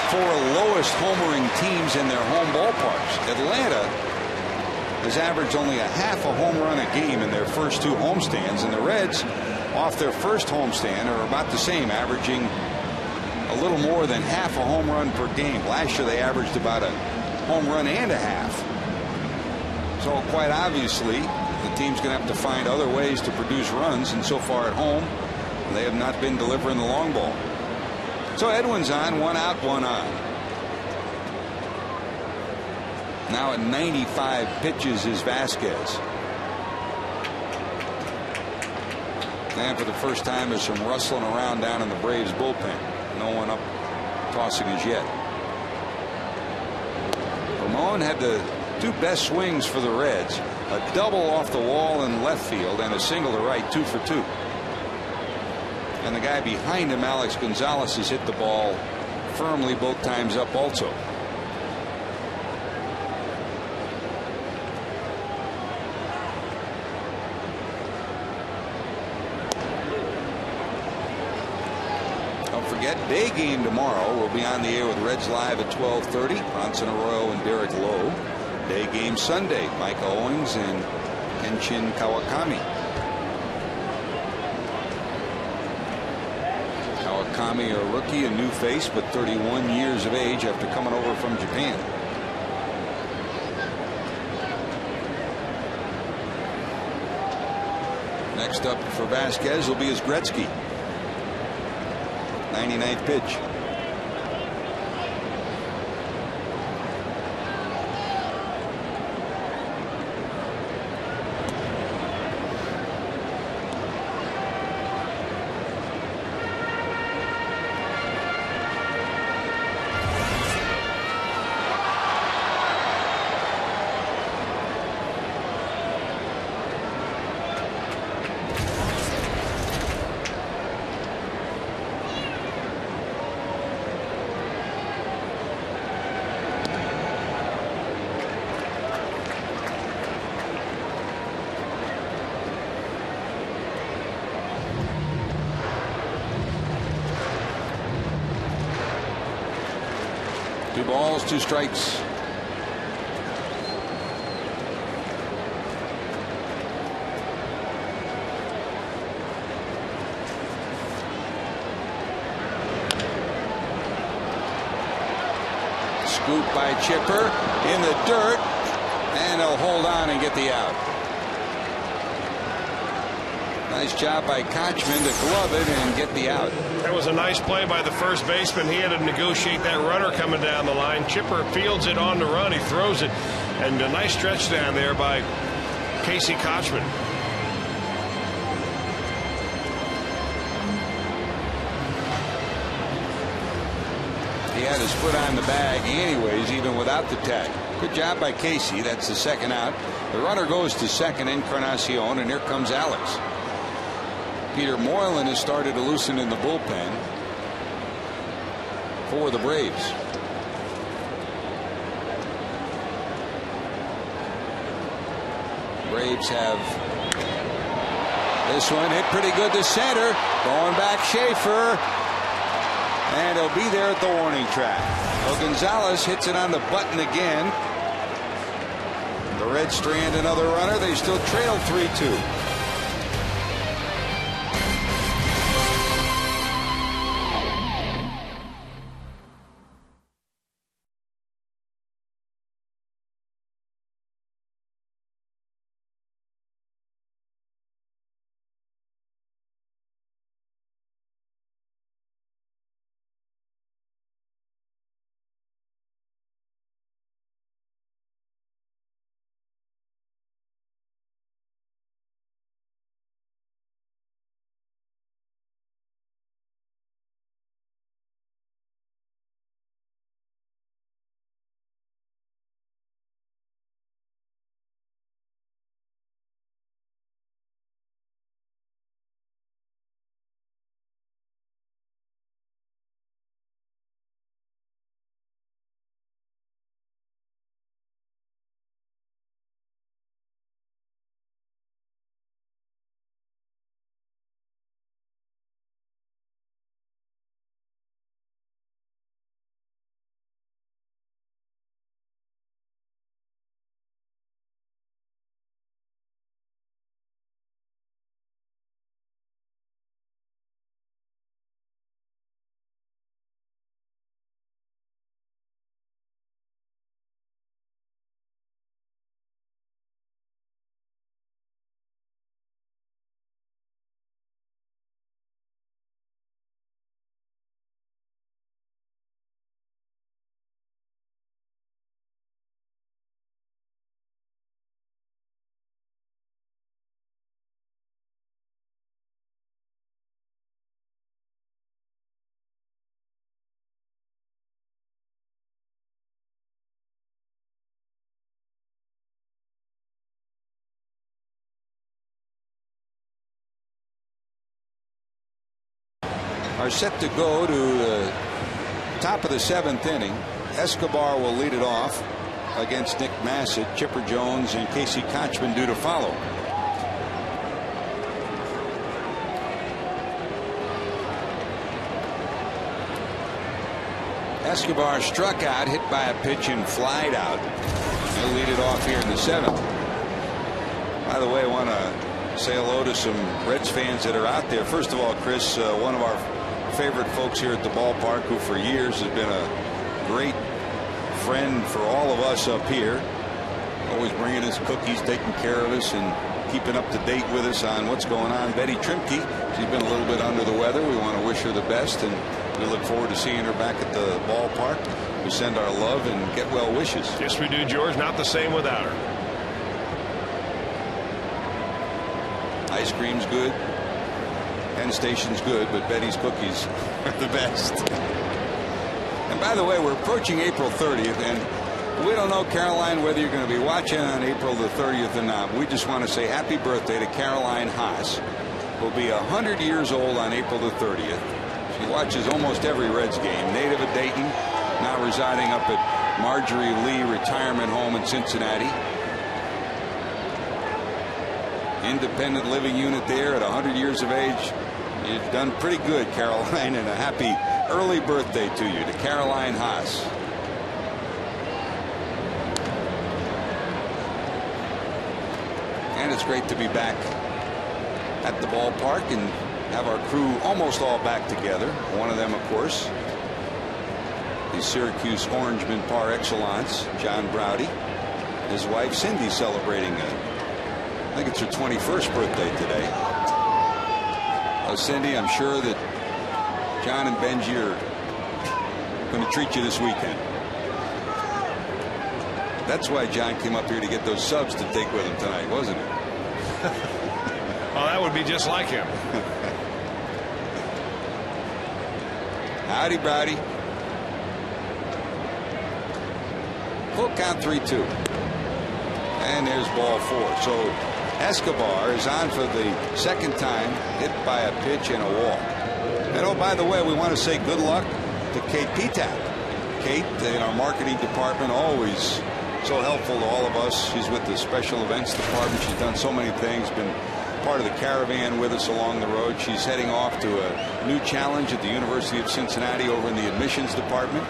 4 lowest homering teams in their home ballparks. Atlanta has averaged only a half a home run a game in their first 2 homestands, and the Reds, off their first homestand, are about the same, averaging a little more than half a home run per game. Last year, they averaged about a home run and a half. So quite obviously, the team's going to have to find other ways to produce runs, and so far at home, they have not been delivering the long ball. So Edwin's on, 1 out, 1 on. Now at 95 pitches is Vazquez. And for the first time, there's some rustling around down in the Braves bullpen. No one up tossing as yet. Ramon had the 2 best swings for the Reds, a double off the wall in left field and a single to right, 2 for 2. And the guy behind him, Alex Gonzalez, has hit the ball firmly both times up also. Don't forget, day game tomorrow. We'll be on the air with Reds Live at 12:30. Bronson Arroyo and Derek Lowe. Day game Sunday, Mike Owings and Kenshin Kawakami. Kawakami, a rookie, a new face, but 31 years of age after coming over from Japan. Next up for Vazquez will be his Gretzky. 99th pitch. 2 balls, 2 strikes. Scoop by Chipper in the dirt, and he'll hold on and get the out. Nice job by Kochman to glove it and get the out. That was a nice play by the first baseman. He had to negotiate that runner coming down the line. Chipper fields it on the run. He throws it, and a nice stretch down there by Casey Kochman. He had his foot on the bag anyways, even without the tag. Good job by Casey. That's the second out. The runner goes to second, Encarnacion, and here comes Alex. Peter Moylan has started to loosen in the bullpen for the Braves. Braves have this one hit pretty good to center. Going back Schaefer. And he'll be there at the warning track. Well, Gonzalez hits it on the button again. The Reds strand another runner. They still trail 3-2. Are set to go to the top of the 7th inning. Escobar will lead it off against Nick Massett. Chipper Jones and Casey Kochman due to follow. Escobar struck out, hit by a pitch and flied out. He'll lead it off here in the 7th. By the way, I want to say hello to some Reds fans that are out there. First of all, Chris, one of our favorite folks here at the ballpark, who for years has been a great friend for all of us up here, always bringing us cookies, taking care of us, and keeping up to date with us on what's going on. Betty Trimke, she's been a little bit under the weather. We want to wish her the best, and we look forward to seeing her back at the ballpark. We send our love and get well wishes. Yes, we do, George. Not the same without her. Ice cream's good. Penn Station's good, but Betty's cookies are the best. And by the way, we're approaching April 30th, and we don't know, Caroline, whether you're going to be watching on April the 30th or not. We just want to say happy birthday to Caroline Haas, who will be 100 years old on April the 30th. She watches almost every Reds game. Native of Dayton, now residing up at Marjorie Lee Retirement Home in Cincinnati. Independent living unit there at 100 years of age. You've done pretty good, Caroline, and a happy early birthday to you, to Caroline Haas. it's great to be back at the ballpark and have our crew almost all back together. One of them, of course, the Syracuse Orangeman par excellence, John Browdy. His wife Cindy celebrating I think it's her 21st birthday today. Cindy, I'm sure that John and Benji are going to treat you this weekend. That's why John came up here to get those subs to take with him tonight, wasn't it? Well, that would be just like him. Howdy, Browdy. Full count 3-2. And there's ball 4. So Escobar is on for the second time, hit by a pitch and a walk. And oh, by the way, we want to say good luck to Kate Petak. Kate, in our marketing department, always so helpful to all of us. She's with the special events department. She's done so many things, been part of the caravan with us along the road. She's heading off to a new challenge at the University of Cincinnati over in the admissions department.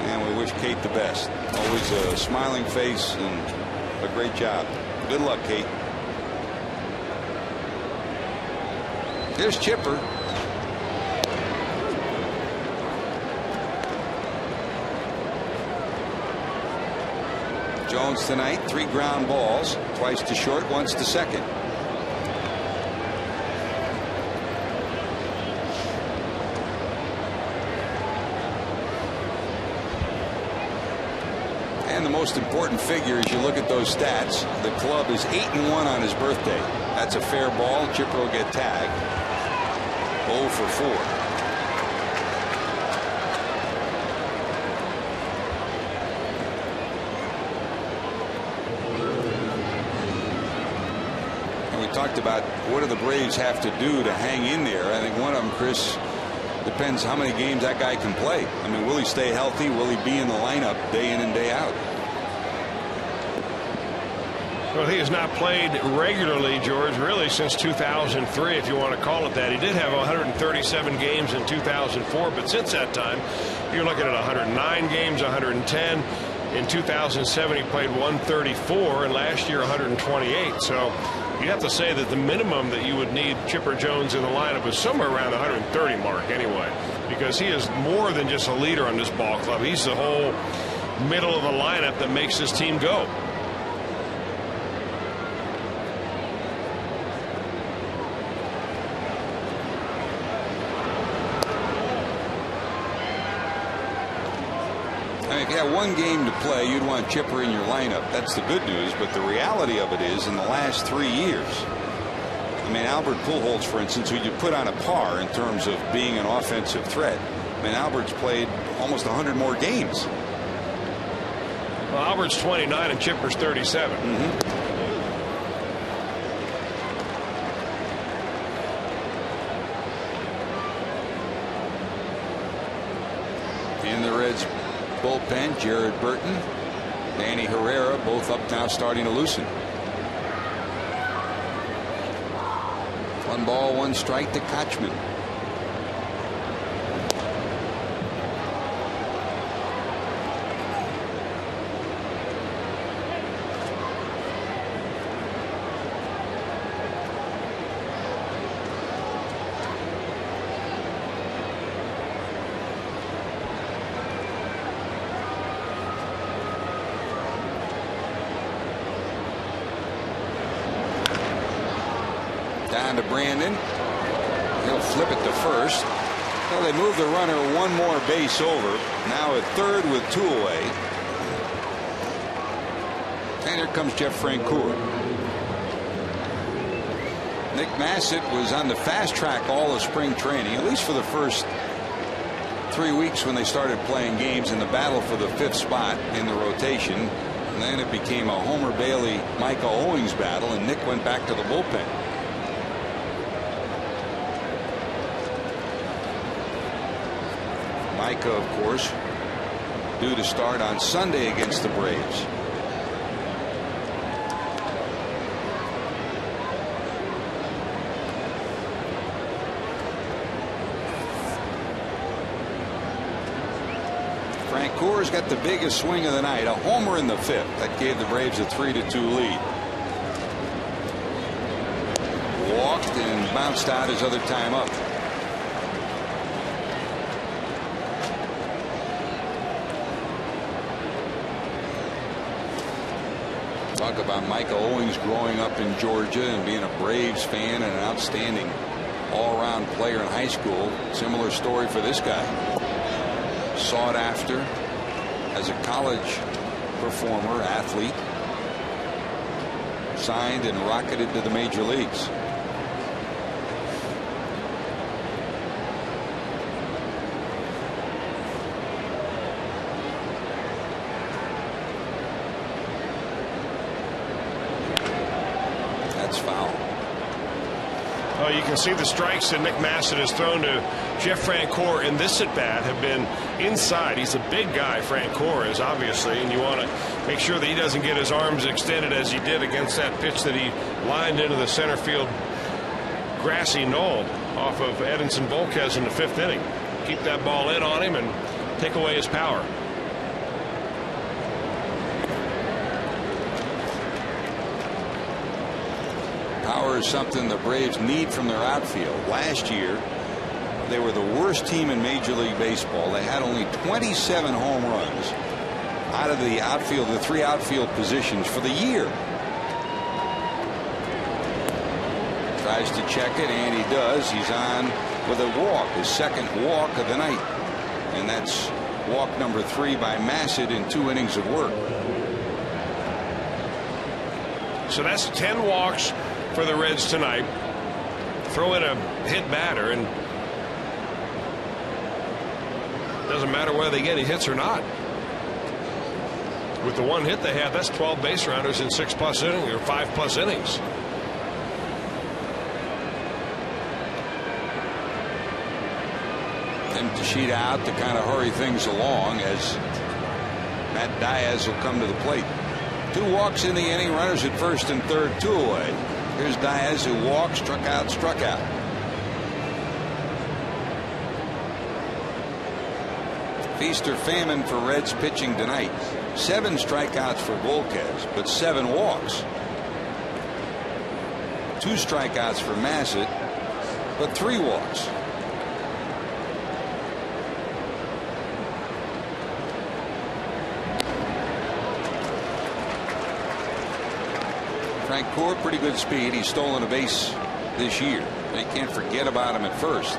And we wish Kate the best. Always a smiling face and a great job. Good luck, Kate. There's Chipper. Jones tonight, 3 ground balls, twice to short, once to second. And the most important figure as you look at those stats, the club is 8-1 on his birthday. That's a fair ball. Chipper will get tagged. 0 for 4. Talked about what do the Braves have to do to hang in there. I think one of them, Chris, depends how many games that guy can play. I mean, will he stay healthy? Will he be in the lineup day in and day out? Well, he has not played regularly, George, really since 2003, if you want to call it that. He did have 137 games in 2004, but since that time, you're looking at 109 games, 110. In 2007, he played 134, and last year 128. So you have to say that the minimum that you would need Chipper Jones in the lineup is somewhere around the 130 mark anyway, because he is more than just a leader on this ball club. He's the whole middle of the lineup that makes this team go. If you had one game to play, you'd want Chipper in your lineup. That's the good news. But the reality of it is, in the last 3 years, I mean, Albert Pujols, for instance, who you put on a par in terms of being an offensive threat. I mean, Albert's played almost 100 more games. Well, Albert's 29 and Chipper's 37. In the Reds bullpen, Jared Burton, Danny Herrera, both up now, starting to loosen. 1 ball, 1 strike to Kochman. Down to Brandon. He'll flip it to first. Well, they move the runner 1 more base over. Now at third with 2 away. And here comes Jeff Francoeur. Nick Massett was on the fast track all of spring training, at least for the first 3 weeks when they started playing games in the battle for the 5th spot in the rotation. And then it became a Homer Bailey, Micah Owings battle, and Nick went back to the bullpen. Micah, of course, due to start on Sunday against the Braves. Francoeur's got the biggest swing of the night, a homer in the 5th. That gave the Braves a 3-2 lead. walked and bounced out his other time up. Talk about Micah Owings growing up in Georgia and being a Braves fan and an outstanding all-around player in high school. Similar story for this guy. Sought after as a college performer, athlete. Signed and rocketed to the major leagues. That's foul. Oh, you can see the strikes that Nick Massett has thrown to Jeff Francoeur in this at bat have been inside. He's a big guy, Francoeur is, obviously, and you want to make sure that he doesn't get his arms extended as he did against that pitch that he lined into the center field grassy knoll off of Edinson Vazquez in the 5th inning. Keep that ball in on him and take away his power. Power is something the Braves need from their outfield. Last year, they were the worst team in Major League Baseball. They had only 27 home runs out of the outfield, the 3 outfield positions for the year. Tries to check it, and he does. He's on with a walk, his 2nd walk of the night. And that's walk number 3 by Massett in 2 innings of work. So that's 10 walks for the Reds tonight. Throw in a hit batter, and doesn't matter whether they get any hits or not. With the 1 hit they had, that's 12 base runners in 6+ innings or 5+ innings. Empty sheet out to kind of hurry things along as Matt Diaz will come to the plate. 2 walks in the inning, runners at 1st and 3rd, 2 away. Here's Diaz, who walked, struck out. Feast or famine for Reds pitching tonight. 7 strikeouts for Vazquez, but 7 walks. 2 strikeouts for Massett, but 3 walks. Francoeur, pretty good speed. He's stolen a base this year. They can't forget about him at first.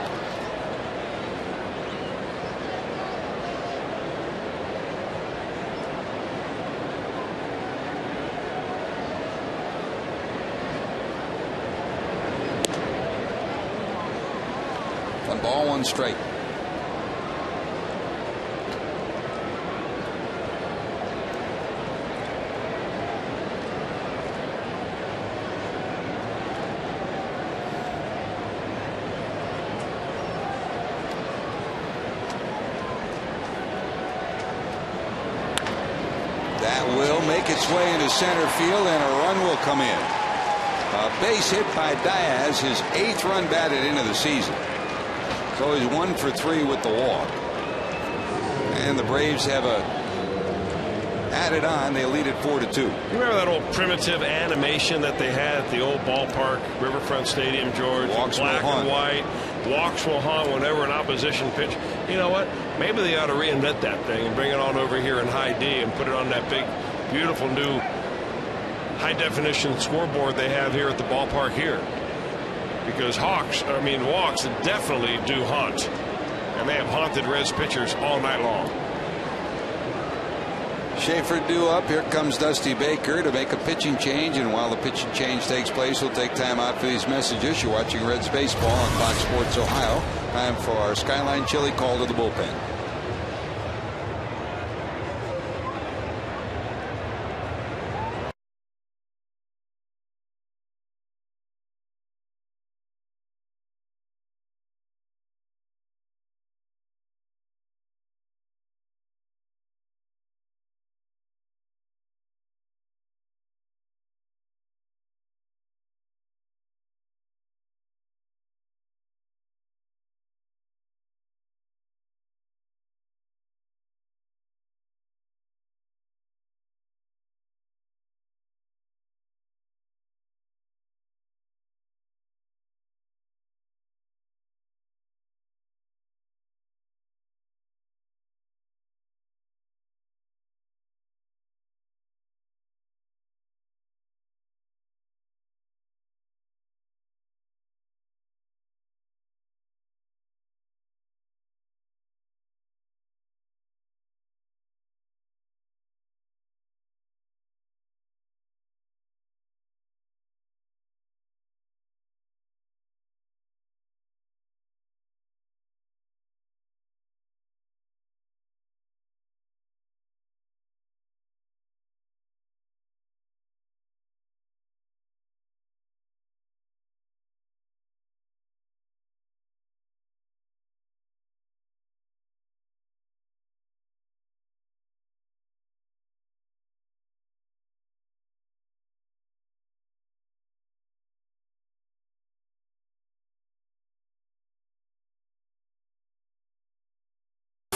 One ball, 1 strike. Make its way into center field, and a run will come in. A base hit by Diaz, his 8th run batted into the season. So he's 1 for 3 with the walk. And the Braves have added on. They lead it 4-2. You remember that old primitive animation that they had at the old ballpark, Riverfront Stadium, George? Walks black will and hunt. white. Walks will haunt whenever an opposition pitch. You know what? Maybe they ought to reinvent that thing and bring it on over here in high D and put it on that big, beautiful new high-definition scoreboard they have here at the ballpark here. Because walks definitely do haunt. And they have haunted Reds pitchers all night long. Schaefer due up. Here comes Dusty Baker to make a pitching change. And while the pitching change takes place, we'll take time out for these messages. You're watching Reds baseball on Fox Sports Ohio. Time for our Skyline Chili call to the bullpen.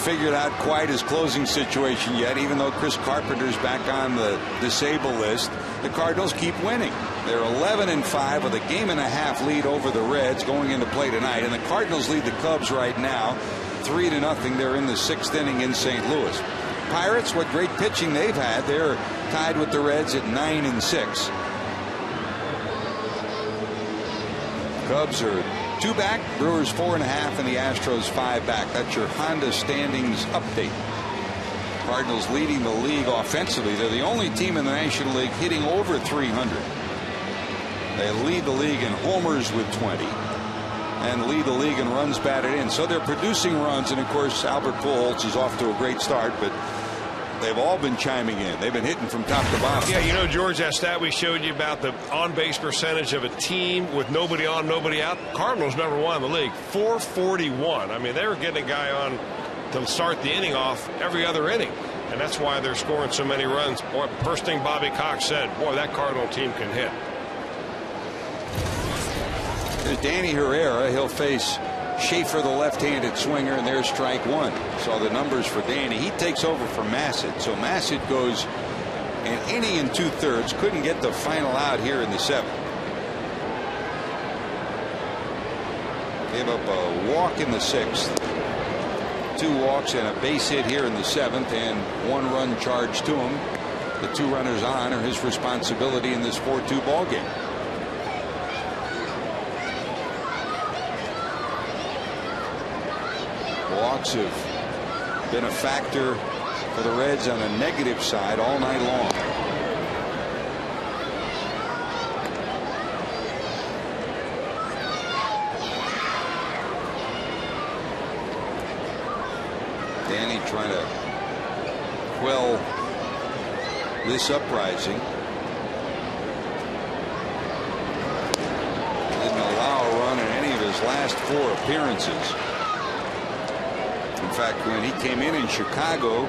figured out quite his closing situation yet, even though Chris Carpenter's back on the disabled list. The Cardinals keep winning. They're 11-5 with a game-and-a-half lead over the Reds going into play tonight, and the Cardinals lead the Cubs right now 3-0. They're in the 6th inning in St. Louis. Pirates, what great pitching they've had. They're tied with the Reds at 9-6. Cubs are 2 back, Brewers 4.5, and the Astros 5 back. That's your Honda standings update. Cardinals leading the league offensively. They're the only team in the National League hitting over 300. They lead the league in homers with 20 and lead the league in runs batted in. So they're producing runs, and of course Albert Pujols is off to a great start, but they've all been chiming in. They've been hitting from top to bottom. Yeah, you know, George, that stat we showed you about the on-base percentage of a team with nobody on, nobody out. Cardinals #1 in the league, 441. I mean, they were getting a guy on to start the inning off every other inning, and that's why they're scoring so many runs. Boy, first thing Bobby Cox said, boy, that Cardinal team can hit. There's Danny Herrera. He'll face Schaefer, the left-handed swinger, and there's strike 1. Saw the numbers for Danny. He takes over for Massett. So Massett goes an inning and 2/3. Couldn't get the final out here in the 7th. Gave up a walk in the 6th. 2 walks and a base hit here in the 7th, and 1 run charged to him. The 2 runners on are his responsibility in this 4-2 ball game. Walks have been a factor for the Reds on a negative side all night long. Danny trying to quell this uprising. Didn't allow a run in any of his last 4 appearances. In fact, when he came in Chicago,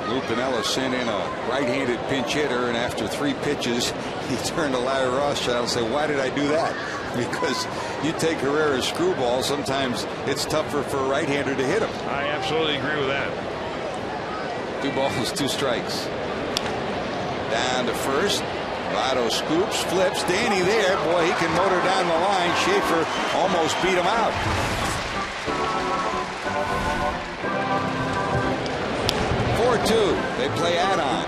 Lou Piniella sent in a right-handed pinch hitter, and after 3 pitches, he turned to Larry Rothschild and said, "Why did I do that?" Because you take Herrera's screwball, sometimes it's tougher for a right-hander to hit him. I absolutely agree with that. 2 balls, 2 strikes. Down to first. Votto scoops, flips. Danny there. Boy, he can motor down the line. Schaefer almost beat him out. 4-2. They play add-on.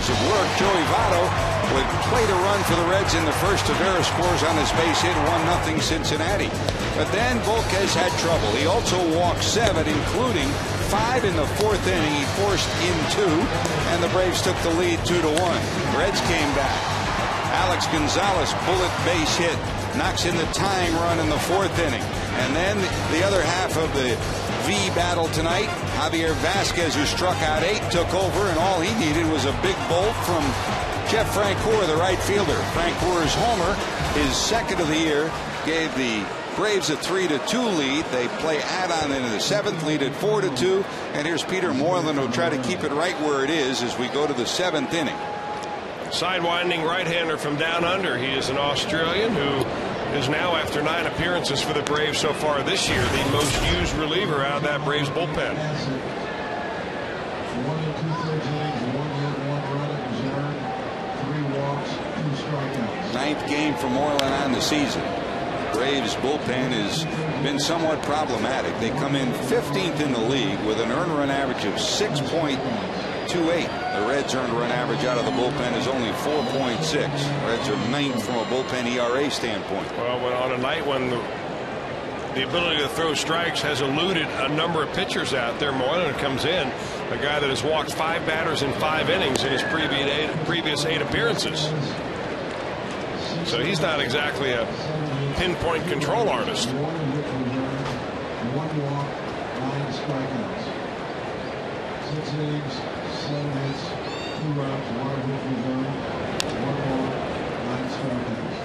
Of work. Joey Votto would plate a run for the Reds in the first. Tavera scores on his base hit, 1-0 Cincinnati. But then Vazquez had trouble. He also walked 7, including 5 in the 4th inning. He forced in 2, and the Braves took the lead 2-1. Reds came back. Alex Gonzalez, bullet base hit, knocks in the tying run in the 4th inning. And then the other half of the V battle tonight, Javier Vazquez, who struck out 8, took over, and all he needed was a big bolt from Jeff Francoeur, the right fielder. Francoeur's homer, his 2nd of the year, gave the Braves a 3-2 lead. They play add-on into the 7th, lead at 4-2. And here's Peter Moylan, who'll try to keep it right where it is as we go to the 7th inning. Sidewinding right-hander from down under. He is an Australian who is now, after 9 appearances for the Braves so far this year, the most used reliever out of that Braves bullpen. 1 2/3 innings, 1 hit, 1 run in reserve, 3 walks, 2 strikeouts. 9th game for Moylan on the season. Braves bullpen has been somewhat problematic. They come in 15th in the league with an earned run average of 6.28. The Reds' earned run average out of the bullpen is only 4.6. Reds are 9th from a bullpen ERA standpoint. Well, on a night when the ability to throw strikes has eluded a number of pitchers out there, Moylan comes in, a guy that has walked 5 batters in 5 innings in his previous 8 appearances. So he's not exactly a pinpoint control artist. 1 hit reserve, 1 walk, 9 strikeouts. 6 innings, 7 hits, 2 runs, 1 hit reserve, 1 walk, 9 strikeouts.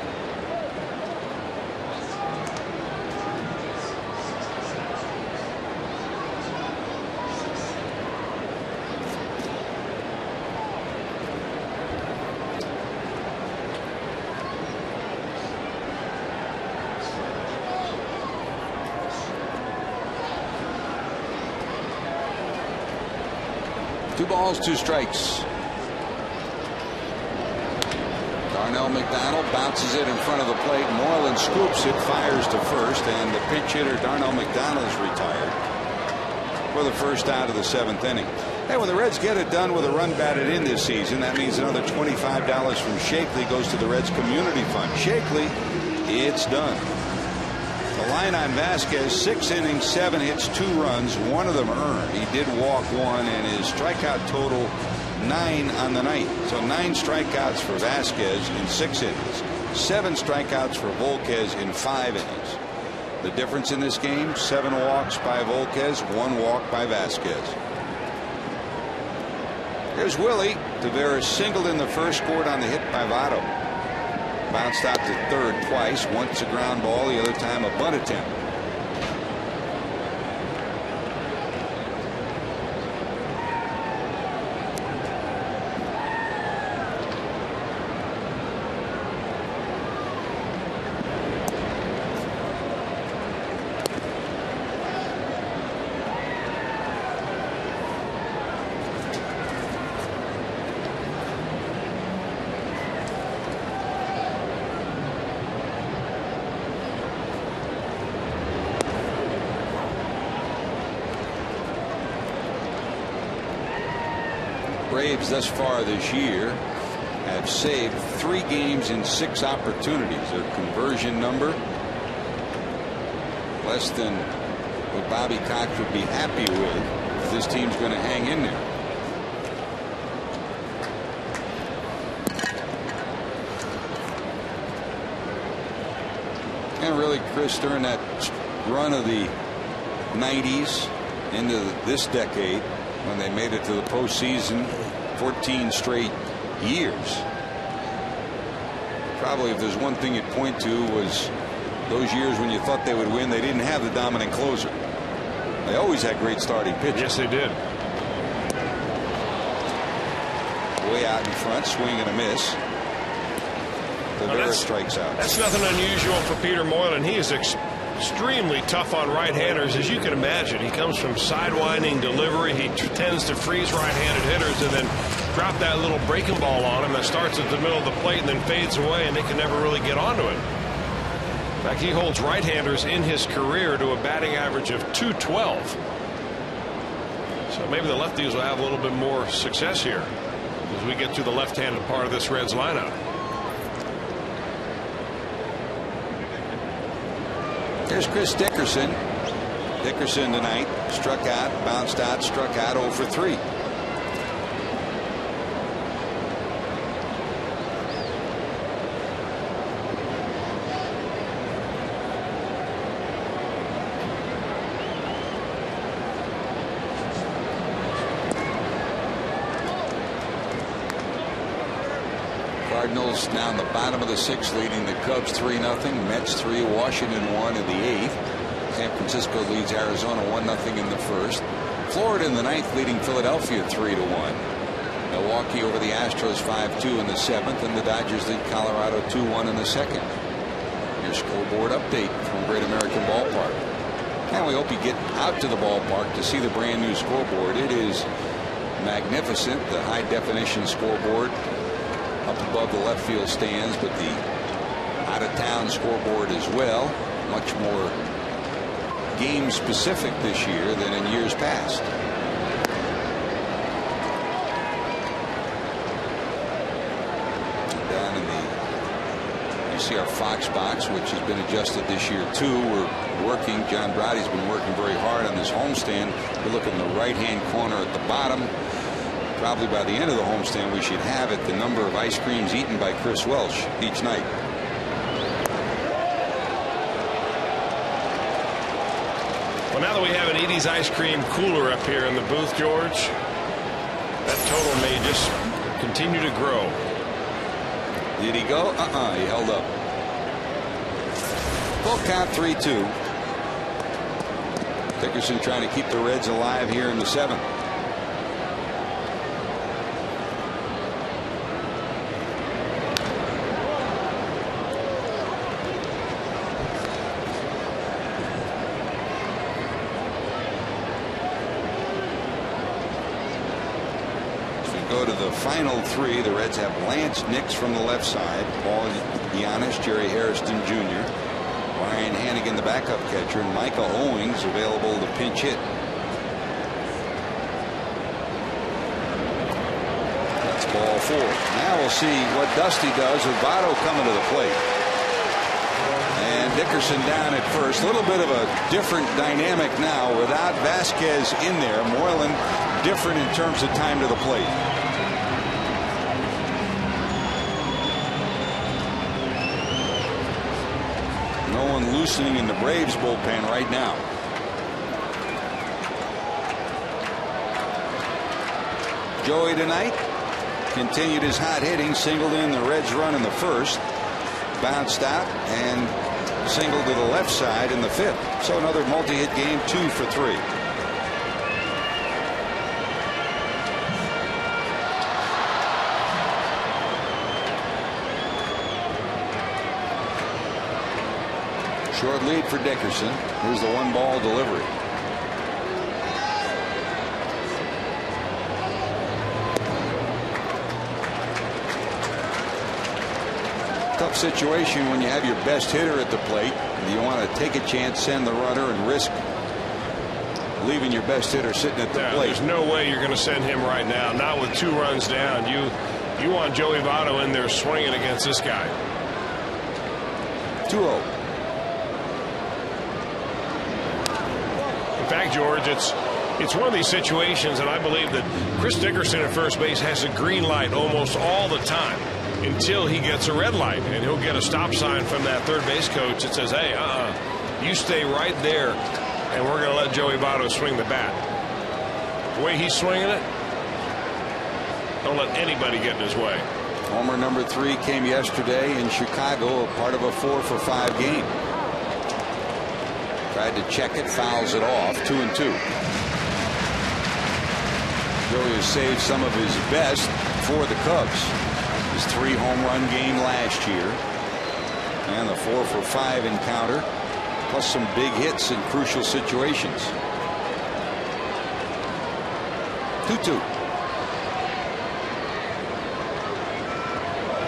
Two balls, 2 strikes. Darnell McDonald bounces it in front of the plate. Moylan scoops it, fires to first, and the pinch hitter Darnell McDonald is retired for the first out of the 7th inning. Hey, when the Reds get it done with a run batted in this season, that means another $25 from Shakely goes to the Reds Community Fund. Shakely, it's done. The line on Vazquez, 6 innings, 7 hits, 2 runs, 1 of them earned. He did walk 1, and his strikeout total 9 on the night. So 9 strikeouts for Vazquez in 6 innings. 7 strikeouts for Vazquez in 5 innings. The difference in this game, 7 walks by Vazquez, 1 walk by Vazquez. Here's Willie. Tavera singled in the first, scored on the hit by Votto. Bounced out to third twice, once a ground ball, the other time a bunt attempt. Braves thus far this year have saved 3 games in 6 opportunities. Their conversion number less than what Bobby Cox would be happy with if this team's going to hang in there. And really, Chris, during that run of the 90s into this decade, when they made it to the postseason 14 straight years, probably if there's one thing you'd point to was those years when you thought they would win, they didn't have the dominant closer. They always had great starting pitchers. Yes, they did. Way out in front, swing and a miss. Tavera strikes out. That's nothing unusual for Peter Moylan. He is extremely tough on right-handers, as you can imagine. He comes from sidewinding delivery. He tends to freeze right-handed hitters and then drop that little breaking ball on him that starts at the middle of the plate and then fades away, and they can never really get onto it. In fact, he holds right-handers in his career to a batting average of .212. So maybe the lefties will have a little bit more success here as we get to the left-handed part of this Reds lineup. There's Chris Dickerson. Dickerson tonight struck out, bounced out, struck out 0 for 3. Cardinals now in the bottom of the 6th, leading the Cubs 3-0. Mets 3, Washington 1 in the 8th. San Francisco leads Arizona 1-0 in the 1st. Florida in the 9th, leading Philadelphia 3-1. Milwaukee over the Astros 5-2 in the 7th, and the Dodgers lead Colorado 2-1 in the 2nd. Your scoreboard update from Great American Ballpark. And we hope you get out to the ballpark to see the brand new scoreboard. It is magnificent. The high definition scoreboard up above the left field stands, but the out of town scoreboard as well. Much more game specific this year than in years past. Down in the, you see our Fox box, which has been adjusted this year too. We're working. John Brody's been working very hard on this homestand. We look in the right hand corner at the bottom. Probably by the end of the homestand we should have it, the number of ice creams eaten by Chris Welsh each night. Well, now that we have an Edie's ice cream cooler up here in the booth, George, that total may just continue to grow. Did he go? He held up. Full count 3-2. Dickerson trying to keep the Reds alive here in the 7th. Go to the final 3. The Reds have Lance Nix from the left side, Paul Giannis, Jerry Hairston Jr., Ryan Hannigan, the backup catcher, and Michael Owings available to pinch hit. That's ball 4. Now we'll see what Dusty does with Votto coming to the plate. And Dickerson down at first. A little bit of a different dynamic now without Vazquez in there. Moreland different in terms of time to the plate. No one loosening in the Braves bullpen right now. Joey tonight continued his hot hitting, singled in the Reds run in the 1st, bounced out and singled to the left side in the 5th. So another multi-hit game, 2 for 3. Short lead for Dickerson. Here's the 1-ball delivery. Tough situation when you have your best hitter at the plate. You want to take a chance, send the runner, and risk leaving your best hitter sitting at the plate. There's no way you're going to send him right now. Not with 2 runs down. You want Joey Votto in there swinging against this guy. 2-0. In fact, George, it's one of these situations, and I believe that Chris Dickerson at first base has a green light almost all the time until he gets a red light, and he'll get a stop sign from that third base coach that says, hey, you stay right there, and we're going to let Joey Votto swing the bat. The way he's swinging it, don't let anybody get in his way. Homer number 3 came yesterday in Chicago, part of a 4-for-5 game. Tried to check it, fouls it off, 2-2. Joey has saved some of his best for the Cubs. His 3-home-run game last year, and the 4-for-5 encounter, plus some big hits in crucial situations. 2-2.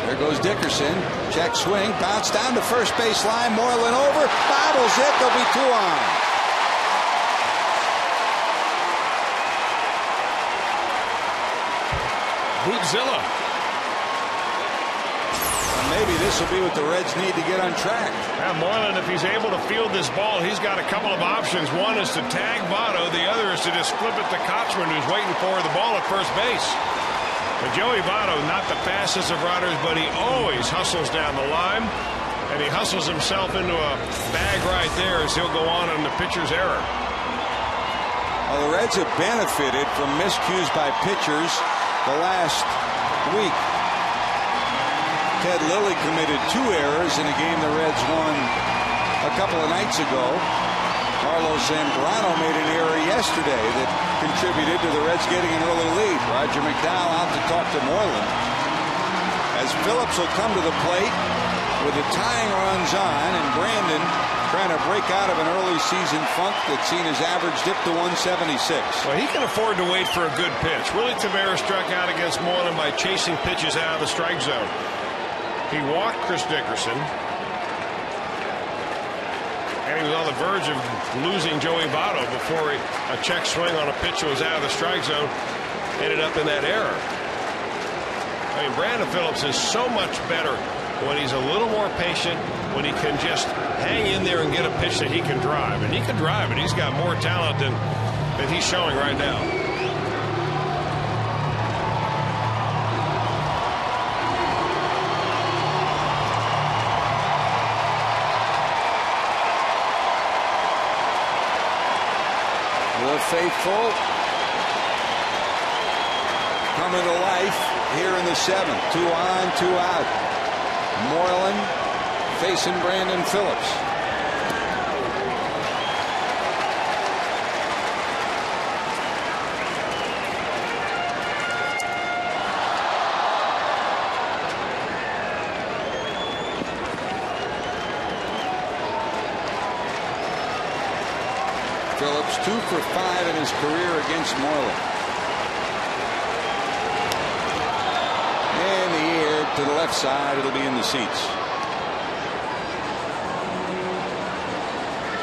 There goes Dickerson. Check swing. Bounce down to first base line. Moreland over. Bobbles it. There'll be 2 on. Bootzilla. And maybe this will be what the Reds need to get on track. Now Moylan, if he's able to field this ball, he's got a couple of options. One is to tag Votto. The other is to just flip it to Kochman, who's waiting for the ball at first base. But Joey Votto, not the fastest of runners, but he always hustles down the line. And he hustles himself into a bag right there as he'll go on the pitcher's error. Well, the Reds have benefited from miscues by pitchers the last week. Ted Lilly committed 2 errors in a game the Reds won a couple of nights ago. Carlos Zambrano made an error yesterday that contributed to the Reds getting an early lead. Roger McDowell out to talk to Moylan. As Phillips will come to the plate with the tying runs on, and Brandon trying to break out of an early season funk that's seen his average dip to 176. Well, he can afford to wait for a good pitch. Willie Tavera struck out against Moylan by chasing pitches out of the strike zone. He walked Chris Dickerson, and he was on the verge of losing Joey Votto before a check swing on a pitch that was out of the strike zone ended up in that error. I mean, Brandon Phillips is so much better when he's a little more patient, when he can just hang in there and get a pitch that he can drive. And he can drive it. He's got more talent than he's showing right now. The faithful coming to life here in the 7th. 2 on, 2 out. Moylan facing Brandon Phillips. Phillips 2 for 5 in his career against Moylan. And the air to the left side. It'll be in the seats.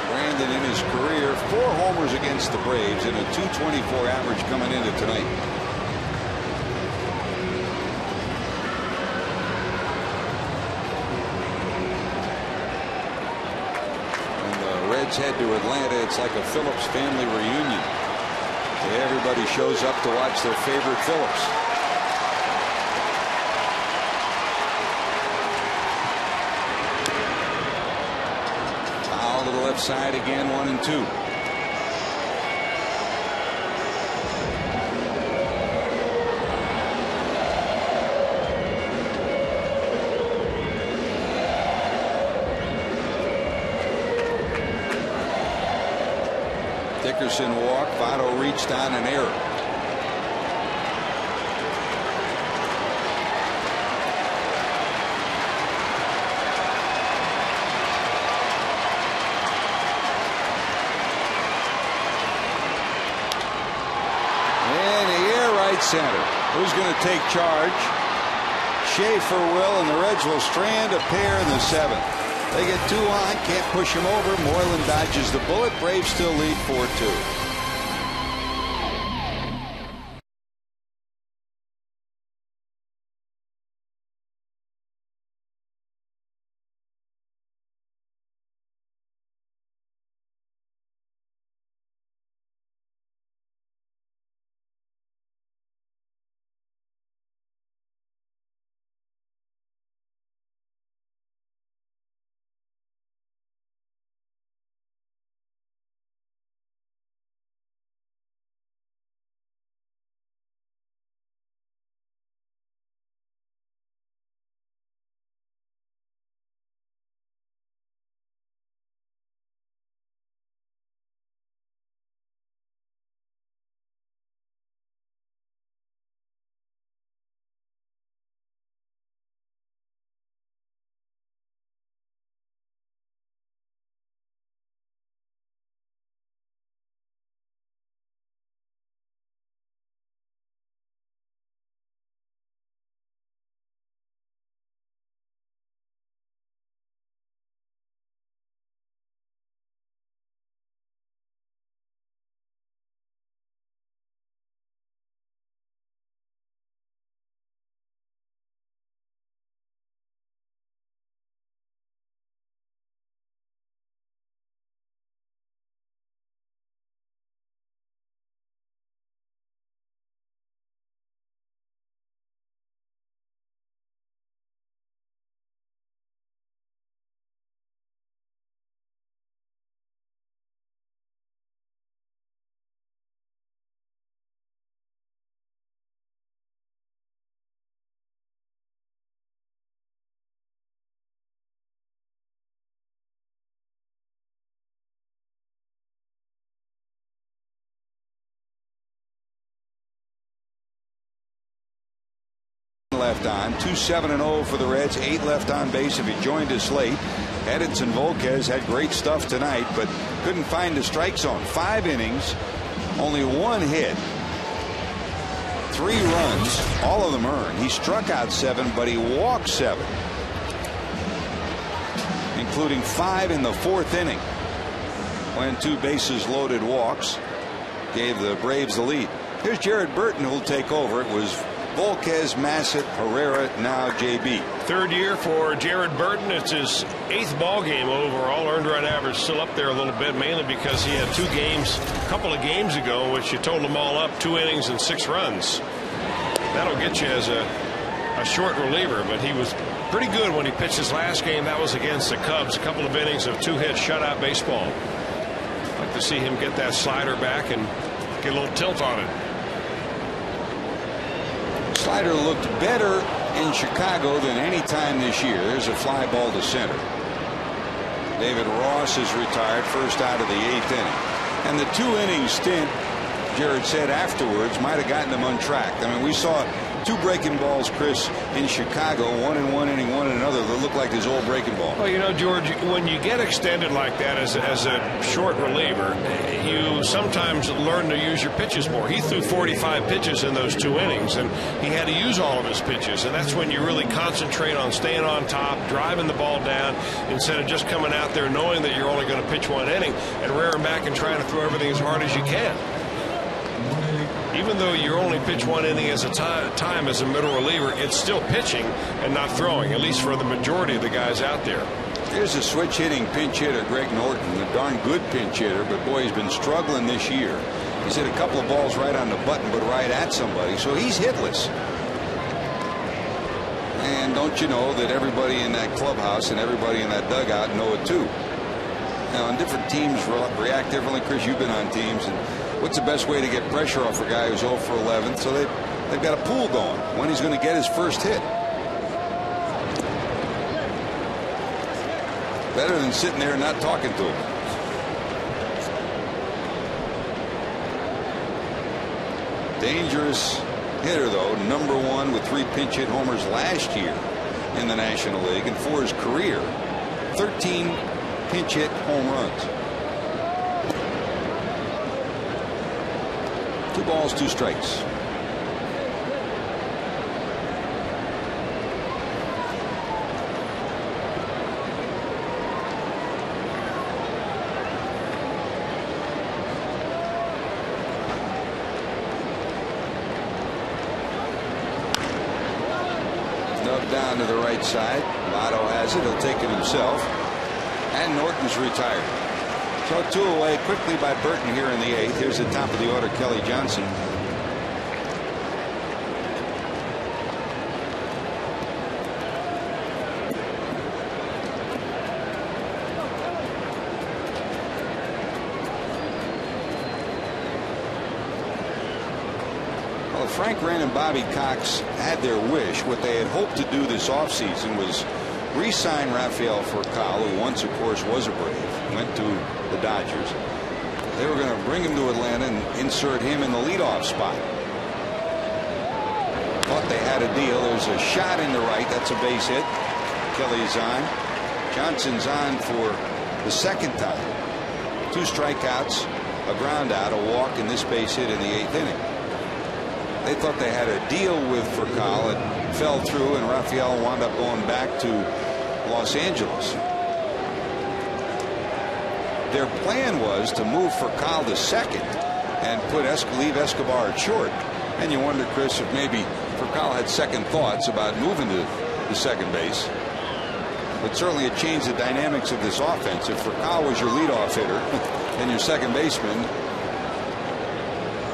Brandon in his career 4 homers against the Braves and a .224 average coming into tonight. Head to Atlanta. It's like a Phillips family reunion. Everybody shows up to watch their favorite Phillips. Foul to the left side again, 1 and 2. Dickerson walked. Votto reached on an error. And the air right center. Who's going to take charge? Schaefer will, and the Reds will strand a pair in the 7th. They get 2 on, can't push him over. Moylan dodges the bullet. Braves still lead 4-2. left on. 2-7-0 for the Reds. 8 left on base if he joined us late. Edinson Vazquez had great stuff tonight, but couldn't find the strike zone. 5 innings, only 1 hit, 3 runs, all of them earned. He struck out 7, but he walked 7, including 5 in the 4th inning when 2 bases loaded walks gave the Braves the lead. Here's Jared Burton, who'll take over. It was Vazquez, Massett, Herrera, now JB. 3rd year for Jared Burton. It's his 8th ball game overall. Earned run average still up there a little bit, mainly because he had 2 games a couple of games ago in which you totaled them all up, 2 innings and 6 runs. That'll get you as a short reliever, but he was pretty good when he pitched his last game. That was against the Cubs. A couple of innings of 2-hit shutout baseball. I'd like to see him get that slider back and get a little tilt on it. Slider looked better in Chicago than any time this year. There's a fly ball to center. David Ross is retired, first out of the 8th inning. And the 2-inning stint, Jared said afterwards, might have gotten him untracked. I mean, we saw 2 breaking balls, Chris, in Chicago, 1 in one inning, 1 in another, that looked like his old breaking ball. Well, you know, George, when you get extended like that as a short reliever, you sometimes learn to use your pitches more. He threw 45 pitches in those 2 innings, and he had to use all of his pitches, and that's when you really concentrate on staying on top, driving the ball down, instead of just coming out there knowing that you're only going to pitch 1 inning and rearing back and trying to throw everything as hard as you can. Even though you only pitch 1 inning as a time as a middle reliever, it's still pitching and not throwing, at least for the majority of the guys out there. Here's a switch hitting pinch hitter, Greg Norton, a darn good pinch hitter, but boy, he's been struggling this year. He's hit a couple of balls right on the button, but right at somebody, so he's hitless. And don't you know that everybody in that clubhouse and everybody in that dugout know it too? Now, and different teams react differently. Chris, you've been on teams, and what's the best way to get pressure off a guy who's 0 for 11? So they've got a pool going when he's going to get his first hit. Better than sitting there and not talking to him. Dangerous hitter, though. Number 1 with 3 pinch hit homers last year in the National League, and for his career, 13 pinch hit home runs. 2 balls, 2 strikes. Snub down to the right side. Lotto has it. He'll take it himself. And Norton's retired. So 2 away quickly by Burton here in the 8th. Here's the top of the order, Kelly Johnson. Well, Frank Wren and Bobby Cox had their wish. What they had hoped to do this offseason was re-sign Rafael Furcal, who once, of course, was a Brave, went to the Dodgers. They were going to bring him to Atlanta and insert him in the leadoff spot. Thought they had a deal. There's a shot in the right. That's a base hit. Kelly's on. Johnson's on for the 2nd time. 2 strikeouts, a ground out, a walk, and this base hit in the 8th inning. They thought they had a deal with Furcal. It fell through, and Rafael wound up going back to Los Angeles. Their plan was to move Furcal to 2nd and leave Escobar at short. And you wonder, Chris, if maybe Furcal had second thoughts about moving to the 2nd base. But certainly it changed the dynamics of this offense. If Furcal was your leadoff hitter and your 2nd baseman,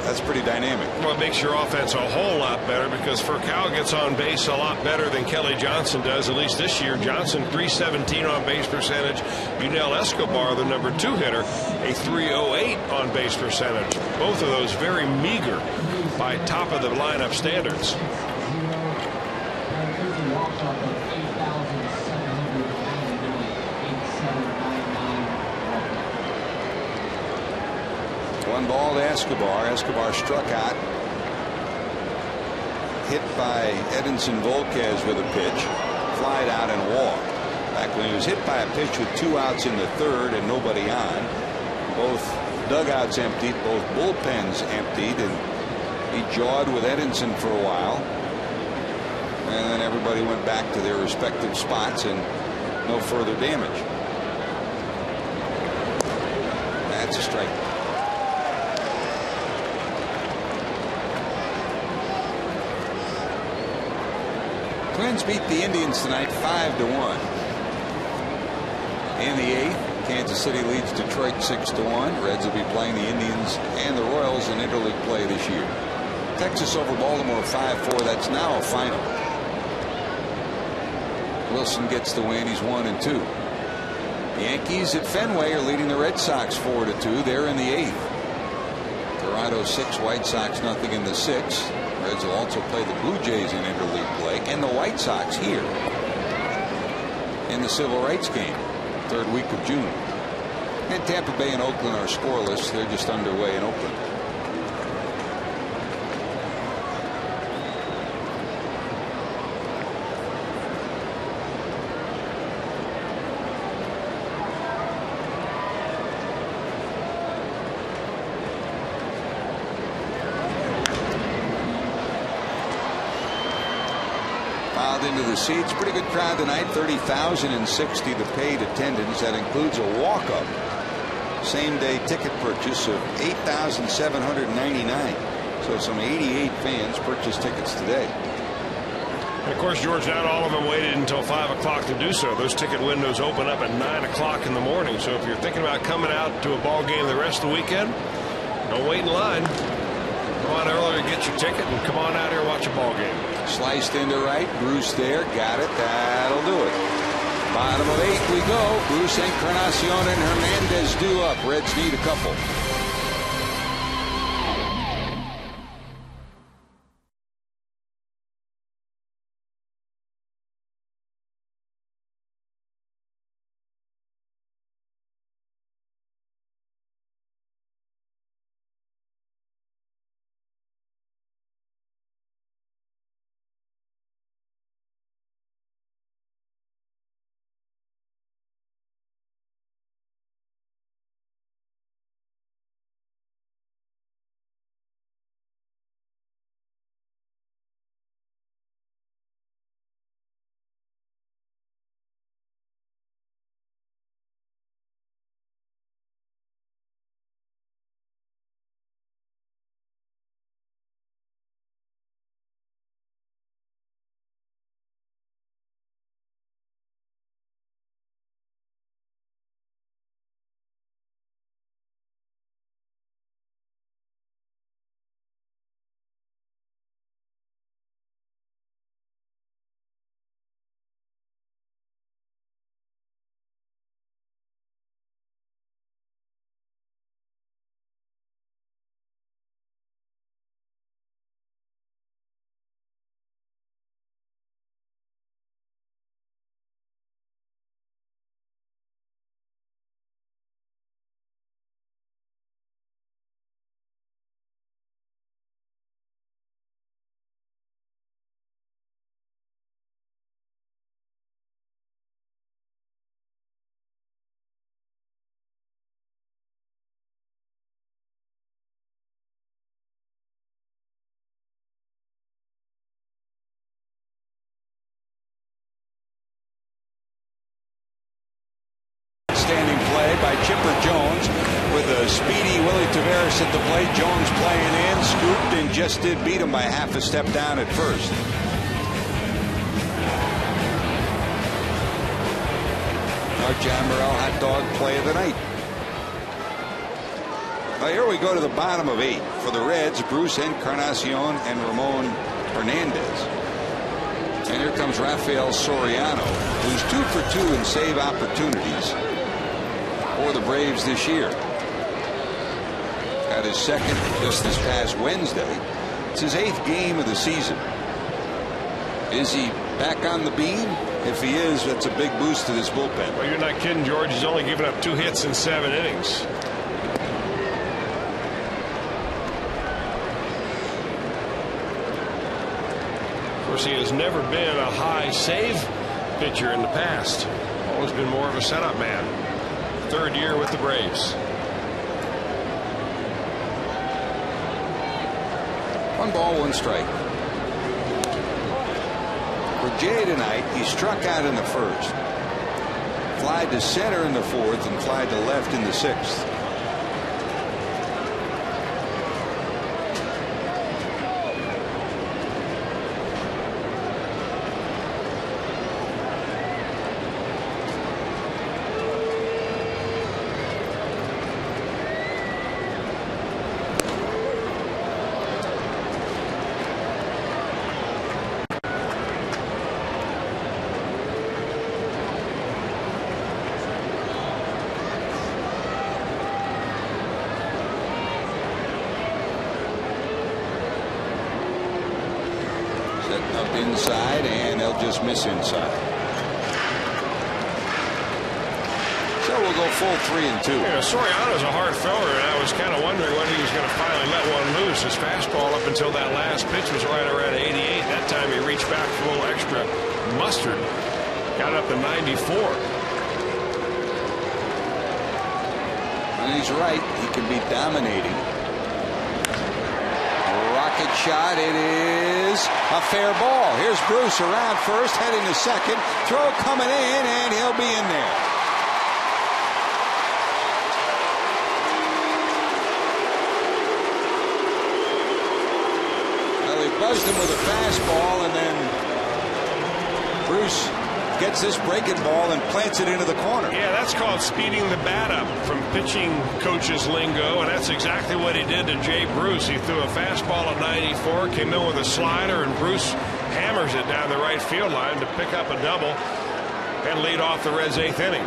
that's pretty dynamic. Well, it makes your offense a whole lot better because Furcal gets on base a lot better than Kelly Johnson does, at least this year. Johnson, .317 on base percentage. Yunel Escobar, the number 2 hitter, a .308 on base percentage. Both of those very meager by top of the lineup standards. One ball to Escobar. Escobar struck out hit by Edinson Vazquez with a pitch, flied out and walked. Back when he was hit by a pitch with 2 outs in the 3rd and nobody on. Both dugouts emptied, both bullpens emptied, and he jawed with Edinson for a while. And then everybody went back to their respective spots and no further damage. That's a strike. Twins beat the Indians tonight 5-1. In the 8th, Kansas City leads Detroit 6-1. Reds will be playing the Indians and the Royals in interleague play this year. Texas over Baltimore 5-4. That's now a final. Wilson gets the win. He's 1-2. The Yankees at Fenway are leading the Red Sox 4-2. They're in the 8th. Toronto 6, White Sox nothing in the 6th. Reds will also play the Blue Jays in interleague play and the White Sox here in the civil rights game, 3rd week of June. And Tampa Bay and Oakland are scoreless. They're just underway in Oakland. Into the seats. Pretty good crowd tonight. 30,060 the paid attendance. That includes a walk-up same day ticket purchase of 8,799. So some 88 fans purchased tickets today. And of course, George, not all of them waited until 5 o'clock to do so. Those ticket windows open up at 9 o'clock in the morning. So if you're thinking about coming out to a ball game the rest of the weekend, don't wait in line. Come on earlier, get your ticket, and come on out here and watch a ball game. Sliced into right. Bruce there. Got it. That'll do it. Bottom of 8 we go. Bruce, Encarnacion, and Hernandez due up. Reds need a couple. Standing play by Chipper Jones with a speedy Willie Taveras at the plate. Jones playing in, scooped, and just did beat him by half a step down at first. Our John Morrell hot dog play of the night. Well, here we go to the bottom of 8 for the Reds. Bruce Encarnacion and Ramon Hernandez. And here comes Rafael Soriano, who's 2 for 2 in save opportunities for the Braves this year. Got his second just this past Wednesday. It's his 8th game of the season. Is he back on the beam? If he is, that's a big boost to this bullpen. Well, you're not kidding, George. He's only given up 2 hits in 7 innings. course, he has never been a high save pitcher in the past. Always been more of a setup man. Third year with the Braves. 1 ball, 1 strike. For Jay tonight, he struck out in the first, flied to center in the fourth, and flied to left in the sixth. Up inside, and they'll just miss inside. So we'll go full 3-2. Yeah, Soriano's a hard thrower, and I was kind of wondering when he was going to finally let one loose. His fastball up until that last pitch was right around 88. That time he reached back for a little extra mustard. Got up to 94. And he's right. He can be dominating. Rocket shot. It is a fair ball. Here's Bruce around first, heading to second. Throw coming in, and he'll be in there. Well, he buzzed him with a fastball, and then Bruce gets this breaking ball and plants it into the corner. Yeah, that's called speeding the bat up from pitching coach's lingo, and that's exactly what he did to Jay Bruce. He threw a fastball at 94, came in with a slider, and Bruce hammers it down the right field line to pick up a double and lead off the Reds' 8th inning.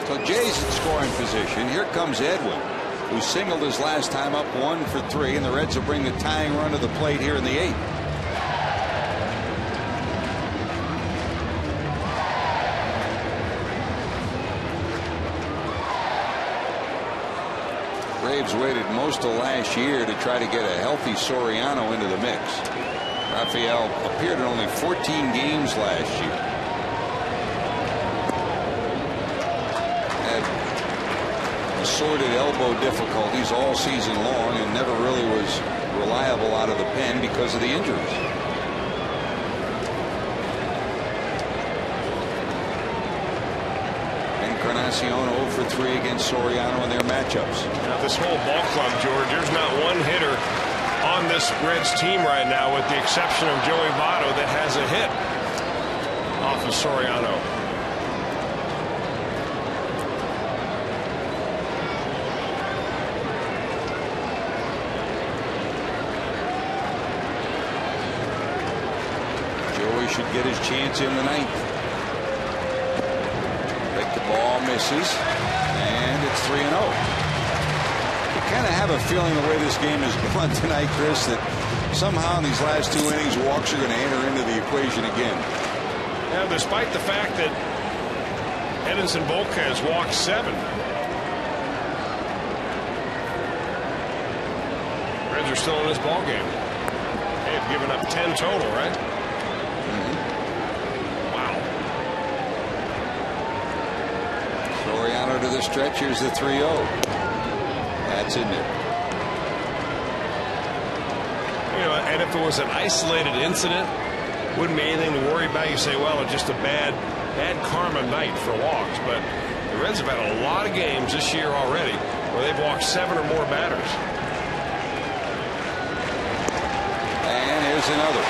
So Jay's in scoring position. Here comes Edwin, who singled his last time up 1 for 3, and the Reds will bring the tying run to the plate here in the 8th. Braves waited most of last year to try to get a healthy Soriano into the mix. Rafael appeared in only 14 games last year. Had assorted elbow difficulties all season long and never really was reliable out of the pen because of the injuries. Encarnacion 0 for 3 against Soriano in their matchups. Now, this whole ball club, George, there's not one hitter on this Reds team right now, with the exception of Joey Votto, that has a hit off of Soriano. Joey should get his chance in the 9th. The ball misses, and it's 3-0. You kind of have a feeling the way this game is going tonight, Chris, that somehow in these last 2 innings, walks are going to enter into the equation again. Now, despite the fact that Edinson Vazquez walked 7, Reds are still in this ball game. They've given up 10 total, right? Soriano to the stretch. Here's the 3-0. That's in there. You know, and if it was an isolated incident, wouldn't be anything to worry about. You say, well, it's just a bad karma night for walks. But the Reds have had a lot of games this year already where they've walked 7 or more batters. And here's another.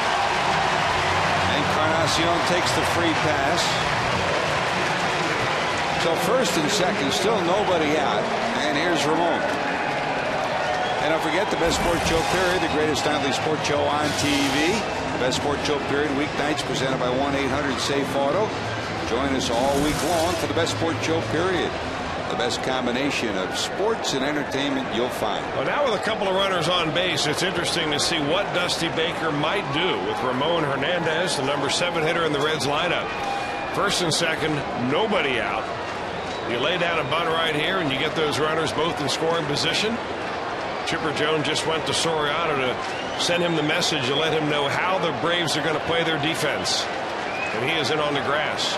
Encarnacion takes the free pass. So first and second, still nobody out. And here's Ramon. And don't forget the Best Sports Show Period, the greatest nightly sports show on TV. The Best Sports Show Period weeknights presented by 1-800-SAFE-AUTO. Join us all week long for the Best Sports Show Period. The best combination of sports and entertainment you'll find. Well, now with a couple of runners on base, it's interesting to see what Dusty Baker might do with Ramon Hernandez, the number 7 hitter in the Reds lineup. First and second, nobody out. You lay down a bunt right here, and you get those runners both in scoring position. Chipper Jones just went to Soriano to send him the message to let him know how the Braves are going to play their defense. And he is in on the grass.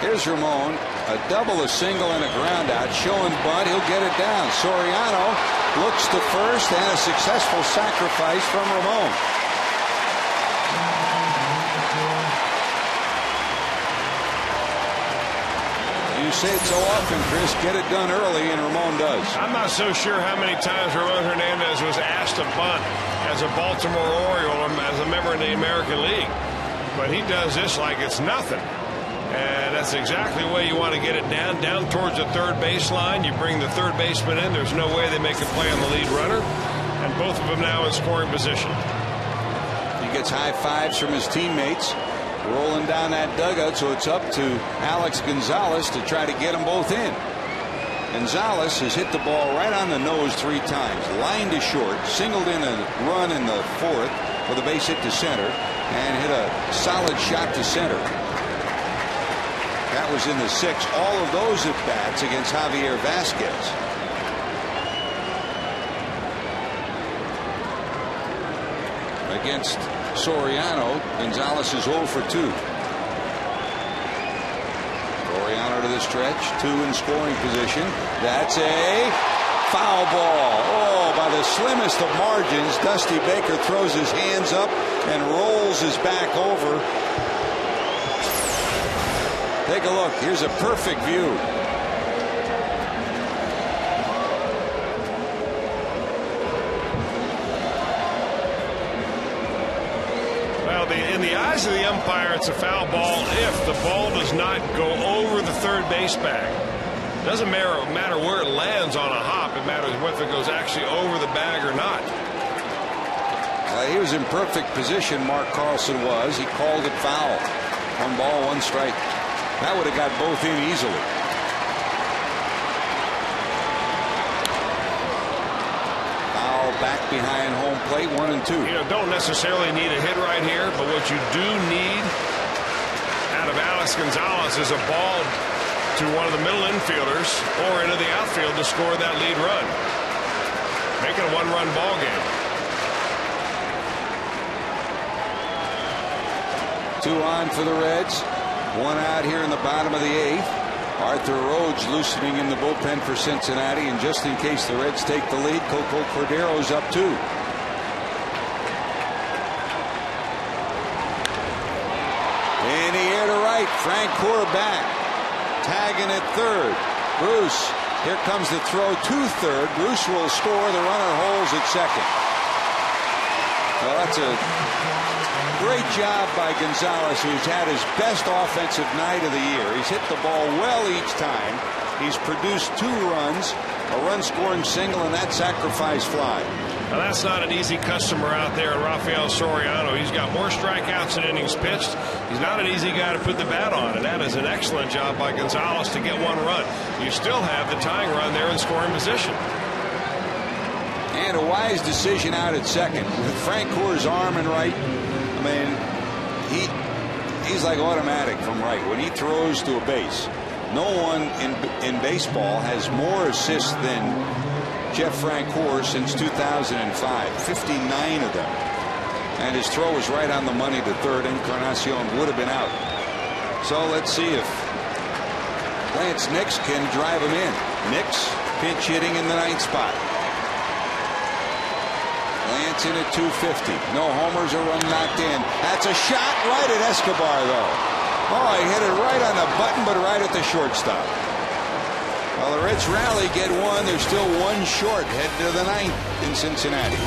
Here's Ramon. A double, a single, and a ground out. Showing bunt. He'll get it down. Soriano looks to first, and a successful sacrifice from Ramon. You say it so often, Chris. Get it done early, and Ramon does. I'm not so sure how many times Ramon Hernandez was asked to bunt as a Baltimore Oriole or as a member of the American League. But he does this like it's nothing. And that's exactly the way you want to get it down towards the third baseline. You bring the third baseman in. There's no way they make a play on the lead runner. And both of them now in scoring position. He gets high fives from his teammates. Rolling down that dugout, so it's up to Alex Gonzalez to try to get them both in. Gonzalez has hit the ball right on the nose 3 times. Lined to short. Singled in a run in the 4th with a base hit to center. And hit a solid shot to center. That was in the 6th. All of those at bats against Javier Vazquez. Against Soriano, Gonzalez is 0 for 2. Soriano to the stretch, 2 in scoring position. That's a foul ball. Oh, by the slimmest of margins. Dusty Baker throws his hands up and rolls his back over. Take a look. Here's a perfect view. Well, in the eyes of the umpire, it's a foul ball if the ball does not go over the third base bag. It doesn't matter where it lands on a hop. It matters whether it goes actually over the bag or not. He was in perfect position, Mark Carlson was. He called it foul. 1 ball, 1 strike. That would have got both in easily. Foul back behind home plate, 1 and 2. You know, don't necessarily need a hit right here, but what you do need out of Alex Gonzalez is a ball to one of the middle infielders or into the outfield to score that lead run. Make it a 1-run ball game. 2 on for the Reds. 1 out here in the bottom of the 8th. Arthur Rhodes loosening in the bullpen for Cincinnati, and just in case the Reds take the lead, Coco Cordero's up 2. In the air to right, Frank Coeur back. Tagging at third. Bruce, here comes the throw to third. Bruce will score. The runner holds at second. Well, that's a great job by Gonzalez, who's had his best offensive night of the year. He's hit the ball well each time. He's produced 2 runs, a run-scoring single, and that sacrifice fly. Now, that's not an easy customer out there, Rafael Soriano. He's got more strikeouts than innings pitched. He's not an easy guy to put the bat on, and that is an excellent job by Gonzalez to get 1 run. You still have the tying run there in scoring position. And a wise decision out at second. With Frank Coeur's arm and right, I mean, he's like automatic from right when he throws to a base. No one in baseball has more assists than Jeff Frank Coeur since 2005. 59 of them. And his throw was right on the money to third. Encarnacion would have been out. So let's see if Lance Nix can drive him in. Nix pinch hitting in the 9th spot. Lance in at 250. No homers or run knocked in. That's a shot right at Escobar, though. Oh, he hit it right on the button, but right at the shortstop. Well, the Reds rally, get 1. They're still 1 short, heading to the 9th in Cincinnati.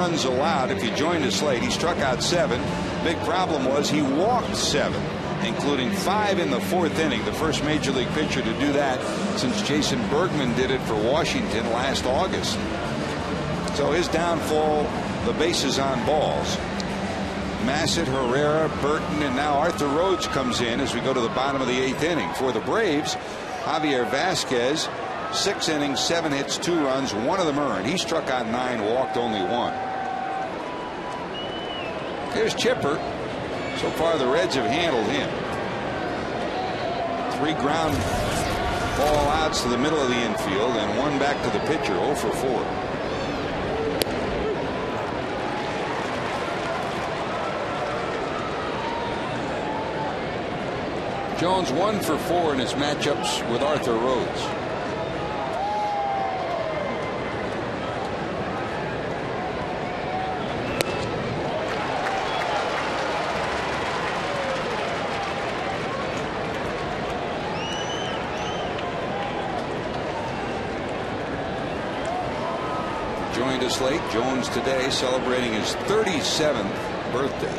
runs allowed. If you joined us late, he struck out 7. Big problem was he walked 7, including 5 in the 4th inning. The first major league pitcher to do that since Jason Bergman did it for Washington last August. So his downfall, the bases on balls. Massett, Herrera, Burton, and now Arthur Rhodes comes in as we go to the bottom of the 8th inning. For the Braves, Javier Vazquez, 6 innings, 7 hits, 2 runs, 1 of them earned. He struck out 9, walked only 1. Here's Chipper. So far, the Reds have handled him. 3 ground ball outs to the middle of the infield and 1 back to the pitcher. 0 for 4. Jones 1 for 4 in his matchups with Arthur Rhodes. Joined us late. Jones today celebrating his 37th birthday.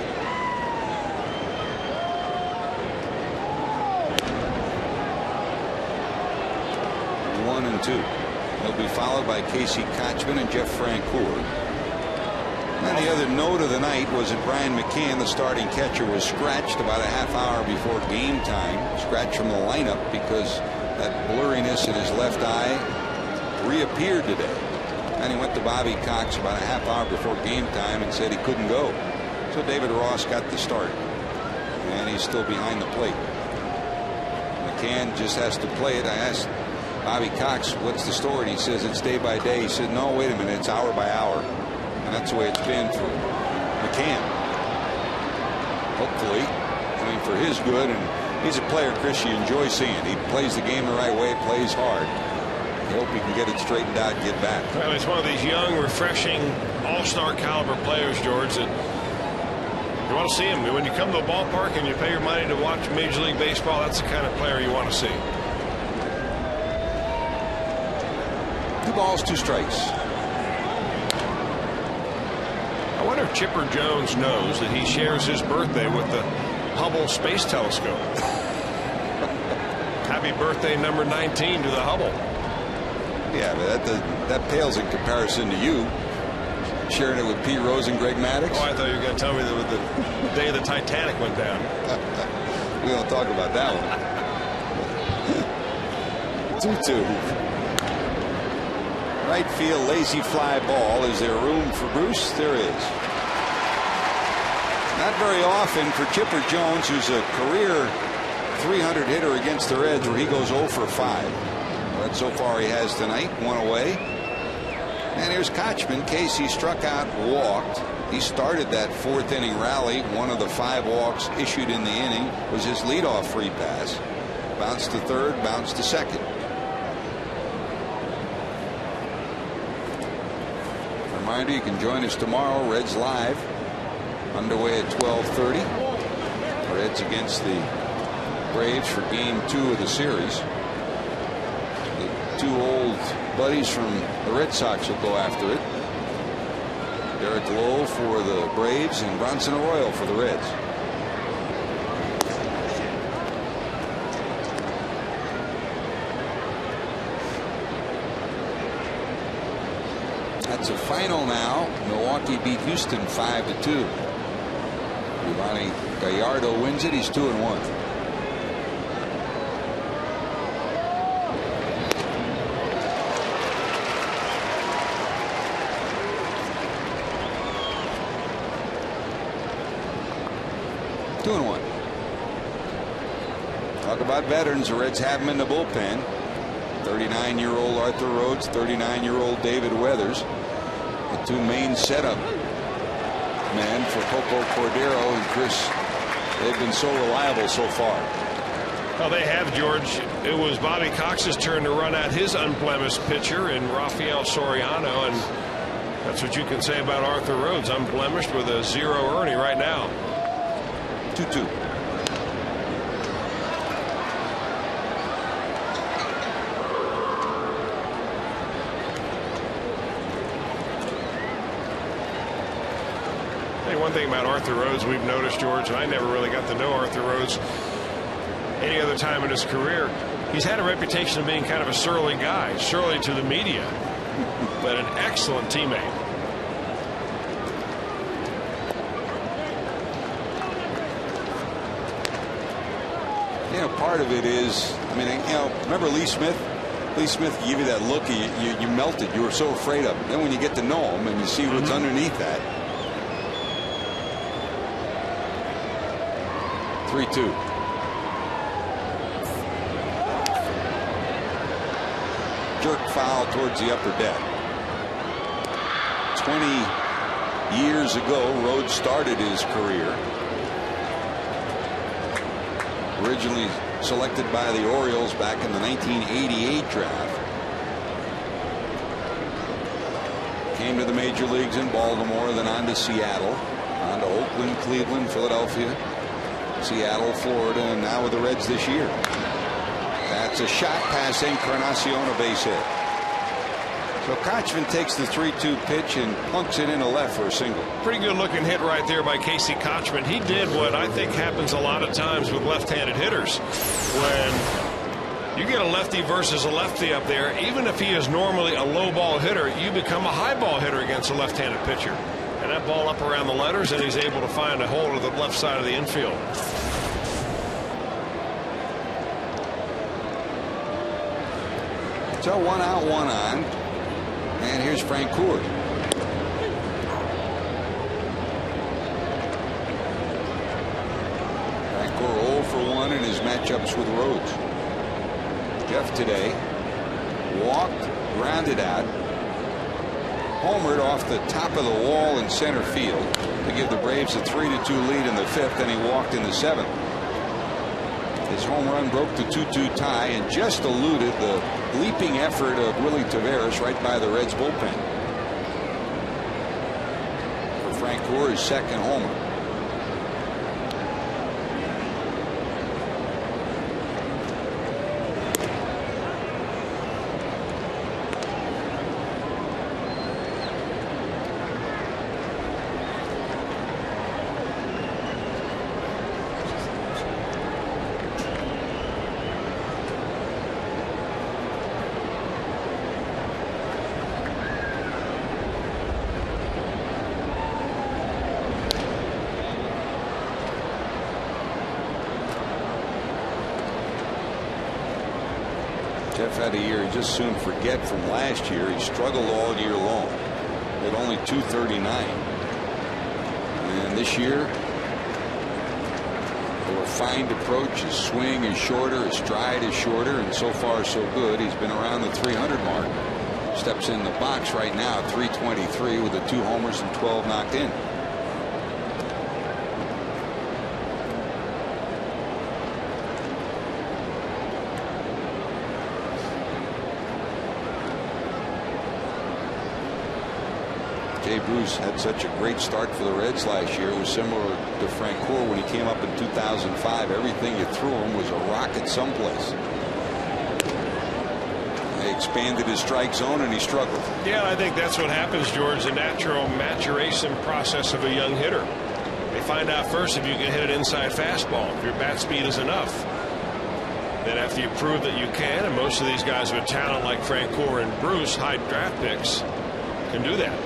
1-2. He'll be followed by Casey Kotchman and Jeff Francoeur. And the other note of the night was that Brian McCann, the starting catcher, was scratched about a half hour before game time. Scratched from the lineup because that blurriness in his left eye reappeared today. And he went to Bobby Cox about a half hour before game time and said he couldn't go. So David Ross got the start. And he's still behind the plate. McCann just has to play it. I asked Bobby Cox, what's the story? And he says it's day by day. He said, no, wait a minute, it's hour by hour. And that's the way it's been for McCann. Hopefully, I mean, for his good, and he's a player, Chris, you enjoy seeing. He plays the game the right way, plays hard. I hope he can get it straightened out and get back. Well, he's one of these young, refreshing, all-star caliber players, George, that you want to see him. When you come to a ballpark and you pay your money to watch Major League Baseball, that's the kind of player you want to see. 2 balls, 2 strikes. I wonder if Chipper Jones knows that he shares his birthday with the Hubble Space Telescope. Happy birthday number 19 to the Hubble. Yeah, but that pales in comparison to you sharing it with Pete Rose and Greg Maddux. Oh, I thought you were going to tell me that was the day the Titanic went down. We don't talk about that one. 2-2. Right field lazy fly ball. Is there room for Bruce? There is. Not very often for Chipper Jones, who's a career 300 hitter against the Reds, where he goes 0 for 5. But so far he has tonight. 1 away. And here's Kotchman. Casey struck out, walked. He started that 4th inning rally. 1 of the 5 walks issued in the inning was his leadoff free pass. Bounced to 3rd, bounced to 2nd. Reminder, you can join us tomorrow. Reds Live underway at 12:30. Reds against the Braves for game 2 of the series. The 2 old buddies from the Red Sox will go after it. Derek Lowe for the Braves and Bronson Arroyo for the Reds. That's a final now. Milwaukee beat Houston 5-2. Giovanni Gallardo wins it. He's 2-1. Talk about veterans. The Reds have him in the bullpen. 39-year-old Arthur Rhodes, 39-year-old David Weathers. The 2 main setup men for Poco Cordero and Chris. They've been so reliable so far. Well, they have, George. It was Bobby Cox's turn to run out his unblemished pitcher in Rafael Soriano, and that's what you can say about Arthur Rhodes. Unblemished with a 0 Ernie right now. 2-2. one thing about Arthur Rhodes we've noticed, George, and I never really got to know Arthur Rhodes any other time in his career. He's had a reputation of being kind of a surly guy, surly to the media, but an excellent teammate. You know, part of it is, I mean, you know, remember Lee Smith? Lee Smith gave you that look, you melted. You were so afraid of him. Then when you get to know him and you see what's underneath that. 3-2. Jerk foul towards the upper deck. 20 years ago, Rhodes started his career. Originally selected by the Orioles back in the 1988 draft. Came to the major leagues in Baltimore, then on to Seattle, on to Oakland, Cleveland, Philadelphia, Seattle, Florida, and now with the Reds this year. That's a shot past Encarnacion, a base hit. So Kochman takes the 3-2 pitch and plunks it into left for a single. Pretty good looking hit right there by Casey Kochman. He did what I think happens a lot of times with left-handed hitters. When you get a lefty versus a lefty up there, even if he is normally a low ball hitter, you become a high ball hitter against a left-handed pitcher. And that ball up around the letters, and he's able to find a hole to the left side of the infield. So 1 out, 1 on. And here's Frank Coors. Frank Coors 0 for 1 in his matchups with Rhodes. Jeff today walked, grounded out, homered off the top of the wall in center field to give the Braves a 3-2 lead in the 5th, and he walked in the 7th. His home run broke the 2-2 tie and just eluded the leaping effort of Willie Taveras right by the Reds bullpen. For Frank Coors, his second homer. Jeff had a year he just soon forget from last year. He struggled all year long at only .239. And this year, the refined approach, his swing is shorter, his stride is shorter, and so far so good. He's been around the 300 mark. Steps in the box right now at 323 with the 2 homers and 12 knocked in. Jay Bruce had such a great start for the Reds last year. It was similar to Frank Coors when he came up in 2005. Everything you threw him was a rocket someplace. They expanded his strike zone and he struggled. Yeah, I think that's what happens, George. The natural maturation process of a young hitter. They find out first if you can hit an inside fastball, if your bat speed is enough. Then after you prove that you can, and most of these guys with talent like Frank Coors and Bruce, high draft picks, can do that.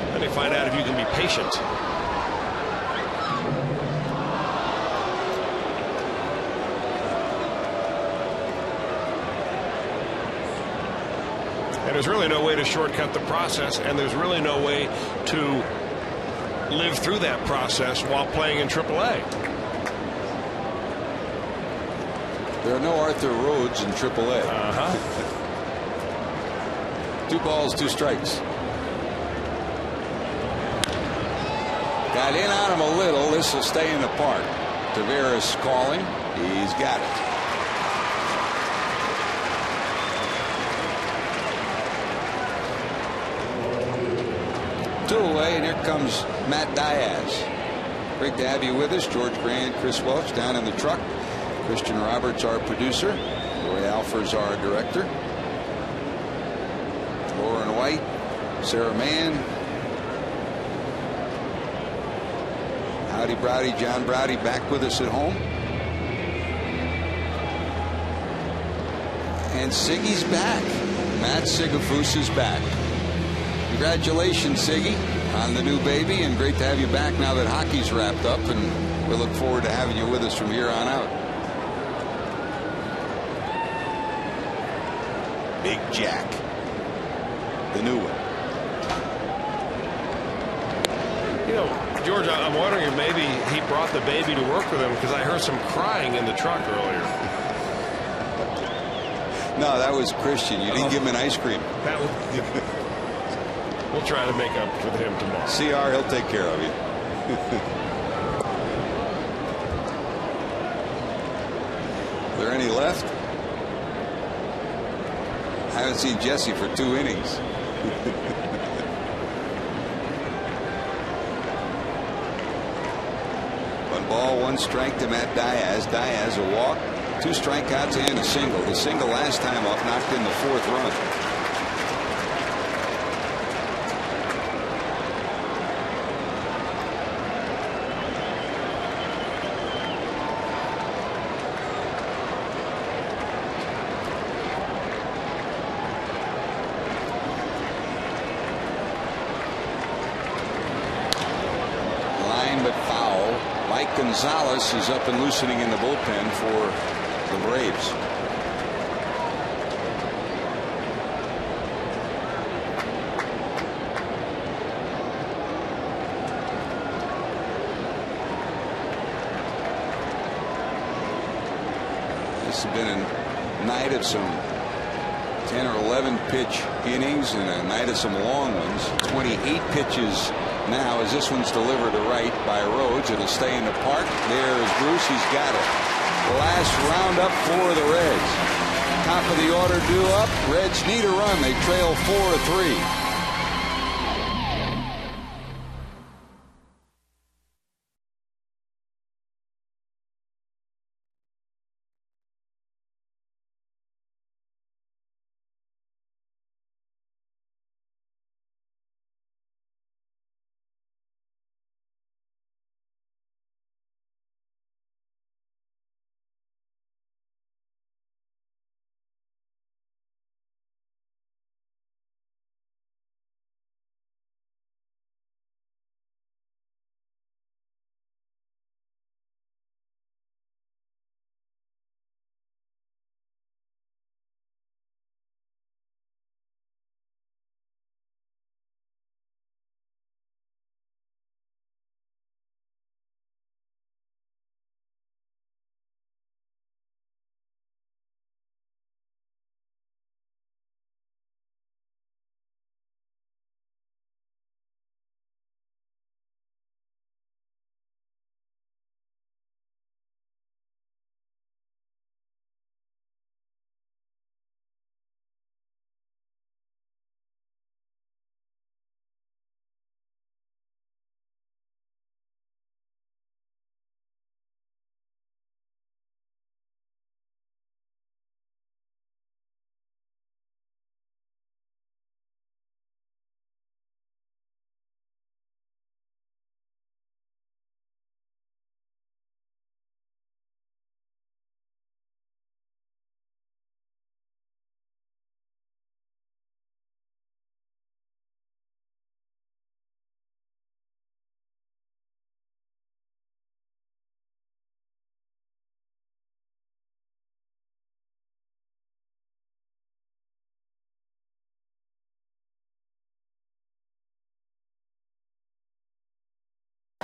Then they find out if you can be patient. And there's really no way to shortcut the process, and there's really no way to live through that process while playing in AAA. There are no Arthur Rhodes in AAA. 2 balls, 2 strikes. Got in on him a little. This will stay in the park. Taveras calling. He's got it. Two away, and here comes Matt Diaz. Great to have you with us. George Grant, Chris Welch down in the truck. Christian Roberts, our producer. Roy Alfers, our director. Lauren White, Sarah Mann, Howdy Browdy, John Browdy back with us at home. And Siggy's back. Matt Sigafus is back. Congratulations, Siggy, on the new baby, and great to have you back now that hockey's wrapped up, and we look forward to having you with us from here on out. Big Jack, the new one. You know, George, I'm wondering if maybe he brought the baby to work with him, because I heard some crying in the truck earlier. No, that was Christian. You didn't give him an ice cream. That was, we'll try to make up with him tomorrow. CR, he'll take care of you. Are there any left? I haven't seen Jesse for 2 innings. 1 ball, 1 strike to Matt Diaz. Diaz a walk, 2 strikeouts and a single. The single last time up knocked in the 4th run. Line but foul. Mike Gonzalez is up and loosening in the bullpen for the Braves. This has been a night of some 10 or 11 pitch innings and a night of some long ones. 28 pitches now as this one's delivered to right by Rhodes. It'll stay in the park. There is Bruce. He's got it. Last roundup for the Reds. Top of the order due up. Reds need a run. They trail 4-3.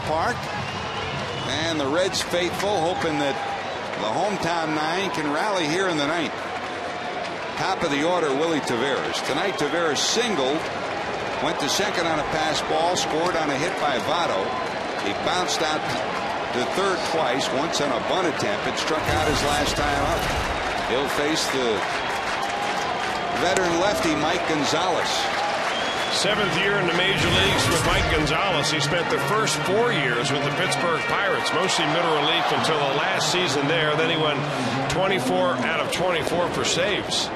Park, and the Reds faithful hoping that the hometown 9 can rally here in the 9th. Top of the order, Willie Taveras. Tonight Taveras singled, went to second on a pass ball, scored on a hit by Votto. He bounced out to third twice, once on a bunt attempt. It struck out his last time up. He'll face the veteran lefty Mike Gonzalez. 7th year in the major leagues with Mike Gonzalez. He spent the first 4 years with the Pittsburgh Pirates, mostly middle relief until the last season there. Then he went 24 out of 24 for saves.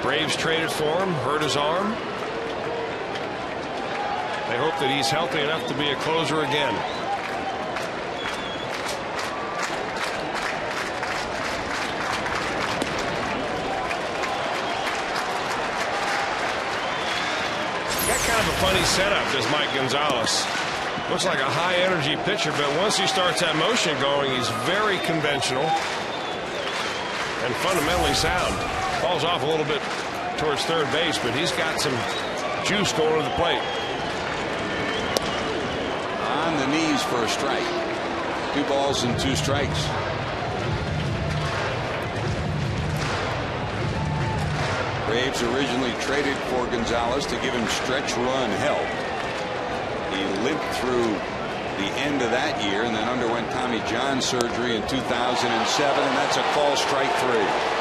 Braves traded for him, hurt his arm. They hope that he's healthy enough to be a closer again. Got kind of a funny setup, does Mike Gonzalez. Looks like a high energy pitcher, but once he starts that motion going, he's very conventional and fundamentally sound. Falls off a little bit towards third base, but he's got some juice going to the plate. On the knees for a strike. 2 balls and 2 strikes. Braves originally traded for Gonzalez to give him stretch run help. He limped through the end of that year and then underwent Tommy John surgery in 2007, and that's a call, strike 3.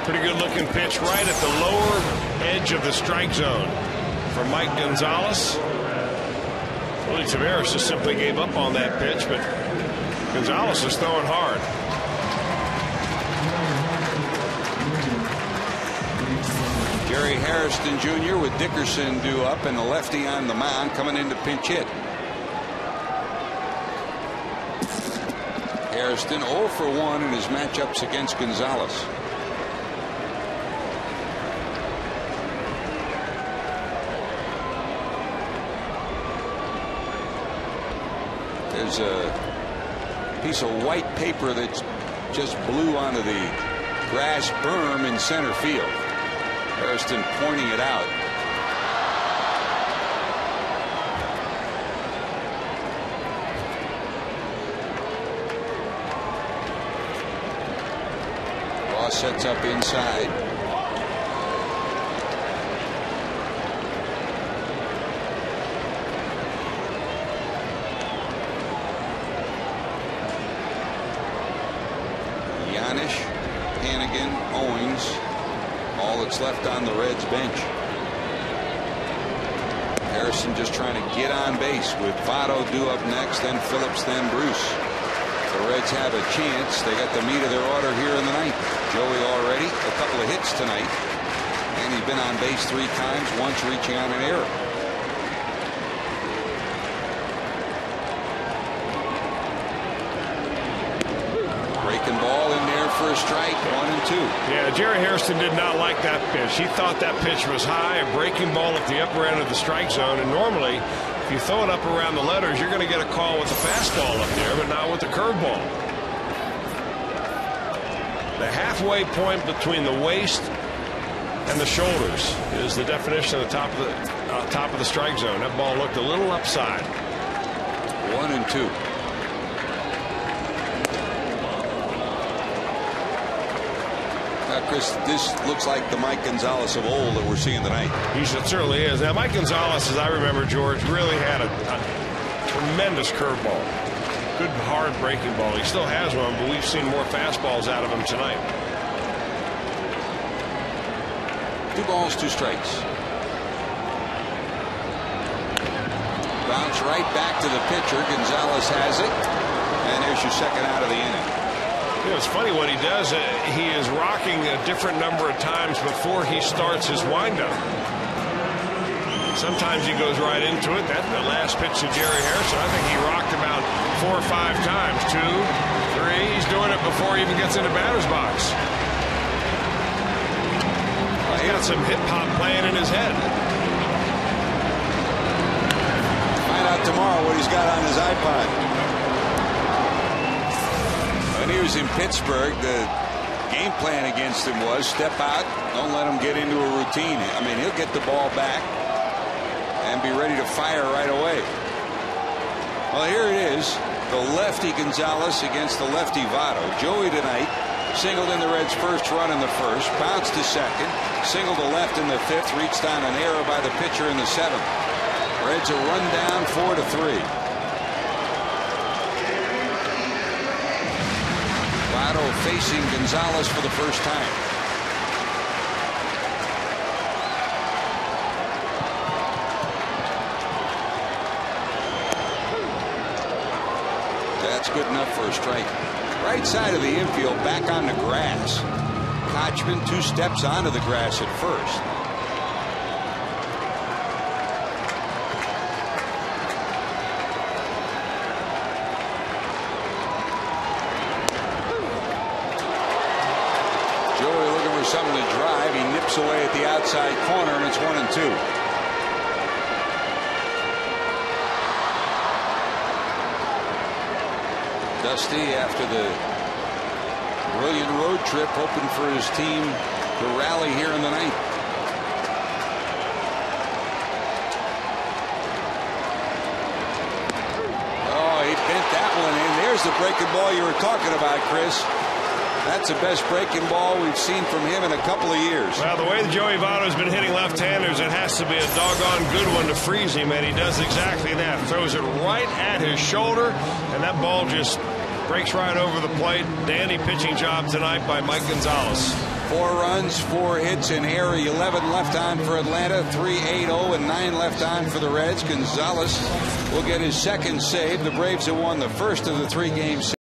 Pretty good looking pitch right at the lower edge of the strike zone for Mike Gonzalez. Willie Taveras just simply gave up on that pitch, but Gonzalez is throwing hard. Jerry Hairston Jr. with Dickerson due up and the lefty on the mound coming in to pinch hit. Hairston 0 for 1 in his matchups against Gonzalez. There's a piece of white paper that just blew onto the grass berm in center field. Hairston pointing it out. Ross sets up inside. Left on the Reds bench. Harrison just trying to get on base with Votto due up next, then Phillips, then Bruce. The Reds have a chance. They got the meat of their order here in the ninth. Joey already a couple of hits tonight, and he's been on base 3 times, once reaching on an error. Breaking ball in there for a strike, 1 and 2. Yeah, Jerry Hairston did not like that pitch. He thought that pitch was high, a breaking ball at the upper end of the strike zone. And normally, if you throw it up around the letters, you're going to get a call with the fastball up there, but not with the curveball. The halfway point between the waist and the shoulders is the definition of the top of the strike zone. That ball looked a little upside. 1 and 2. Chris, this looks like the Mike Gonzalez of old that we're seeing tonight. He certainly is. Now, Mike Gonzalez, as I remember, George, really had a tremendous curveball. Good, hard breaking ball. He still has one, but we've seen more fastballs out of him tonight. 2 balls, 2 strikes. Bounce right back to the pitcher. Gonzalez has it. And there's your second out of the inning. You know, it's funny what he does. He is rocking a different number of times before he starts his windup. Sometimes he goes right into it. That's the last pitch to Jerry Harrison. I think he rocked about 4 or 5 times. 2, 3. He's doing it before he even gets into batter's box. He's got some hip hop playing in his head. Find out tomorrow what he's got on his iPod. When he was in Pittsburgh, the game plan against him was step out, don't let him get into a routine. I mean, he'll get the ball back and be ready to fire right away. Well, here it is. The lefty Gonzalez against the lefty Votto. Joey tonight singled in the Reds' first run in the first, bounced to second, singled to left in the 5th, reached on an error by the pitcher in the 7th. Reds a run down 4-3. Votto facing Gonzalez for the first time. That's good enough for a strike. Right side of the infield, back on the grass. Kochman 2 steps onto the grass at first. Joey looking for something to drive. He nips away at the outside corner, and it's 1-2. Dusty, after the brilliant road trip, hoping for his team to rally here in the ninth. Oh, he bent that one in. There's the breaking ball you were talking about, Chris. That's the best breaking ball we've seen from him in a couple of years. Well, the way that Joey Votto's been hitting left-handers, it has to be a doggone good one to freeze him, and he does exactly that. Throws it right at his shoulder, and that ball just breaks right over the plate. Dandy pitching job tonight by Mike Gonzalez. 4 runs, 4 hits, and Harry 11 left on for Atlanta, 3-8-0, and 9 left on for the Reds. Gonzalez will get his second save. The Braves have won the first of the 3 games.